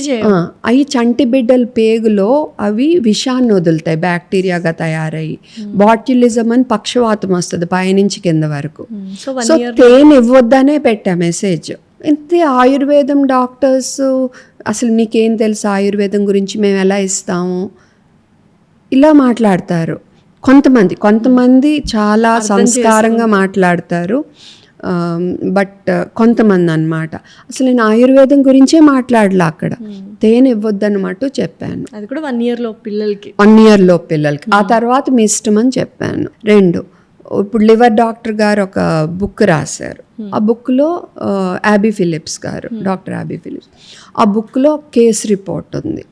అవి చంటి బిడ్డల పేగులో అవి విషాన్ని వదులుతాయి, బ్యాక్టీరియాగా తయారయ్యి. బాట్యులిజం అని పక్షవాతం వస్తుంది పైనుంచి కింద వరకు. సో తేనె ఇవ్వద్దనే పెట్టా మెసేజ్. ఇంతే ఆయుర్వేదం డాక్టర్స్ అసలు నీకేం తెలుసు ఆయుర్వేదం గురించి, మేము ఎలా ఇస్తాము, ఇలా మాట్లాడతారు. కొంతమంది చాలా సంస్కారంగా మాట్లాడతారు. బట్ కొంతమంది అన్నమాట అసలు నేను ఆయుర్వేదం గురించే మాట్లాడలే అక్కడ. తేనె ఇవ్వద్దన్నమాట చెప్పాను. అది కూడా 1 year పిల్లలకి. 1 year పిల్లలకి. ఆ తర్వాత మీ ఇష్టం అని చెప్పాను. 2, ఇప్పుడు లివర్ డాక్టర్ గారు ఒక బుక్ రాశారు. ఆ బుక్లో యాబీ ఫిలిప్స్ గారు, డాక్టర్ యాబీ ఫిలిప్స్, ఆ బుక్లో కేస్ రిపోర్ట్ ఉంది.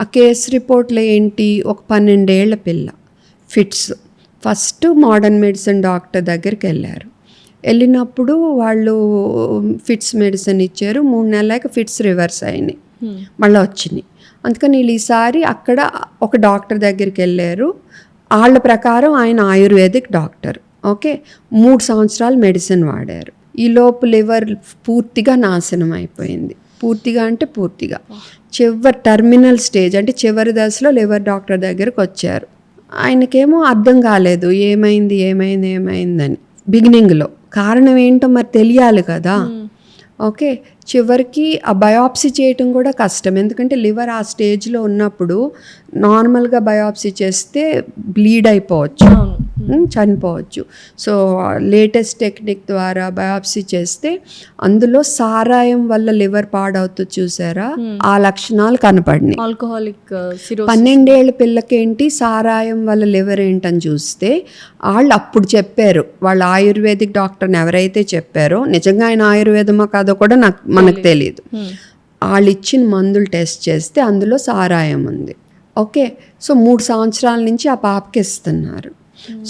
ఆ కేస్ రిపోర్ట్లో ఏంటి, ఒక 12 ఏళ్ల పిల్ల fits. First modern medicine doctor దగ్గరికి వెళ్ళినప్పుడు వాళ్ళు ఫిట్స్ మెడిసిన్ ఇచ్చారు. 3 నెలలకి ఫిట్స్ రివర్స్ అయినాయి, మళ్ళీ వచ్చినాయి. అందుకని వీళ్ళు ఈసారి అక్కడ ఒక డాక్టర్ దగ్గరికి వెళ్ళారు. వాళ్ళ ప్రకారం ఆయన ఆయుర్వేదిక్ డాక్టర్. ఓకే, 3 సంవత్సరాలు మెడిసిన్ వాడారు. ఈ లోపు లివర్ పూర్తిగా నాశనం అయిపోయింది. పూర్తిగా అంటే పూర్తిగా టర్మినల్ స్టేజ్, అంటే చివరి దశలో లివర్ డాక్టర్ దగ్గరకు వచ్చారు. ఆయనకేమో అర్థం కాలేదు ఏమైందని బిగినింగ్లో. కారణం ఏంటో మరి తెలియాలి కదా. ఓకే, చివరికి ఆ బయాప్సీ చేయటం కూడా కష్టం. ఎందుకంటే లివర్ ఆ స్టేజ్లో ఉన్నప్పుడు నార్మల్గా బయాప్సీ చేస్తే బ్లీడ్ అయిపోవచ్చు, చనిపోవచ్చు. సో లేటెస్ట్ టెక్నిక్ ద్వారా బయాప్సీ చేస్తే అందులో సారాయం వల్ల లివర్ పాడవుతుంది చూసారా, ఆ లక్షణాలు కనపడినాయి. ఆల్కహాలిక్ 12 ఏళ్ల పిల్లకేంటి సారాయం వల్ల లివర్ ఏంటని చూస్తే వాళ్ళు అప్పుడు చెప్పారు, వాళ్ళ ఆయుర్వేదిక్ డాక్టర్ని ఎవరైతే చెప్పారో, నిజంగా ఆయన ఆయుర్వేదమో కాదో కూడా మనకు తెలియదు. వాళ్ళు ఇచ్చిన మందులు టెస్ట్ చేస్తే అందులో సారాయం ఉంది. ఓకే, సో 3 సంవత్సరాల నుంచి ఆ పాపకి ఇస్తున్నారు.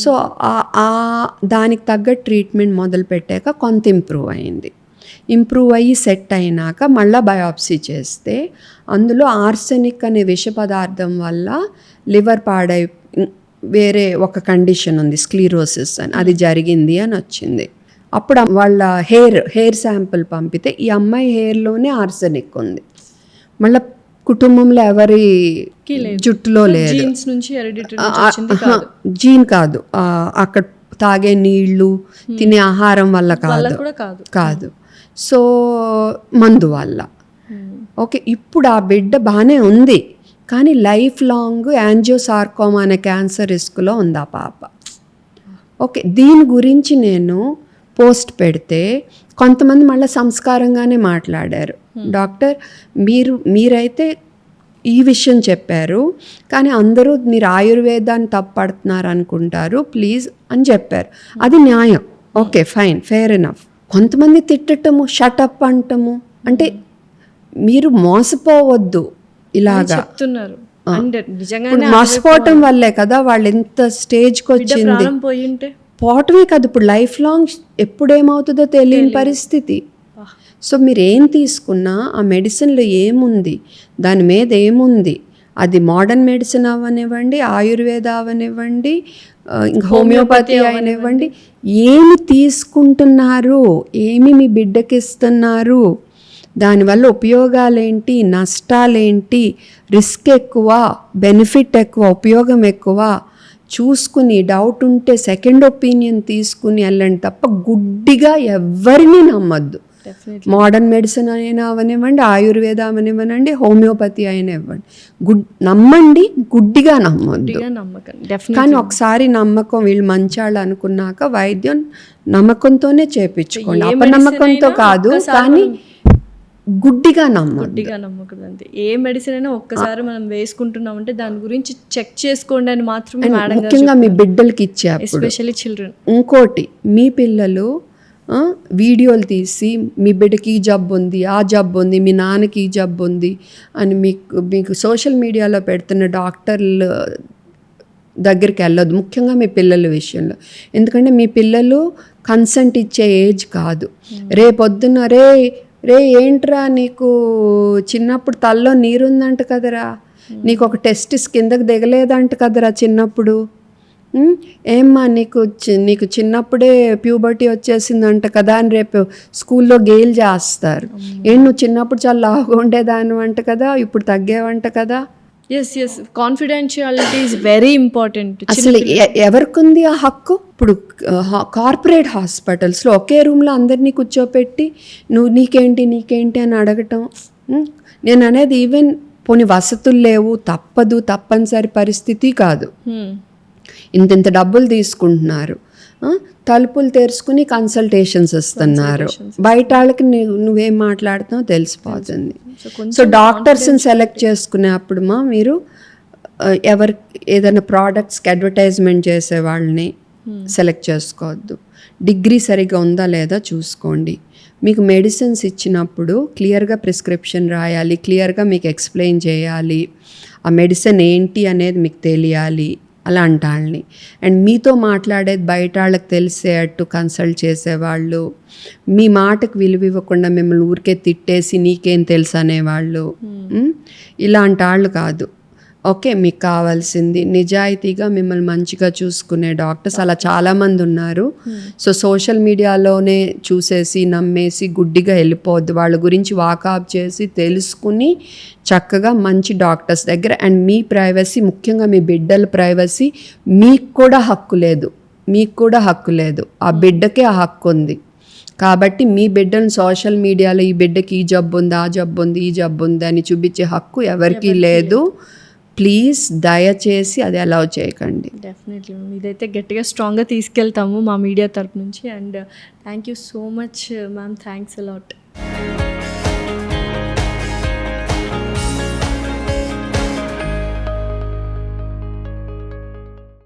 సో దానికి తగ్గ ట్రీట్మెంట్ మొదలు పెట్టాక కొంత ఇంప్రూవ్ అయ్యి సెట్ అయినాక మళ్ళీ బయాప్సీ చేస్తే అందులో ఆర్సెనిక్ అనే విష పదార్థం వల్ల లివర్ పాడై వేరే ఒక కండిషన్ ఉంది, స్క్లీరోసిస్ అని, అది జరిగింది అని వచ్చింది. అప్పుడు వాళ్ళ హెయిర్ శాంపిల్ పంపితే ఈ అమ్మాయి హెయిర్లోనే ఆర్సెనిక్ ఉంది. మళ్ళీ కుటుంబంలో ఎవరి జుట్టులో లేదు, జీన్ కాదు, అక్కడ తాగే నీళ్లు తినే ఆహారం వల్ల కాదు, సో మందు వల్ల. ఓకే, ఇప్పుడు ఆ బిడ్డ బాగానే ఉంది, కానీ లైఫ్ లాంగ్ యాంజియోసార్కోమా అనే క్యాన్సర్ రిస్క్లో ఉంది ఆ పాప. ఓకే, దీని గురించి నేను పోస్ట్ పెడితే కొంతమంది మళ్ళీ సంస్కారంగానే మాట్లాడారు, డాక్టర్ మీరైతే ఈ విషయం చెప్పారు, కానీ అందరూ మీరు ఆయుర్వేదాన్ని తప్పడుతున్నారు అనుకుంటారు, ప్లీజ్ అని చెప్పారు. అది న్యాయం, ఓకే ఫైన్, ఫెయిర్ ఎనఫ్. కొంతమంది తిట్టటము, షటప్ అంటము, అంటే మీరు మోసపోవద్దు ఇలాగా చెప్తున్నారు. మోసపోవటం వల్లే కదా వాళ్ళు ఎంత స్టేజ్కి వచ్చింది. పోవటమే కాదు, ఇప్పుడు లైఫ్ లాంగ్ ఎప్పుడేమవుతుందో తెలియని పరిస్థితి. సో మీరు ఏం తీసుకున్నా ఆ మెడిసిన్లో ఏముంది, దాని మీద ఏముంది, అది మోడర్న్ మెడిసిన్ అవనివ్వండి, ఆయుర్వేద అవనివ్వండి, ఇంకా హోమియోపతి అవనివ్వండి, ఏమి తీసుకుంటున్నారు, ఏమి మీ బిడ్డకి ఇస్తున్నారు, దానివల్ల ఉపయోగాలేంటి, నష్టాలేంటి, రిస్క్ ఎక్కువ, బెనిఫిట్ ఎక్కువ, ఉపయోగం ఎక్కువ చూసుకుని, డౌట్ ఉంటే సెకండ్ ఒపీనియన్ తీసుకుని వెళ్ళండి తప్ప గుడ్డిగా ఎవరిని నమ్మద్దు. మోడర్న్ మెడిసిన్ అయినా అవనివ్వండి, ఆయుర్వేద అవనివ్వనండి, హోమియోపతి అయినా ఇవ్వండి, నమ్మండి, గుడ్డిగా నమ్మద్దు. కానీ ఒకసారి నమ్మకం, వీళ్ళు మంచాళ్ళు అనుకున్నాక వైద్యం నమ్మకంతోనే చేపించుకోండి, అపనమ్మకంతో కాదు, కానీ గుడ్డిగా నమ్మకూడదు అంతే. ఏ మెడిసిన్ అయినా ఒక్కసారి మనం వేసుకుంటున్నామంటే దాని గురించి చెక్ చేసుకోండి అని మాత్రమే మేడం గారు ముఖ్యంగా మీ బిడ్డలకి ఇచ్చే, ఎస్పెషల్లీ చిల్డ్రన్. ఇంకోటి, మీ పిల్లలు వీడియోలు తీసి మీ బిడ్డకి ఈ జబ్బు ఉంది, ఆ జబ్బు ఉంది, మీ నాన్నకి ఈ జబ్బు ఉంది అని మీకు సోషల్ మీడియాలో పెడుతున్న డాక్టర్లు దగ్గరికి వెళ్ళొద్దు, ముఖ్యంగా మీ పిల్లల విషయంలో. ఎందుకంటే మీ పిల్లలు కన్సెంట్ ఇచ్చే ఏజ్ కాదు. రేపొద్దున రే ఏంట్రా నీకు చిన్నప్పుడు తల్లో నీరుందంట కదరా, నీకు ఒక టెస్టిస్ కిందకి దిగలేదంట కదరా చిన్నప్పుడు, ఏమ్మా నీకు చిన్నప్పుడే ప్యూబర్టీ వచ్చేసిందంట కదా అని రేపు స్కూల్లో గేల్ చేస్తారు. నువ్వు చిన్నప్పుడు చాలా లావుగా ఉండేదాని అంట కదా, ఇప్పుడు తగ్గేవంట కదా. Yes confidentiality is very important. అసలు ఎవరికి ఉంది ఆ హక్కు? ఇప్పుడు కార్పొరేట్ హాస్పిటల్స్లో ఒకే రూమ్లో అందరినీ కూర్చోపెట్టి నువ్వు నీకేంటి అని అడగటం. నేను అనేది ఈవెన్ పోనీ వసతులు లేవు, తప్పనిసరి పరిస్థితి కాదు, ఇంత డబ్బులు తీసుకుంటున్నారు, తలుపులు తెరుచుకుని కన్సల్టేషన్స్ ఇస్తున్నారు, బయట వాళ్ళకి నువ్వేం మాట్లాడుతావు తెలిసిపోతుంది. సో డాక్టర్స్ని సెలెక్ట్ చేసుకునేప్పుడు మీరు ఏదైనా ప్రోడక్ట్స్కి అడ్వర్టైజ్మెంట్ చేసే వాళ్ళని సెలెక్ట్ చేసుకోవద్దు. డిగ్రీ సరిగ్గా ఉందా లేదా చూసుకోండి. మీకు మెడిసిన్స్ ఇచ్చినప్పుడు క్లియర్గా ప్రిస్క్రిప్షన్ రాయాలి, క్లియర్గా మీకు ఎక్స్ప్లెయిన్ చేయాలి, ఆ మెడిసిన్ ఏంటి అనేది మీకు తెలియాలి అలాంటి వాళ్ళని. అండ్ మీతో మాట్లాడేది బయట వాళ్ళకి తెలిసేటట్టు కన్సల్ట్ చేసేవాళ్ళు, మీ మాటకు విలువ ఇవ్వకుండా మిమ్మల్ని ఊరికే తిట్టేసి నీకేం తెలుసు అనేవాళ్ళు, ఇలాంటి వాళ్ళు కాదు. ఓకే, మీకు కావాల్సింది నిజాయితీగా మిమ్మల్ని మంచిగా చూసుకునే డాక్టర్స్ అలా చాలామంది ఉన్నారు. సో సోషల్ మీడియాలోనే చూసేసి నమ్మేసి గుడ్డిగా వెళ్ళిపోవద్దు. వాళ్ళ గురించి వాకప్ చేసి తెలుసుకుని చక్కగా మంచి డాక్టర్స్ దగ్గర. అండ్ మీ ప్రైవసీ, ముఖ్యంగా మీ బిడ్డల ప్రైవసీ మీకు కూడా హక్కు లేదు, ఆ బిడ్డకే ఆ హక్కు ఉంది. కాబట్టి మీ బిడ్డను సోషల్ మీడియాలో ఈ బిడ్డకి ఈ జబ్బు ఉంది, ఆ జబ్బు ఉంది, ఈ జబ్బు ఉంది అని చూపించే హక్కు ఎవరికీ లేదు. ప్లీజ్ దయచేసి అది అలౌ చేయకండి. డెఫినెట్లీ ఇదైతే గట్టిగా స్ట్రాంగ్గా తీసుకెళ్తాము మా మీడియా తరపు నుంచి. And thank you so much ma'am, thanks a lot.